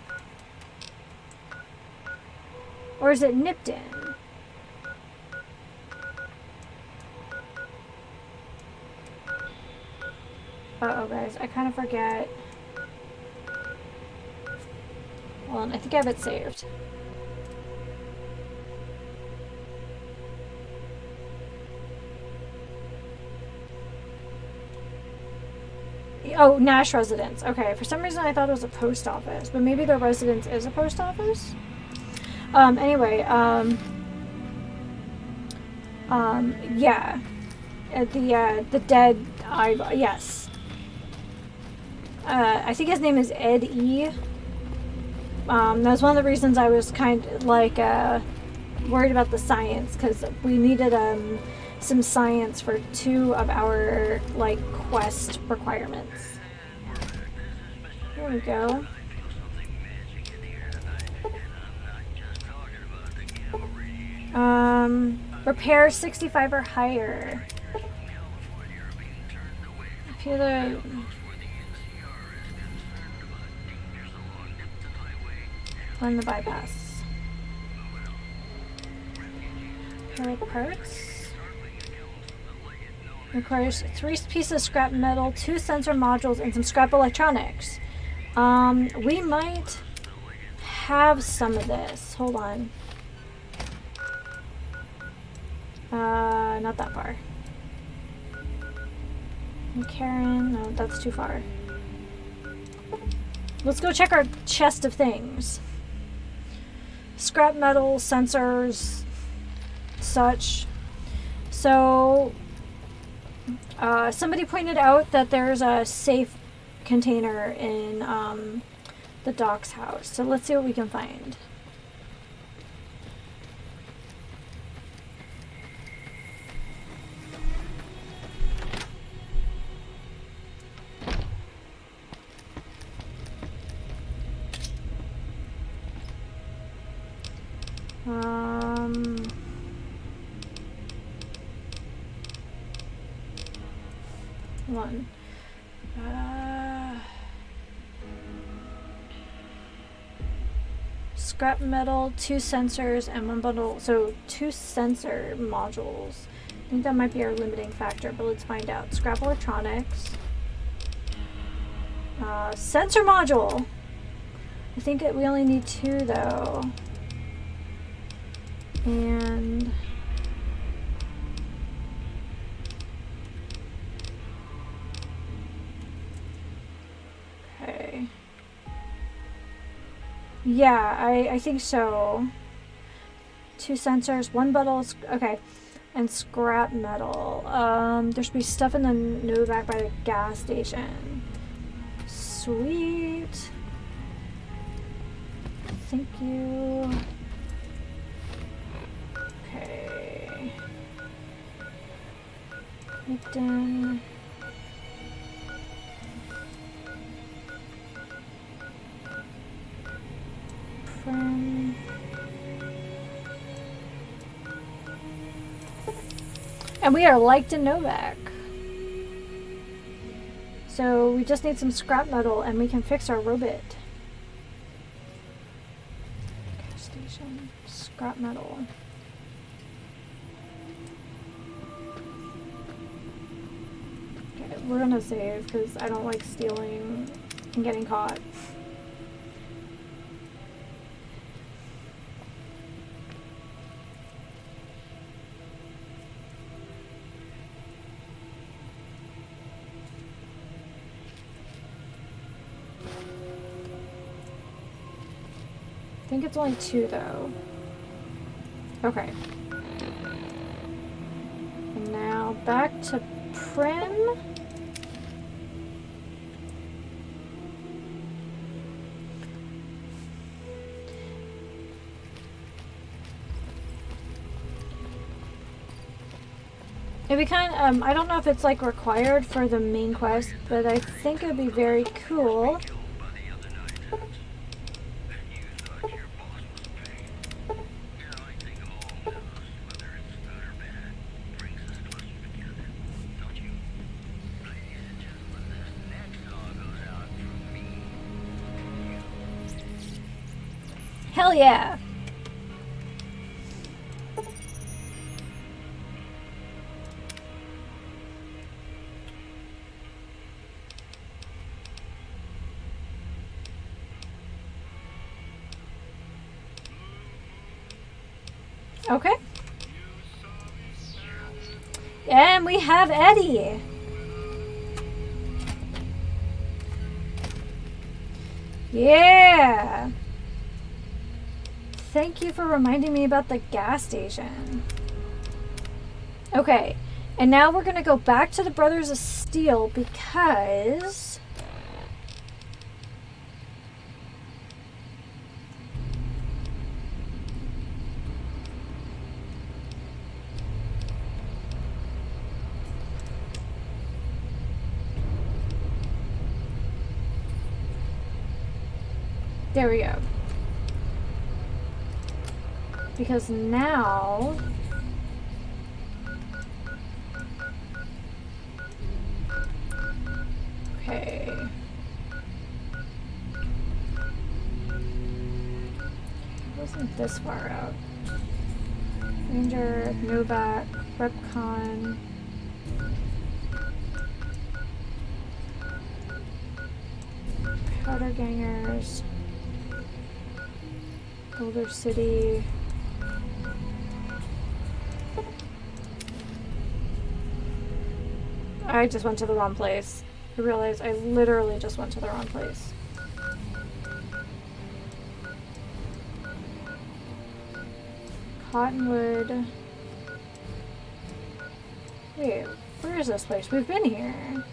[SPEAKER 1] Or is it Nipton? Uh-oh, guys. I kind of forget. Hold on. I think I have it saved. Oh, Nash residence. Okay, for some reason I thought it was a post office, but maybe their residence is a post office? Anyway, yeah. The dead, yes. I think his name is Ed E. That's one of the reasons I was kind of, like, worried about the science, because we needed, some science for 2 of our, like, quest requirements. There we go. Repair 65 or higher. Computer. Run the bypass. Repair parts. Requires 3 pieces of scrap metal, 2 sensor modules, and some scrap electronics. We might have some of this. Hold on. Not that far. And Karen, no, that's too far. Let's go check our chest of things. Scrap metal, sensors, such. So, somebody pointed out that there's a safe container in the Doc's house. So let's see what we can find. One. Scrap metal, 2 sensors, and 1 bundle. So 2 sensor modules. I think that might be our limiting factor, but let's find out. Scrap electronics. Sensor module. I think we only need 2 though. And okay. Yeah, I think so. 2 sensors, 1 bundle, okay, and scrap metal. There should be stuff in the Novak by the gas station. Sweet. Thank you. Okay. Lipton. Prim. And we are liked in Novak. So we just need some scrap metal and we can fix our robot. Gas station. Scrap metal. Okay, we're gonna save because I don't like stealing and getting caught. I think it's only 2 though. Okay. And now back to Prim. It'd be kind of, I don't know if it's like required for the main quest, but I think it'd be very cool. Hell yeah. Okay. And we have Eddie. Yeah. Thank you for reminding me about the gas station. Okay. And now we're going to go back to the Brothers of Steel because... There we go. Because now... Okay. It wasn't this far out. Ranger, Novak, Repcon. Powder Gangers. Boulder City. I just went to the wrong place. I realized I literally just went to the wrong place. Cottonwood. Wait, where is this place? We've been here.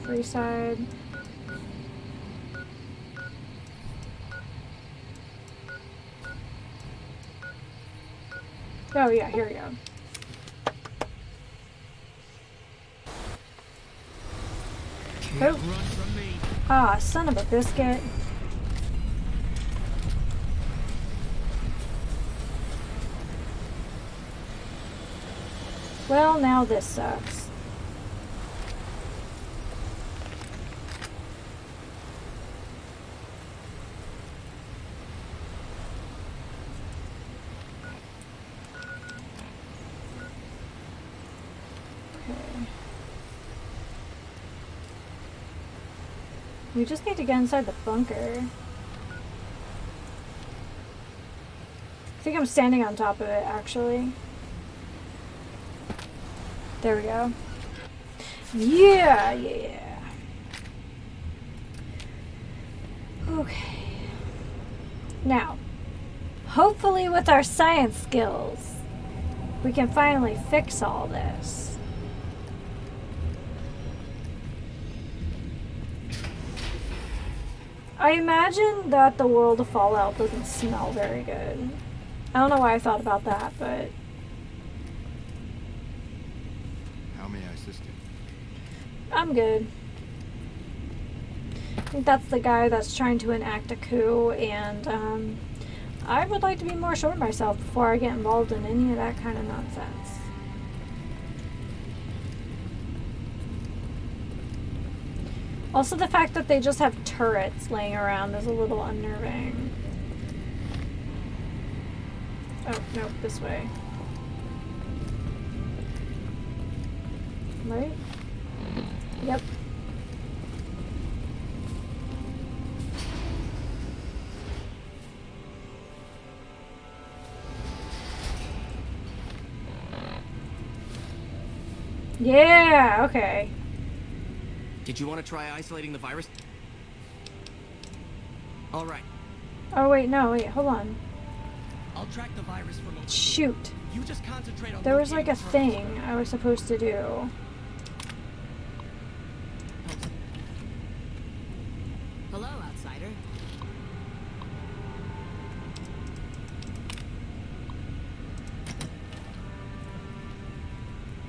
[SPEAKER 1] Freeside. Oh yeah, here we go. Oh. Ah, son of a biscuit. Well, now this sucks. We just need to get inside the bunker. I think I'm standing on top of it, actually. There we go. Yeah, yeah. Okay. Now, hopefully with our science skills, we can finally fix all this. I imagine that the world of Fallout doesn't smell very good. I don't know why I thought about that, but...
[SPEAKER 4] How may I assist you?
[SPEAKER 1] I'm good. I think that's the guy that's trying to enact a coup, and I would like to be more sure of myself before I get involved in any of that kind of nonsense. Also, the fact that they just have turrets laying around is a little unnerving. Oh, no, this way. Right? Yep. Yeah, okay.
[SPEAKER 12] Did you want to try isolating the virus? All right.
[SPEAKER 1] Oh, wait, no, wait, hold on.
[SPEAKER 12] I'll track the virus from over.
[SPEAKER 1] Shoot.
[SPEAKER 12] You just concentrate on
[SPEAKER 1] there was like a thing I was supposed to do.
[SPEAKER 12] Hello, outsider.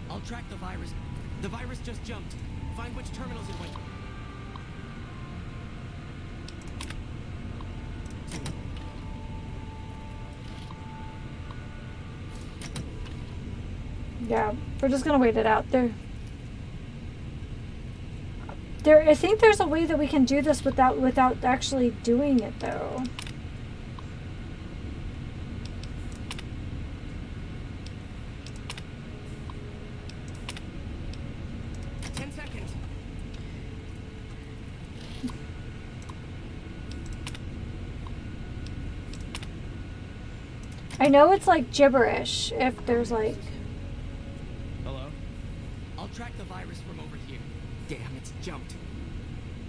[SPEAKER 12] I'll track the virus. The virus just jumped. Find which terminals it went.
[SPEAKER 1] Yeah, we're just gonna wait it out. I think there's a way that we can do this without actually doing it, though. I know it's like gibberish if there's like...
[SPEAKER 12] Hello? I'll track the virus from over here. Damn, it's jumped.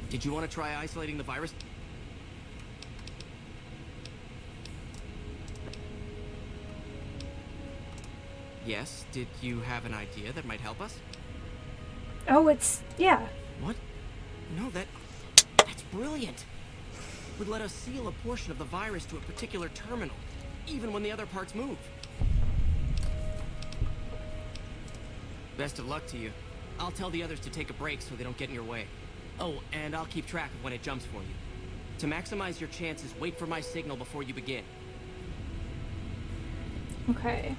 [SPEAKER 12] Did you want to try isolating the virus? Yes, did you have an idea that might help us?
[SPEAKER 1] Oh, it's... yeah.
[SPEAKER 12] What? No, that's brilliant. Would let us seal a portion of the virus to a particular terminal, even when the other parts move. Best of luck to you. I'll tell the others to take a break so they don't get in your way. Oh, and I'll keep track of when it jumps for you. To maximize your chances, wait for my signal before you begin.
[SPEAKER 1] Okay.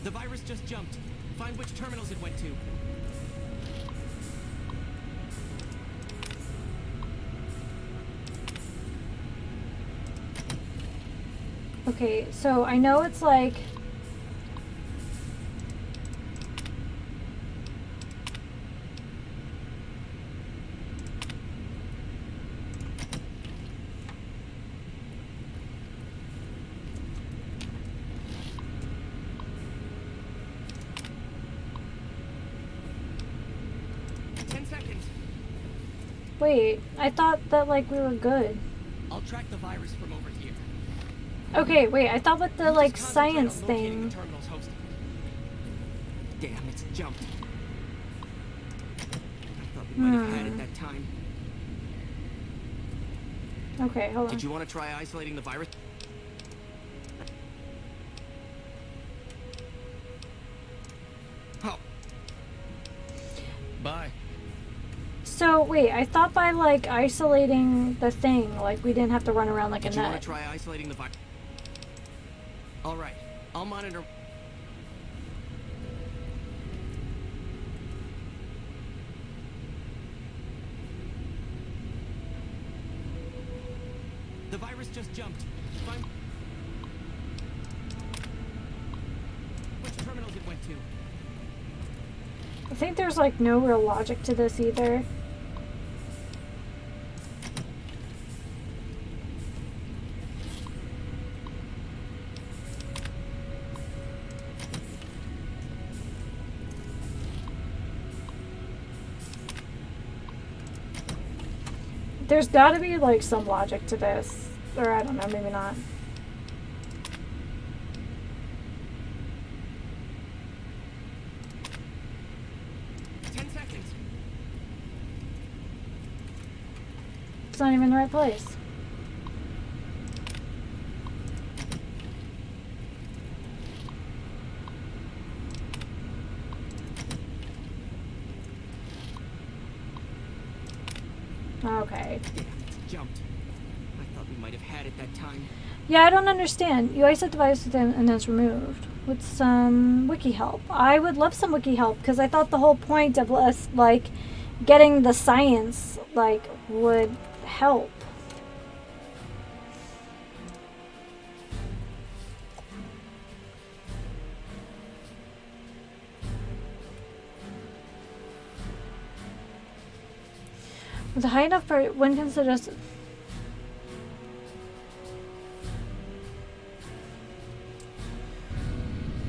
[SPEAKER 12] The virus just jumped. Find which terminals it went to.
[SPEAKER 1] Okay, so I know it's like... Wait, I thought that like we were good.
[SPEAKER 12] I'll track the virus from over here.
[SPEAKER 1] Okay, wait, I thought with the like science thing.
[SPEAKER 12] Damn, it's jumped. I thought we might have had it that time.
[SPEAKER 1] Okay, hold on.
[SPEAKER 12] Did you want to try isolating the virus? Oh. Bye.
[SPEAKER 1] So wait, I thought by like isolating the thing, like we didn't have to run around like a
[SPEAKER 12] Did you
[SPEAKER 1] nut.
[SPEAKER 12] want to try isolating the virus? All right, I'll monitor. The virus just jumped. Find which terminals it went to.
[SPEAKER 1] I think there's like no real logic to this either. There's gotta be like some logic to this. Or I don't know, maybe not. It's not even in the right place. Okay.
[SPEAKER 12] Damn, it's jumped. I thought we might have had it that time.
[SPEAKER 1] Yeah, I don't understand. You isolate the device and then it's removed. With some wiki help. I would love some wiki help because I thought the whole point of us like getting the science like would help. With a high enough for when considered.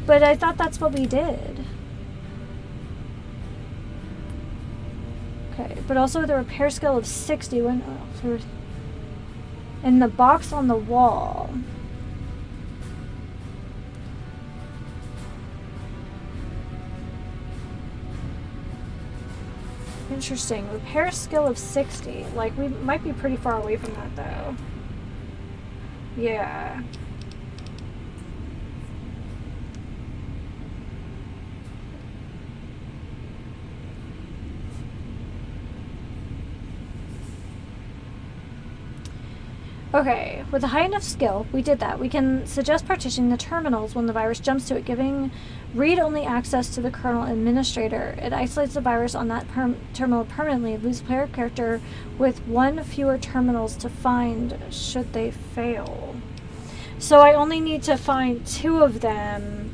[SPEAKER 1] But I thought that's what we did. Okay, but also with a repair skill of 60 when in the box on the wall. Interesting. Repair skill of 60. Like, we might be pretty far away from that, though. Yeah. Okay, with a high enough skill, we did that. We can suggest partitioning the terminals when the virus jumps to it, giving read-only access to the kernel administrator. It isolates the virus on that terminal permanently, leaves player character with one fewer terminals to find should they fail. So I only need to find 2 of them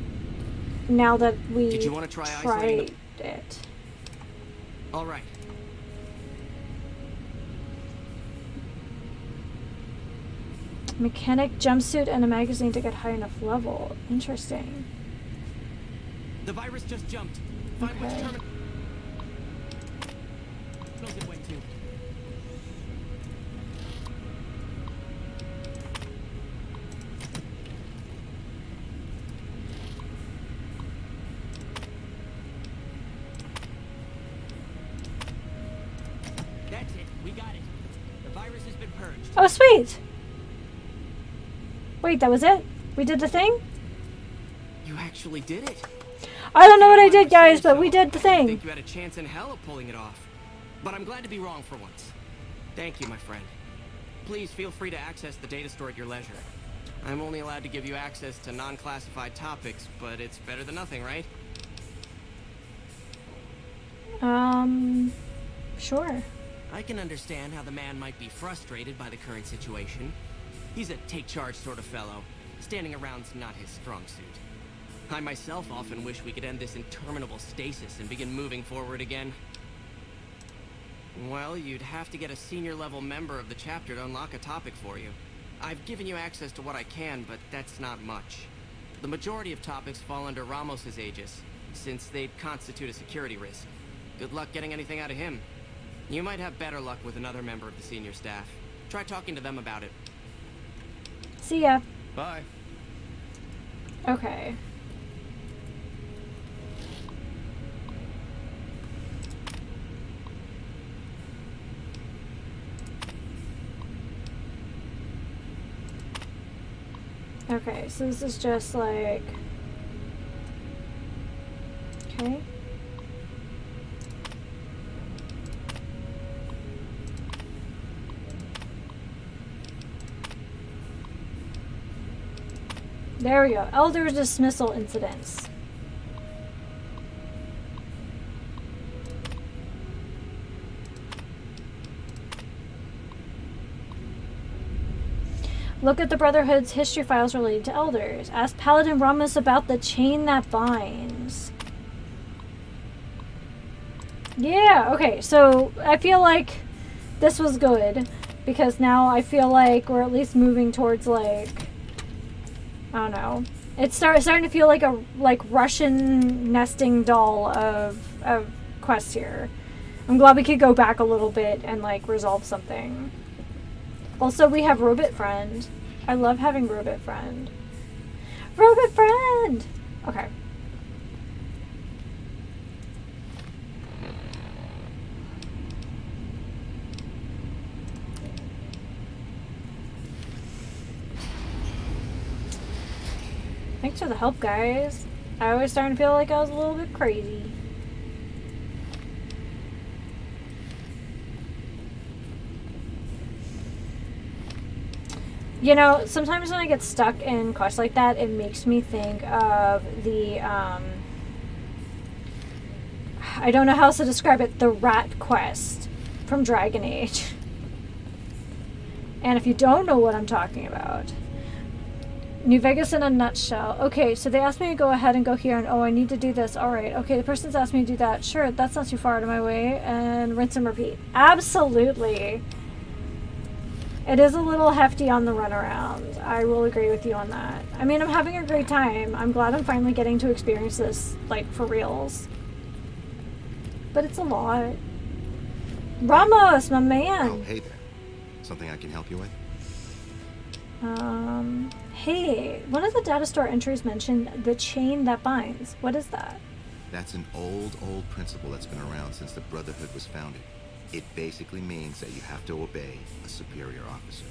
[SPEAKER 1] now that we
[SPEAKER 12] Did you want to try
[SPEAKER 1] tried it.
[SPEAKER 12] All right.
[SPEAKER 1] Mechanic jumpsuit and a magazine to get high enough level. Interesting.
[SPEAKER 12] The virus just jumped. Find which terminal it went to. That's it. We got it. The virus has been purged.
[SPEAKER 1] Oh, sweet! Wait, that was it? We did the thing?
[SPEAKER 12] You actually did it.
[SPEAKER 1] I don't know what I did, guys, but we did the
[SPEAKER 12] I
[SPEAKER 1] thing.
[SPEAKER 12] think you had a chance in hell of pulling it off. But I'm glad to be wrong for once. Thank you, my friend. Please feel free to access the data store at your leisure. I'm only allowed to give you access to non-classified topics, but it's better than nothing, right?
[SPEAKER 1] Sure.
[SPEAKER 12] I can understand how the man might be frustrated by the current situation. He's a take-charge sort of fellow. Standing around's not his strong suit. I myself often wish we could end this interminable stasis and begin moving forward again. Well, you'd have to get a senior-level member of the chapter to unlock a topic for you. I've given you access to what I can, but that's not much. The majority of topics fall under Ramos's aegis, since they'd constitute a security risk. Good luck getting anything out of him. You might have better luck with another member of the senior staff. Try talking to them about it.
[SPEAKER 1] See ya.
[SPEAKER 6] Bye.
[SPEAKER 1] Okay. Okay, so this is just like... Okay. There we go. Elder dismissal incidents. Look at the Brotherhood's history files related to Elders. Ask Paladin Ramos about the chain that binds. Yeah, okay, so I feel like this was good because now I feel like we're at least moving towards like... I don't know. It's starting to feel like a Russian nesting doll of quests here. I'm glad we could go back a little bit and like resolve something. Also, we have Robot Friend. I love having Robot Friend. Robot Friend! Okay. Thanks for the help, guys. I was starting to feel like I was a little bit crazy. You know, sometimes when I get stuck in quests like that, it makes me think of the, I don't know how else to describe it, the rat quest from Dragon Age. And if you don't know what I'm talking about, New Vegas in a nutshell. Okay, so they asked me to go ahead and go here, and oh, I need to do this. All right, okay, the person's asked me to do that. Sure, that's not too far out of my way, and rinse and repeat. Absolutely. It is a little hefty on the runaround. I will agree with you on that. I mean, I'm having a great time. I'm glad I'm finally getting to experience this, like, for reals. But it's a lot. Ramos, my man!
[SPEAKER 13] Oh, hey there. Something I can help you with?
[SPEAKER 1] Hey, one of the data store entries mentioned the chain that binds. What is that?
[SPEAKER 13] That's an old principle that's been around since the Brotherhood was founded. It basically means that you have to obey a superior officer.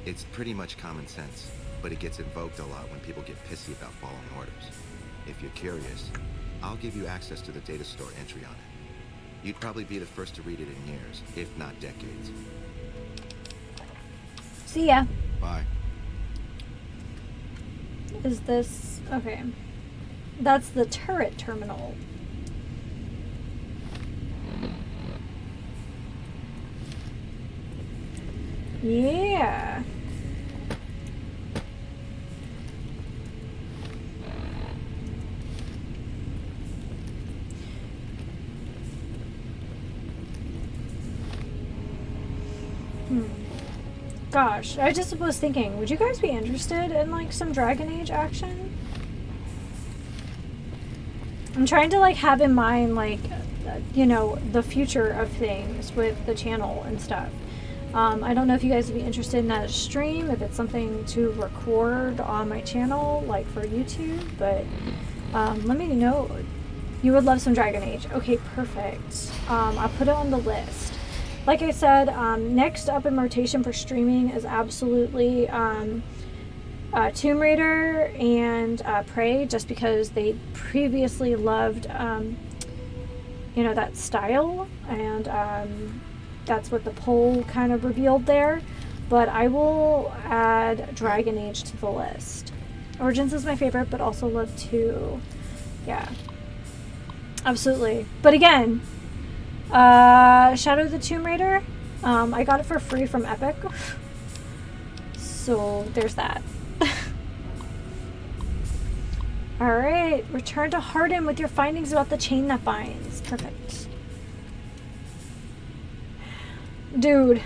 [SPEAKER 13] It's pretty much common sense, but it gets invoked a lot when people get pissy about following orders. If you're curious, I'll give you access to the data store entry on it. You'd probably be the first to read it in years, if not decades.
[SPEAKER 1] See ya.
[SPEAKER 8] Bye.
[SPEAKER 1] Is this... okay. That's the turret terminal. Yeah. Gosh, I just was thinking, would you guys be interested in like some Dragon Age action? I'm trying to like have in mind like, you know, the future of things with the channel and stuff. I don't know if you guys would be interested in that stream, if it's something to record on my channel, like for YouTube, but let me know. You would love some Dragon Age. Okay, perfect. I'll put it on the list. Like I said, next up in rotation for streaming is absolutely Tomb Raider and Prey, just because they previously loved, you know, that style, and that's what the poll kind of revealed there. But I will add Dragon Age to the list. Origins is my favorite, but also love 2. Yeah. Absolutely. But again, Shadow of the Tomb Raider, I got it for free from Epic. So there's that. Alright, return to Hardin with your findings about the chain that binds. Perfect. Dude,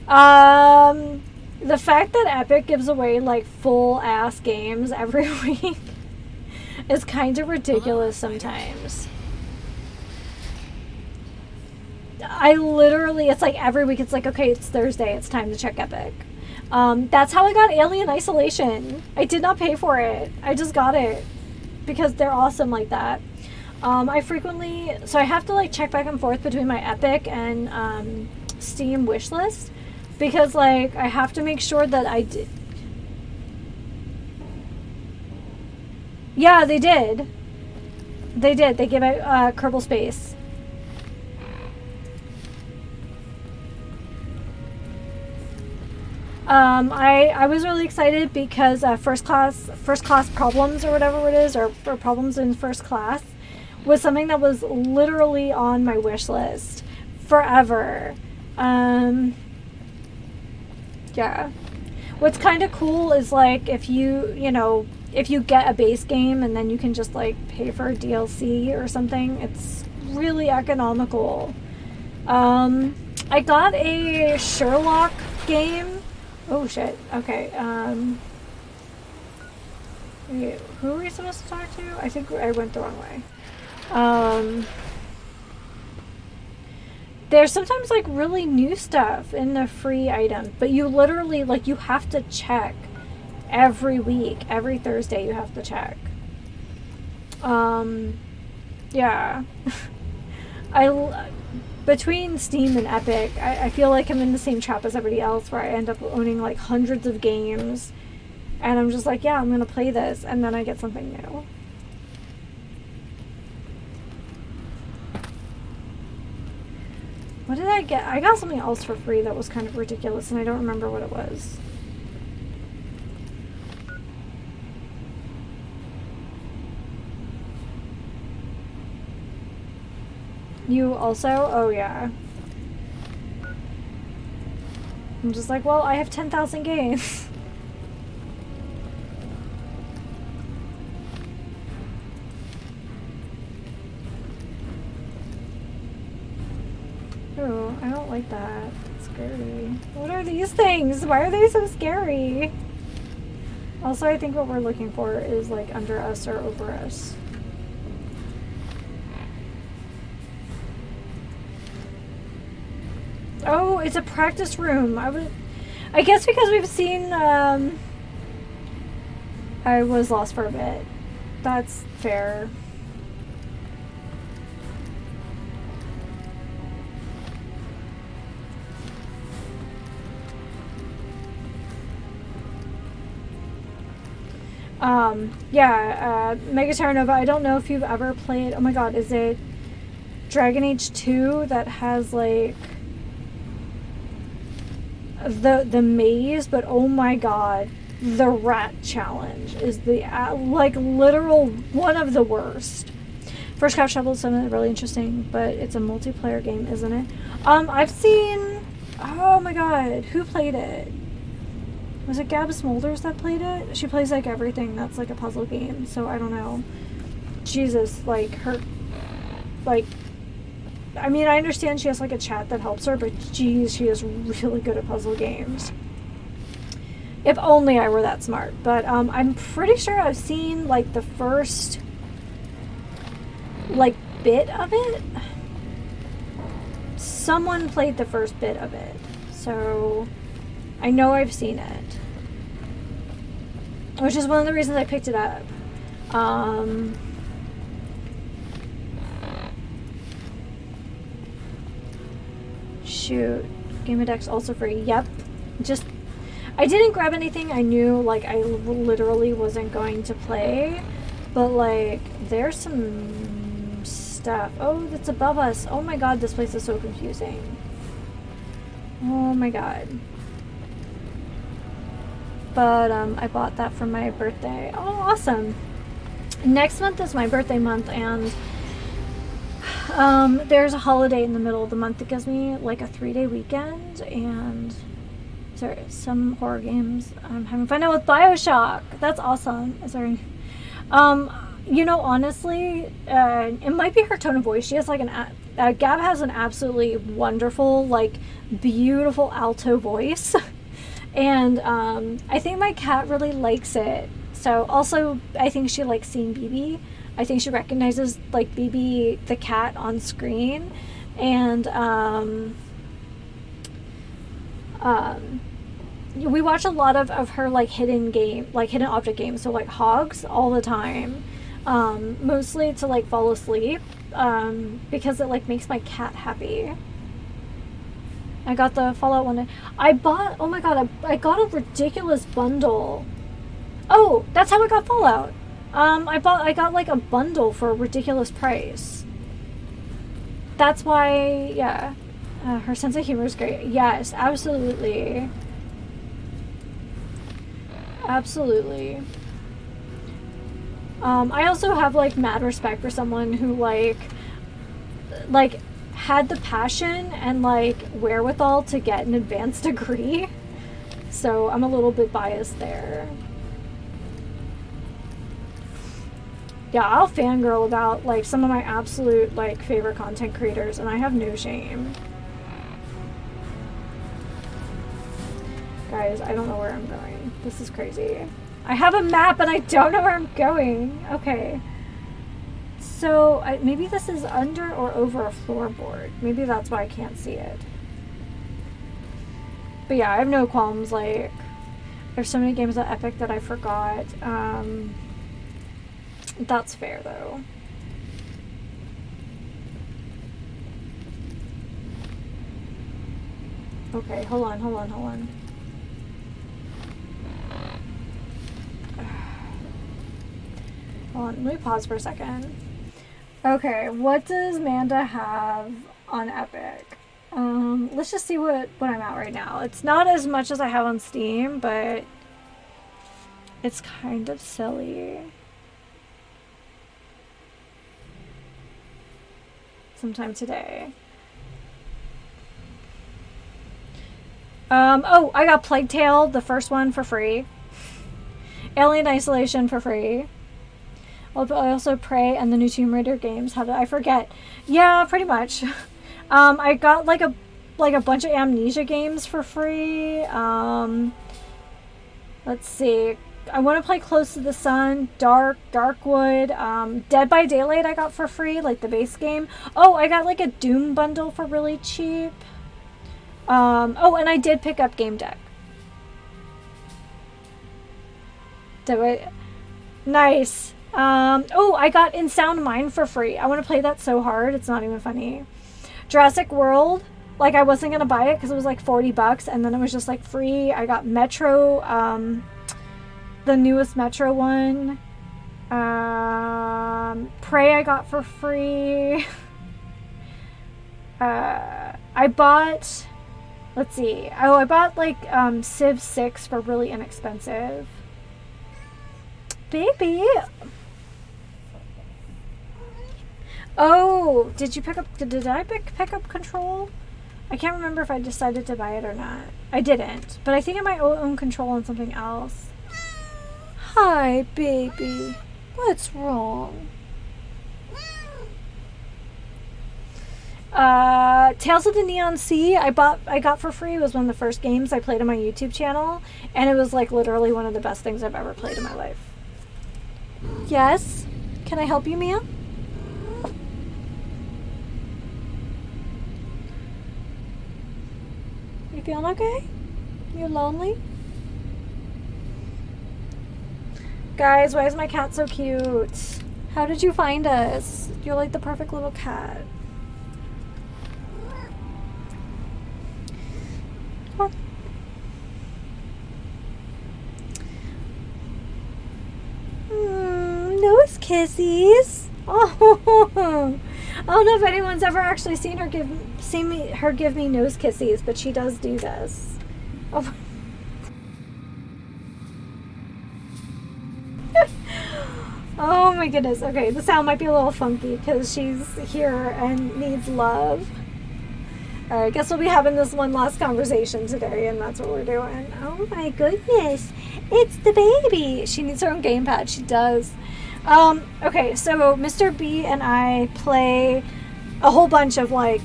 [SPEAKER 1] the fact that Epic gives away like full ass games every week is kind of ridiculous sometimes. I literally, it's like every week it's like, okay, it's Thursday, it's time to check Epic. That's how I got Alien Isolation. I did not pay for it. I just got it because they're awesome like that. I frequently, so I have to like check back and forth between my Epic and Steam wishlist, because like I have to make sure that I did. Yeah, they did. They did. They gave out Kerbal Space. I was really excited because first class problems or whatever it is, or problems in first class, was something that was literally on my wish list forever. Yeah. What's kind of cool is like if you know, if you get a base game and then you can just like pay for a DLC or something, it's really economical. I got a Sherlock game. Oh shit. Okay. Wait, who are we supposed to talk to? I think I went the wrong way. There's sometimes like really new stuff in the free item, but you literally like you have to check every week, every Thursday you have to check. Yeah. Between Steam and Epic, I feel like I'm in the same trap as everybody else, where I end up owning like hundreds of games, and I'm just like, yeah, I'm gonna play this, and then I get something new. What did I get? I got something else for free that was kind of ridiculous, and I don't remember what it was. You also? Oh, yeah. I'm just like, well, I have 10,000 games. Oh, I don't like that. It's scary. What are these things? Why are they so scary? Also, I think what we're looking for is like under us or over us. Oh, it's a practice room. I guess because we've seen, I was lost for a bit. That's fair. Yeah, Mega Terra Nova, I don't know if you've ever played, oh my god, is it Dragon Age 2 that has like, the maze, but oh my god, the rat challenge is the like literal one of the worst. First Couch Trouble is something really interesting, but it's a multiplayer game, isn't it? I've seen, oh my god, who played it? Was it Gab Smolders that played it? She plays like everything that's like a puzzle game, so I don't know. Jesus, like her, like, I mean, I understand she has like a chat that helps her, but geez, she is really good at puzzle games. If only I were that smart. But I'm pretty sure I've seen like the first like bit of it. Someone played the first bit of it, so I know I've seen it, which is one of the reasons I picked it up. Shoot, Game of Deck's also free. Yep, just I didn't grab anything I knew like I literally wasn't going to play, but like there's some stuff. Oh, that's above us. Oh my god, this place is so confusing. Oh my god. But I bought that for my birthday. Oh, awesome. Next month is my birthday month, and there's a holiday in the middle of the month that gives me like a 3-day weekend, and there are some horror games I'm having fun now with. BioShock. That's awesome. Is there any, you know, honestly, it might be her tone of voice. She has like Gab has an absolutely wonderful, like, beautiful alto voice. And I think my cat really likes it. So also, I think she likes seeing BB. I think she recognizes, like, BB the cat on screen. And we watch a lot of her, like, hidden object games. So, like, Hogs all the time. Mostly to like fall asleep, because it like makes my cat happy. I got the Fallout one. I bought, oh my god, I got a ridiculous bundle. Oh, that's how I got Fallout. I got like a bundle for a ridiculous price. That's why, yeah. Her sense of humor is great. Yes, absolutely. Absolutely. I also have like mad respect for someone who like had the passion and like wherewithal to get an advanced degree. So I'm a little bit biased there. Yeah, I'll fangirl about like some of my absolute like favorite content creators, and I have no shame. Guys, I don't know where I'm going. This is crazy. I have a map and I don't know where I'm going. Okay. So, maybe this is under or over a floorboard. Maybe that's why I can't see it. But yeah, I have no qualms. Like, there's so many games at Epic that I forgot. That's fair, though. Okay, hold on. Hold on, let me pause for a second. Okay, what does Manda have on Epic? Let's just see what I'm at right now. It's not as much as I have on Steam, but it's kind of silly. Sometime today. Oh, I got Plague Tale, the first one, for free. Alien Isolation for free. I also Prey and the new Tomb Raider games. How did I forget? Yeah, pretty much. I got like a bunch of Amnesia games for free. Let's see. I want to play Close to the Sun, Darkwood, Dead by Daylight I got for free, like the base game. Oh, I got like a Doom bundle for really cheap. Oh, and I did pick up Game Deck. Nice. Oh, I got In Sound Mind for free. I want to play that so hard, it's not even funny. Jurassic World, like I wasn't gonna buy it because it was like $40, and then it was just like free. I got Metro, the newest Metro one. Prey I got for free. I bought Let's see. Oh, I bought like Civ 6 for really inexpensive. Baby. Oh, did you pick up, did I pick up Control? I can't remember if I decided to buy it or not. I didn't, but I think I might own Control on something else. Hi, baby. What's wrong? Tales of the Neon Sea, I got for free. It was one of the first games I played on my YouTube channel, and it was like literally one of the best things I've ever played in my life. Yes? Can I help you, Mia? You feeling okay? You lonely? Guys, why is my cat so cute? How did you find us? You're like the perfect little cat. Nose kissies. Oh, I don't know if anyone's ever actually seen her give me nose kissies, but she does do this. Oh. Oh my goodness. Okay, the sound might be a little funky because she's here and needs love. Alright, I guess we'll be having this one last conversation today, and that's what we're doing. Oh my goodness. It's the baby. She needs her own gamepad. She does. Okay, so Mr. B and I play a whole bunch of, like,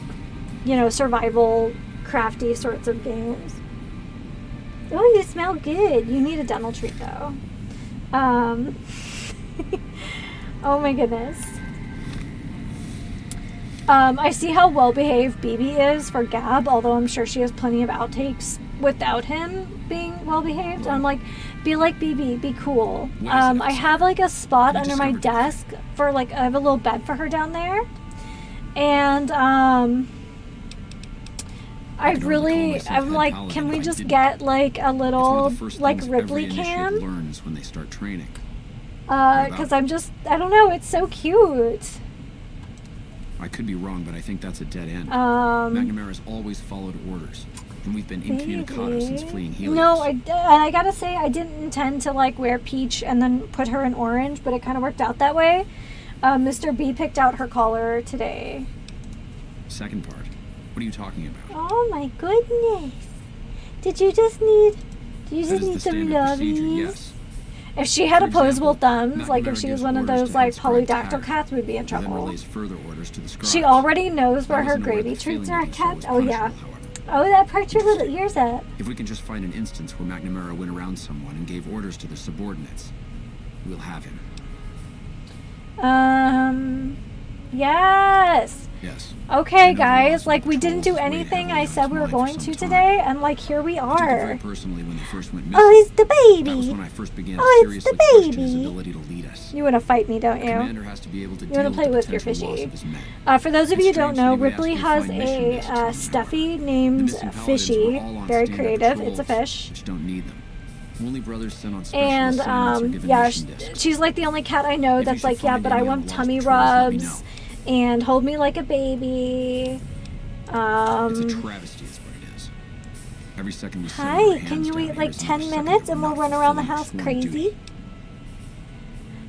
[SPEAKER 1] you know, survival, crafty sorts of games. Oh, you smell good. You need a dental treat, though. Oh my goodness. I see how well-behaved BB is for Gab, although I'm sure she has plenty of outtakes without him being well-behaved. I'm like, be like BB, be cool. I have like a spot under my desk for like, I have a little bed for her down there. And, I'm like, can we just get like a little, like, Ripley cam?
[SPEAKER 9] Learns when they start training.
[SPEAKER 1] Cause I don't know, it's so cute.
[SPEAKER 9] I could be wrong, but I think that's a dead end. McNamara's always followed orders, and we've been incommunicado since fleeing Helios.
[SPEAKER 1] No, I gotta say, I didn't intend to like wear peach and then put her in orange, but it kind of worked out that way. Mr. B picked out her collar today.
[SPEAKER 9] Second part. What are you talking about?
[SPEAKER 1] Oh my goodness! Did you just need some lovies?
[SPEAKER 9] Yes.
[SPEAKER 1] If she had opposable thumbs, like if she was one of those like polydactyl cats, we'd be in trouble. She already knows where her gravy treats are kept. Oh yeah. Oh, that perked your little ears up.
[SPEAKER 9] If we can just find an instance where McNamara went around someone and gave orders to their subordinates, we'll have him.
[SPEAKER 1] Yes.
[SPEAKER 9] Yes.
[SPEAKER 1] Okay, guys, like we didn't do anything I said we were going to today, and like here we are.
[SPEAKER 9] Personally, when they first went
[SPEAKER 1] missing, oh, it's the baby.
[SPEAKER 9] That was when I first began
[SPEAKER 1] it's the baby.
[SPEAKER 9] His ability to lead us.
[SPEAKER 1] You want to fight me, don't you?
[SPEAKER 9] Commander has to be able to
[SPEAKER 1] you want to play with your fishy. For those of you who don't know, Ripley has a stuffy named Fishy. Very creative. It's a fish.
[SPEAKER 9] Which don't need them. Only brothers sent on special
[SPEAKER 1] and yeah, she's like the only cat I know that's like, yeah, but I want tummy rubs and hold me like a baby.
[SPEAKER 9] It's a travesty is what it is. Every second we
[SPEAKER 1] hi, can you wait like 10 minutes and we'll run around the house crazy?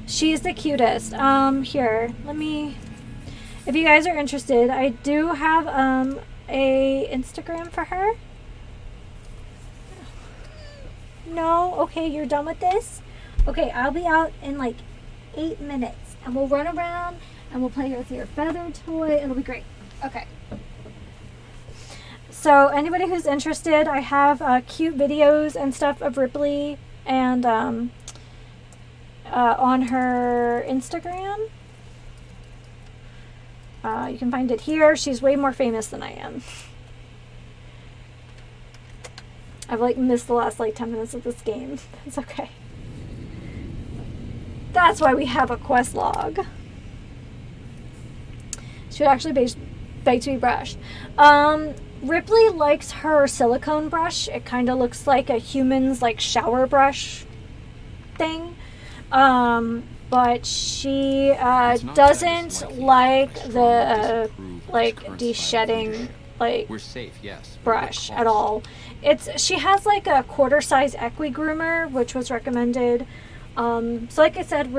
[SPEAKER 1] She's the cutest. Here, let me, if you guys are interested, I do have a Instagram for her. No? Okay, you're done with this? Okay, I'll be out in like 8 minutes and we'll run around and we'll play with your feather toy. It'll be great. Okay. So anybody who's interested, I have cute videos and stuff of Ripley and on her Instagram. You can find it here. She's way more famous than I am. I've like missed the last like 10 minutes of this game. It's okay. That's why we have a quest log. Should actually beg to be brushed. Ripley likes her silicone brush. It kind of looks like a human's like shower brush thing. But she doesn't like the like de-shedding like
[SPEAKER 9] We're safe, yes.
[SPEAKER 1] brush at all. She has like a quarter size equi groomer, which was recommended. So like I said,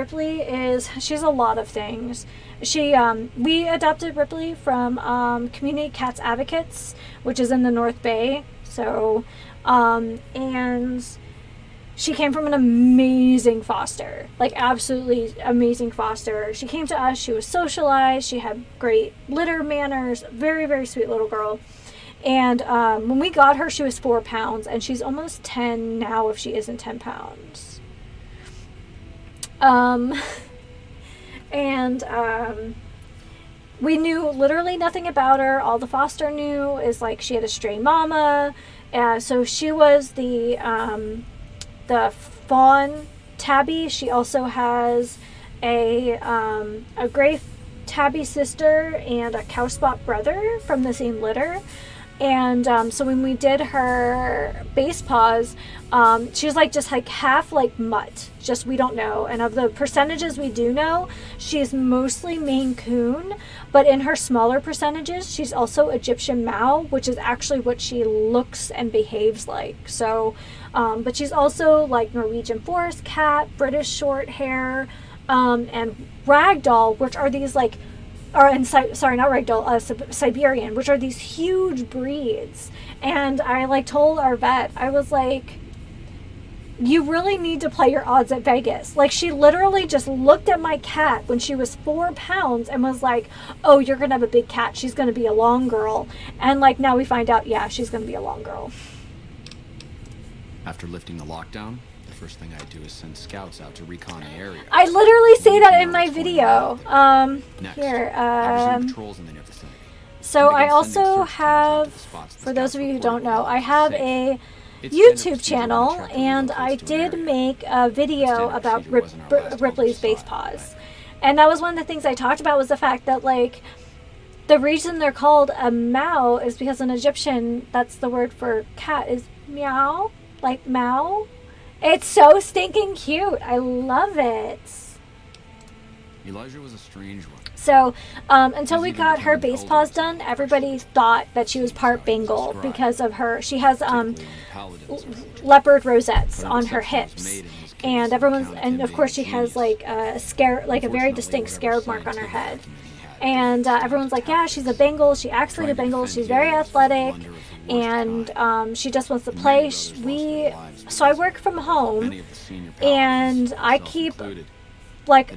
[SPEAKER 1] she's a lot of things. We adopted Ripley from Community Cats Advocates, which is in the North Bay. So, and she came from an amazing foster, like absolutely amazing foster. She came to us, she was socialized, she had great litter manners, very, very sweet little girl. And when we got her, she was 4 pounds, and she's almost 10 now if she isn't 10 pounds. We knew literally nothing about her. All the foster knew is like she had a stray mama. So she was the fawn tabby. She also has a gray tabby sister and a cow spot brother from the same litter. And so when we did her base paws, she's like just like half like mutt, just we don't know. And of the percentages we do know, she's mostly Maine Coon, but in her smaller percentages, she's also Egyptian Mau, which is actually what she looks and behaves like. So, but she's also like Norwegian Forest Cat, British Short Hair, and Ragdoll, which are these like, sorry, not Ragdoll, Siberian, which are these huge breeds. And I like told our vet, I was like, you really need to play your odds at Vegas. Like, she literally just looked at my cat when she was 4 pounds and was like, oh, you're going to have a big cat. She's going to be a long girl. And like, now we find out, yeah, she's going to be a long girl.
[SPEAKER 9] After lifting the lockdown, the first thing I do is send scouts out to recon the area.
[SPEAKER 1] I literally say that in my video. Here.
[SPEAKER 9] Patrols in the near vicinity.
[SPEAKER 1] So I also have, for those of you who don't know, I have a YouTube channel, and I did make a video about Ripley's base paws. And that was one of the things I talked about, was the fact that like the reason they're called a Mau is because in Egyptian, that's the word for cat, is meow, like Mau. It's so stinking cute. I love it.
[SPEAKER 9] Elijah was a strange one.
[SPEAKER 1] So, until we got her base paws done, everybody thought that she was part Bengal because of her. She has leopard rosettes on her hips, and of course she has like a very distinct scarab mark on her head. And everyone's like, yeah, she's a Bengal. She acts like a Bengal. She's very athletic, and she just wants to play. So I work from home, and I keep like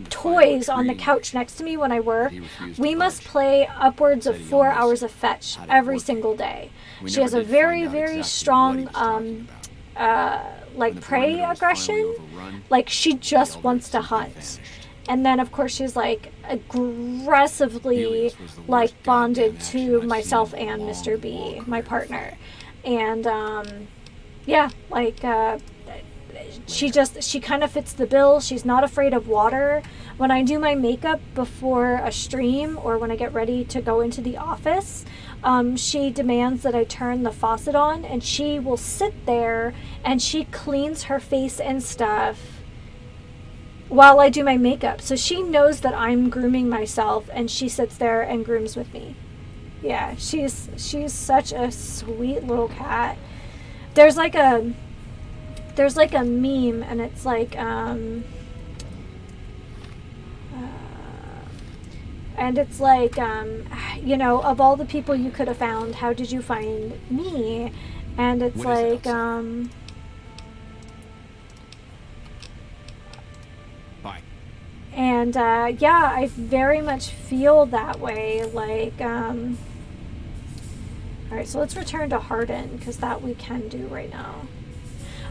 [SPEAKER 1] toys on the couch next to me when I work. We must play upwards of 4 hours of fetch every single day. She has a very, very strong like prey aggression. Like, she just wants to hunt. And then of course she's like aggressively like bonded to myself and Mr. B, my partner. And yeah, like she kind of fits the bill. She's not afraid of water. When I do my makeup before a stream or when I get ready to go into the office, she demands that I turn the faucet on, and she will sit there and she cleans her face and stuff while I do my makeup. So she knows that I'm grooming myself, and she sits there and grooms with me. Yeah, she's such a sweet little cat. There's like a meme, and it's like and it's like you know, of all the people you could have found, how did you find me? And it's like
[SPEAKER 9] Bye.
[SPEAKER 1] And yeah, I very much feel that way. Like all right, so let's return to Hardin, because that we can do right now.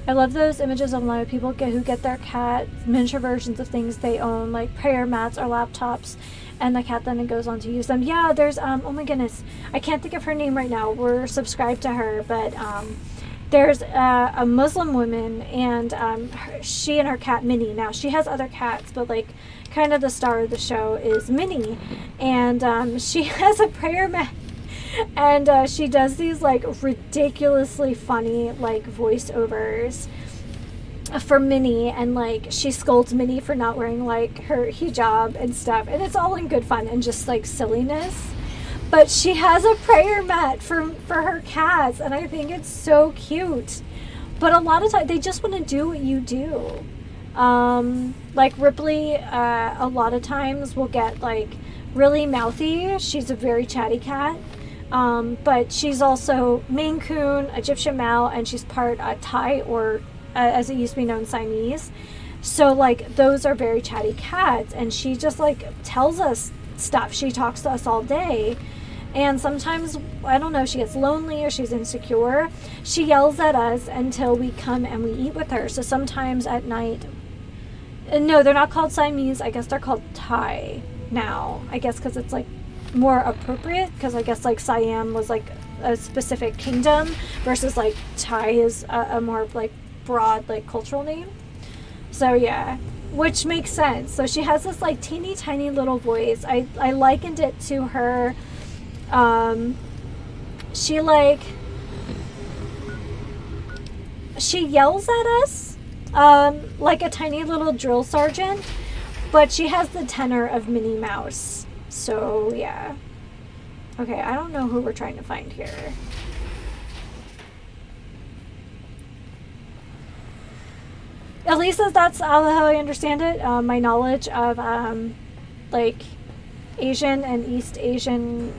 [SPEAKER 1] I love those images of a lot of people who get their cat miniature versions of things they own, like prayer mats or laptops, and the cat then goes on to use them. Yeah, there's oh my goodness, I can't think of her name right now. We're subscribed to her, but there's a Muslim woman, and she and her cat Minnie. Now she has other cats, but like kind of the star of the show is Minnie, and she has a prayer mat. And she does these like ridiculously funny like voiceovers for Minnie, and like she scolds Minnie for not wearing like her hijab and stuff, and it's all in good fun and just like silliness. But she has a prayer mat for her cats, and I think it's so cute. But a lot of times, they just want to do what you do. Like Ripley, a lot of times will get like really mouthy. She's a very chatty cat. But she's also Maine Coon, Egyptian Mal, and she's part Thai, or as it used to be known, Siamese. So like those are very chatty cats, and she just like tells us stuff. She talks to us all day. And sometimes, I don't know, she gets lonely or she's insecure. She yells at us until we come and we eat with her. So sometimes at night, no, they're not called Siamese. I guess they're called Thai now. I guess because it's like more appropriate, because I guess like Siam was like a specific kingdom versus like Thai is a more like broad like cultural name. So yeah, which makes sense. So she has this like teeny tiny little voice. I likened it to her. She yells at us like a tiny little drill sergeant, but she has the tenor of Minnie Mouse. So yeah. Okay, I don't know who we're trying to find here. At least that's how I understand it. My knowledge of like Asian and East Asian,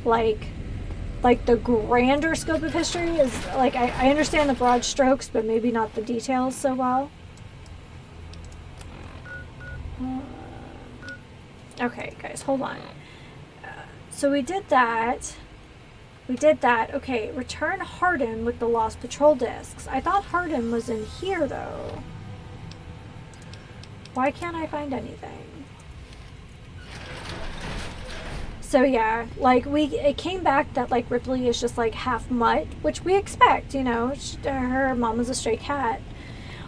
[SPEAKER 1] like the grander scope of history is like I understand the broad strokes, but maybe not the details so well. Okay, guys, hold on. So we did that. Okay, return Hardin with the lost patrol discs. I thought Hardin was in here though. Why can't I find anything? So yeah, like it came back that like Ripley is just like half mutt, which we expect, you know, her mom was a stray cat.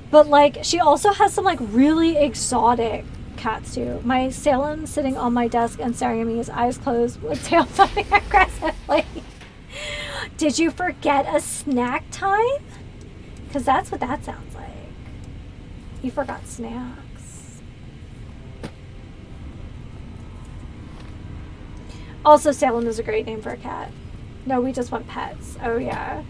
[SPEAKER 1] But like she also has some like really exotic cats too. My Salem sitting on my desk and staring at me, his eyes closed with tail flapping aggressively. Did you forget a snack time? Because that's what that sounds like. You forgot snacks. Also, Salem is a great name for a cat. No, we just want pets. Oh, yeah.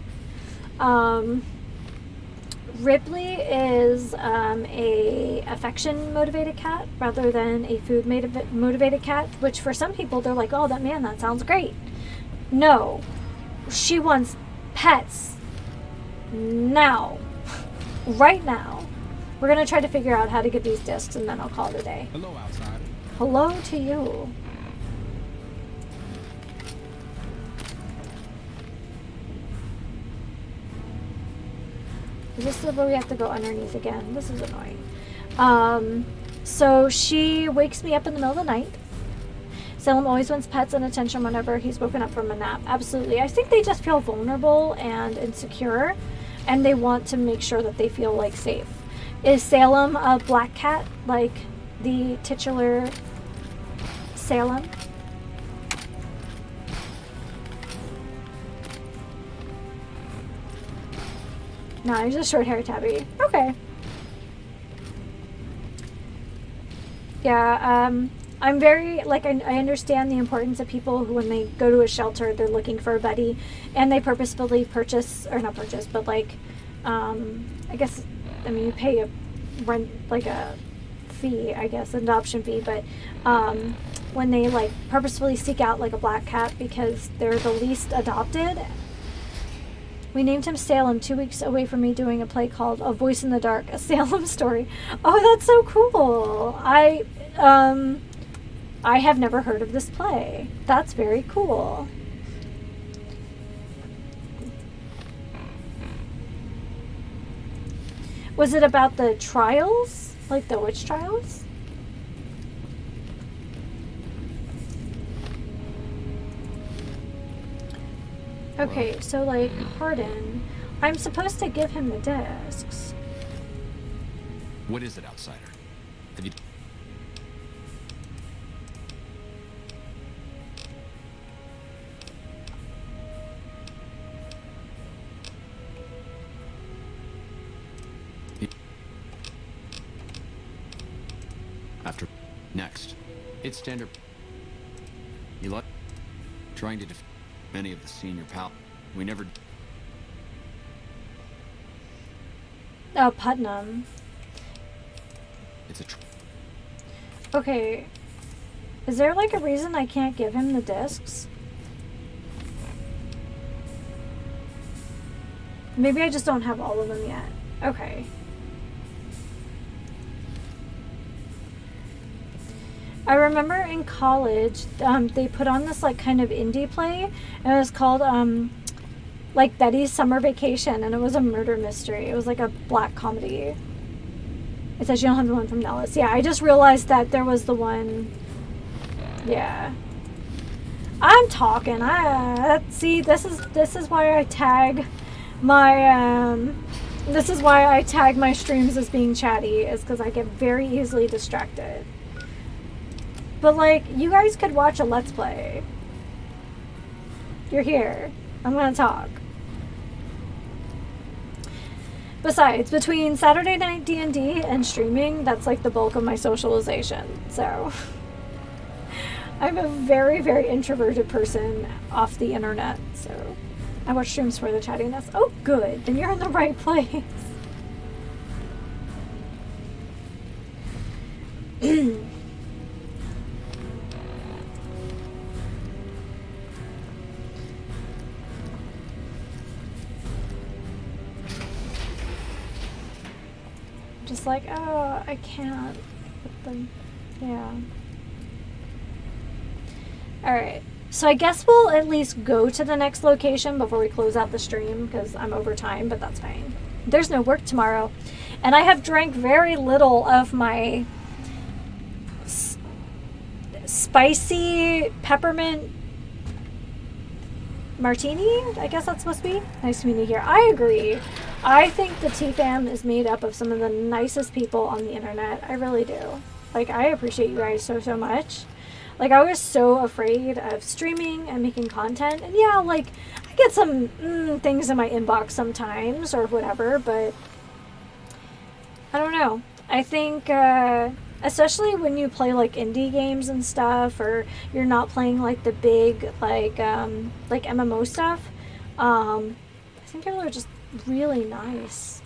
[SPEAKER 1] Ripley is a affection-motivated cat rather than a food-motivated cat, which for some people, they're like, oh, that sounds great. No. She wants pets. Now. Right now. We're going to try to figure out how to get these discs, and then I'll call it a day.
[SPEAKER 8] Hello, outsider.
[SPEAKER 1] Hello to you. Is this where we have to go underneath again? This is annoying. So she wakes me up in the middle of the night. Salem always wants pets and attention whenever he's woken up from a nap. Absolutely. I think they just feel vulnerable and insecure, and they want to make sure that they feel like safe. Is Salem a black cat, like the titular Salem? No, he's a short-haired tabby. Okay. Yeah, I'm very, like, I understand the importance of people who, when they go to a shelter, they're looking for a buddy, and they purposefully purchase, or not purchase, but, like, I guess, I mean, you pay a rent, like, a fee, I guess, an adoption fee, but, when they, like, purposefully seek out, like, a black cat because they're the least adopted. We named him Salem 2 weeks away from me doing a play called A Voice in the Dark, a Salem story. Oh, that's so cool. I have never heard of this play. That's very cool. Was it about the trials? Like the witch trials? Okay, so like Hardin, I'm supposed to give him the discs.
[SPEAKER 14] What is it, outsider? Have you... After... Next. It's standard... You like...
[SPEAKER 9] Trying to defeat many of the senior pal. We never...
[SPEAKER 1] Oh, Putnam.
[SPEAKER 9] It's a...
[SPEAKER 1] Okay. Is there like a reason I can't give him the discs? Maybe I just don't have all of them yet. Okay. I remember in college, they put on this like kind of indie play, and it was called like Betty's Summer Vacation, and it was a murder mystery. It was like a black comedy. It says you don't have the one from Nellis. Yeah, I just realized that there was the one. Yeah. I'm talking. See, this is why I tag my this is why I tag my streams as being chatty, is because I get very easily distracted. But like, you guys could watch a Let's Play. You're here. I'm gonna talk. Besides, between Saturday Night D&D and streaming, that's like the bulk of my socialization. So I'm a very, very introverted person off the internet. So I watch streams for the chattiness. Oh, good. Then you're in the right place. Just like, oh, I can't put them. Yeah. Alright. So I guess we'll at least go to the next location before we close out the stream, because I'm over time, but that's fine. There's no work tomorrow. And I have drank very little of my spicy peppermint martini, I guess that's supposed to be. Nice to meet you here. I agree. I think the T-Fam is made up of some of the nicest people on the internet. I really do. Like, I appreciate you guys so, so much. Like, I was so afraid of streaming and making content. And yeah, like, I get some things in my inbox sometimes or whatever, but I don't know. I think, especially when you play, like, indie games and stuff, or you're not playing, like, the big, like MMO stuff, I think people are just really nice.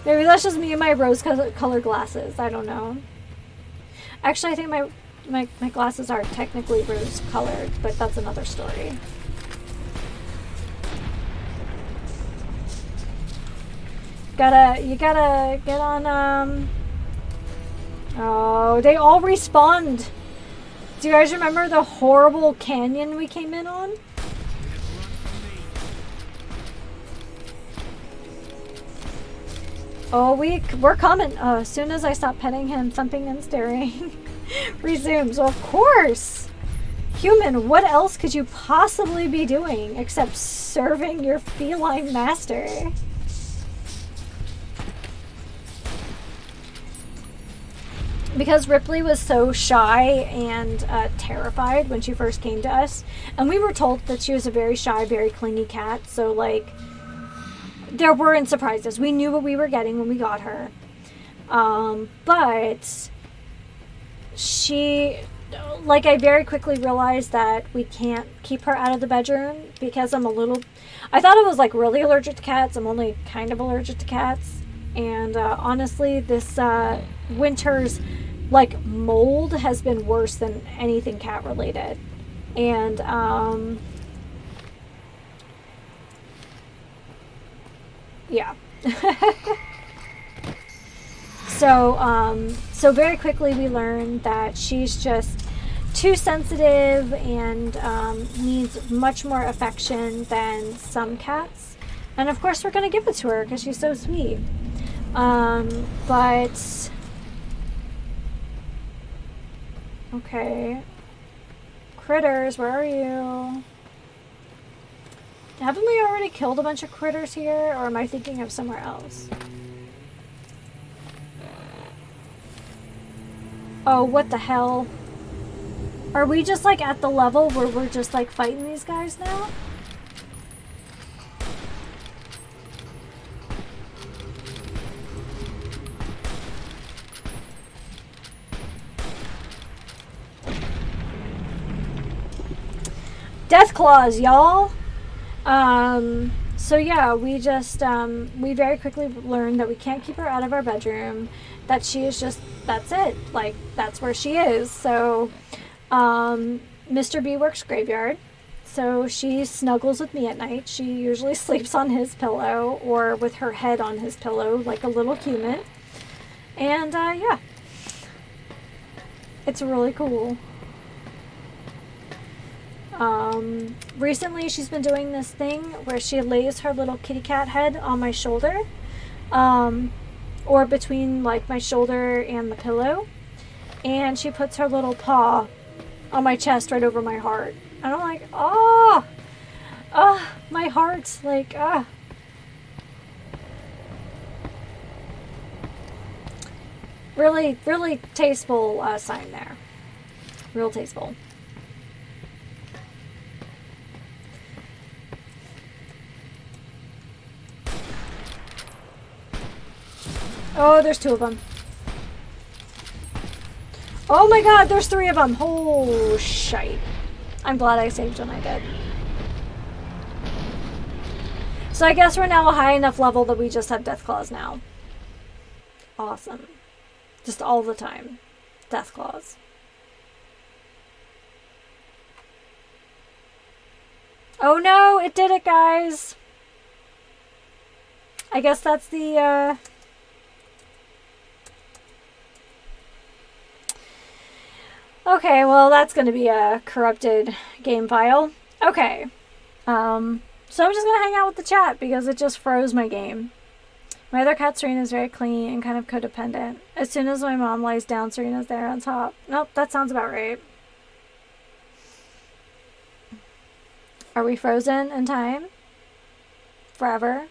[SPEAKER 1] Maybe that's just me and my rose-colored glasses. I don't know. Actually, I think my glasses are technically rose-colored, but that's another story. You gotta get on, oh, they all respawned. Do you guys remember the horrible canyon we came in on? Oh, we're coming. As soon as I stop petting him, thumping and staring, resumes. Well, of course. Human, what else could you possibly be doing except serving your feline master? Because Ripley was so shy and terrified when she first came to us, and we were told that she was a very shy, very clingy cat, so like, there weren't surprises. We knew what we were getting when we got her. But she, like, I very quickly realized that we can't keep her out of the bedroom because I thought I was like really allergic to cats. I'm only kind of allergic to cats. And honestly, this winter's like mold has been worse than anything cat related. And yeah. So very quickly we learned that she's just too sensitive and needs much more affection than some cats. And of course we're going to give it to her because she's so sweet. But okay. Critters, where are you? Haven't we already killed a bunch of critters here, or am I thinking of somewhere else? Oh, what the hell? Are we just like at the level where we're just like fighting these guys now? Death claws, y'all. So yeah, we just, we very quickly learned that we can't keep her out of our bedroom, that she is just, that's it. Like, that's where she is. So, Mr. B works graveyard. So she snuggles with me at night. She usually sleeps on his pillow or with her head on his pillow like a little human. And, yeah. It's really cool. Recently she's been doing this thing where she lays her little kitty cat head on my shoulder, or between like my shoulder and the pillow, and she puts her little paw on my chest right over my heart, and I'm like, oh, my heart's like, really, really tasteful sign there, real tasteful. Oh, there's 2 of them. Oh my god, there's 3 of them. Oh, shite. I'm glad I saved when I did. So I guess we're now a high enough level that we just have death claws now. Awesome. Just all the time. Death claws. Oh no, it did it, guys. I guess that's the, Okay, well, that's going to be a corrupted game file. Okay. So I'm just going to hang out with the chat because it just froze my game. My other cat, Serena, is very clingy and kind of codependent. As soon as my mom lies down, Serena's there on top. Nope, that sounds about right. Are we frozen in time? Forever?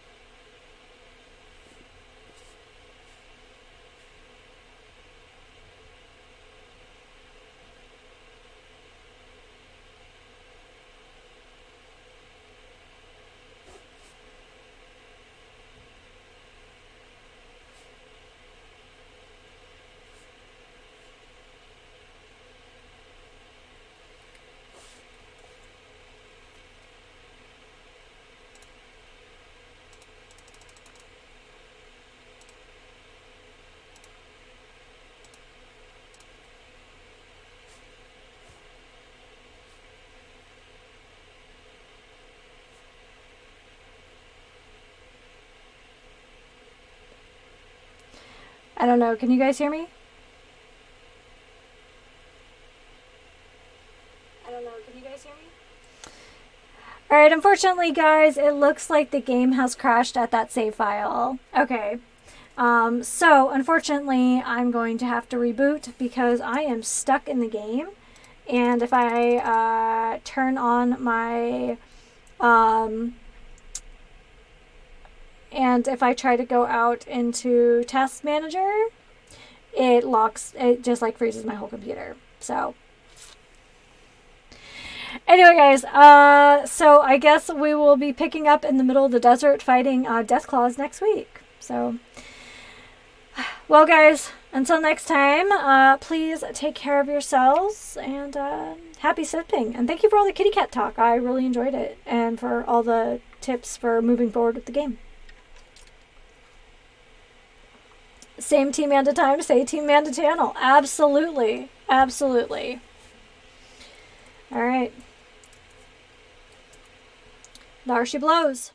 [SPEAKER 1] I don't know. Can you guys hear me? I don't know. Can you guys hear me? Alright, unfortunately, guys, it looks like the game has crashed at that save file. Okay. So, unfortunately, I'm going to have to reboot because I am stuck in the game. And if I turn on my... and if I try to go out into Task Manager, it locks, it just like freezes my whole computer. So, anyway, guys, so I guess we will be picking up in the middle of the desert fighting Death Claws next week. So, well, guys, until next time, please take care of yourselves and happy sipping. And thank you for all the kitty cat talk. I really enjoyed it. And for all the tips for moving forward with the game. Same Team Manda time, say Team Manda channel. Absolutely. Absolutely. Alright. There she blows.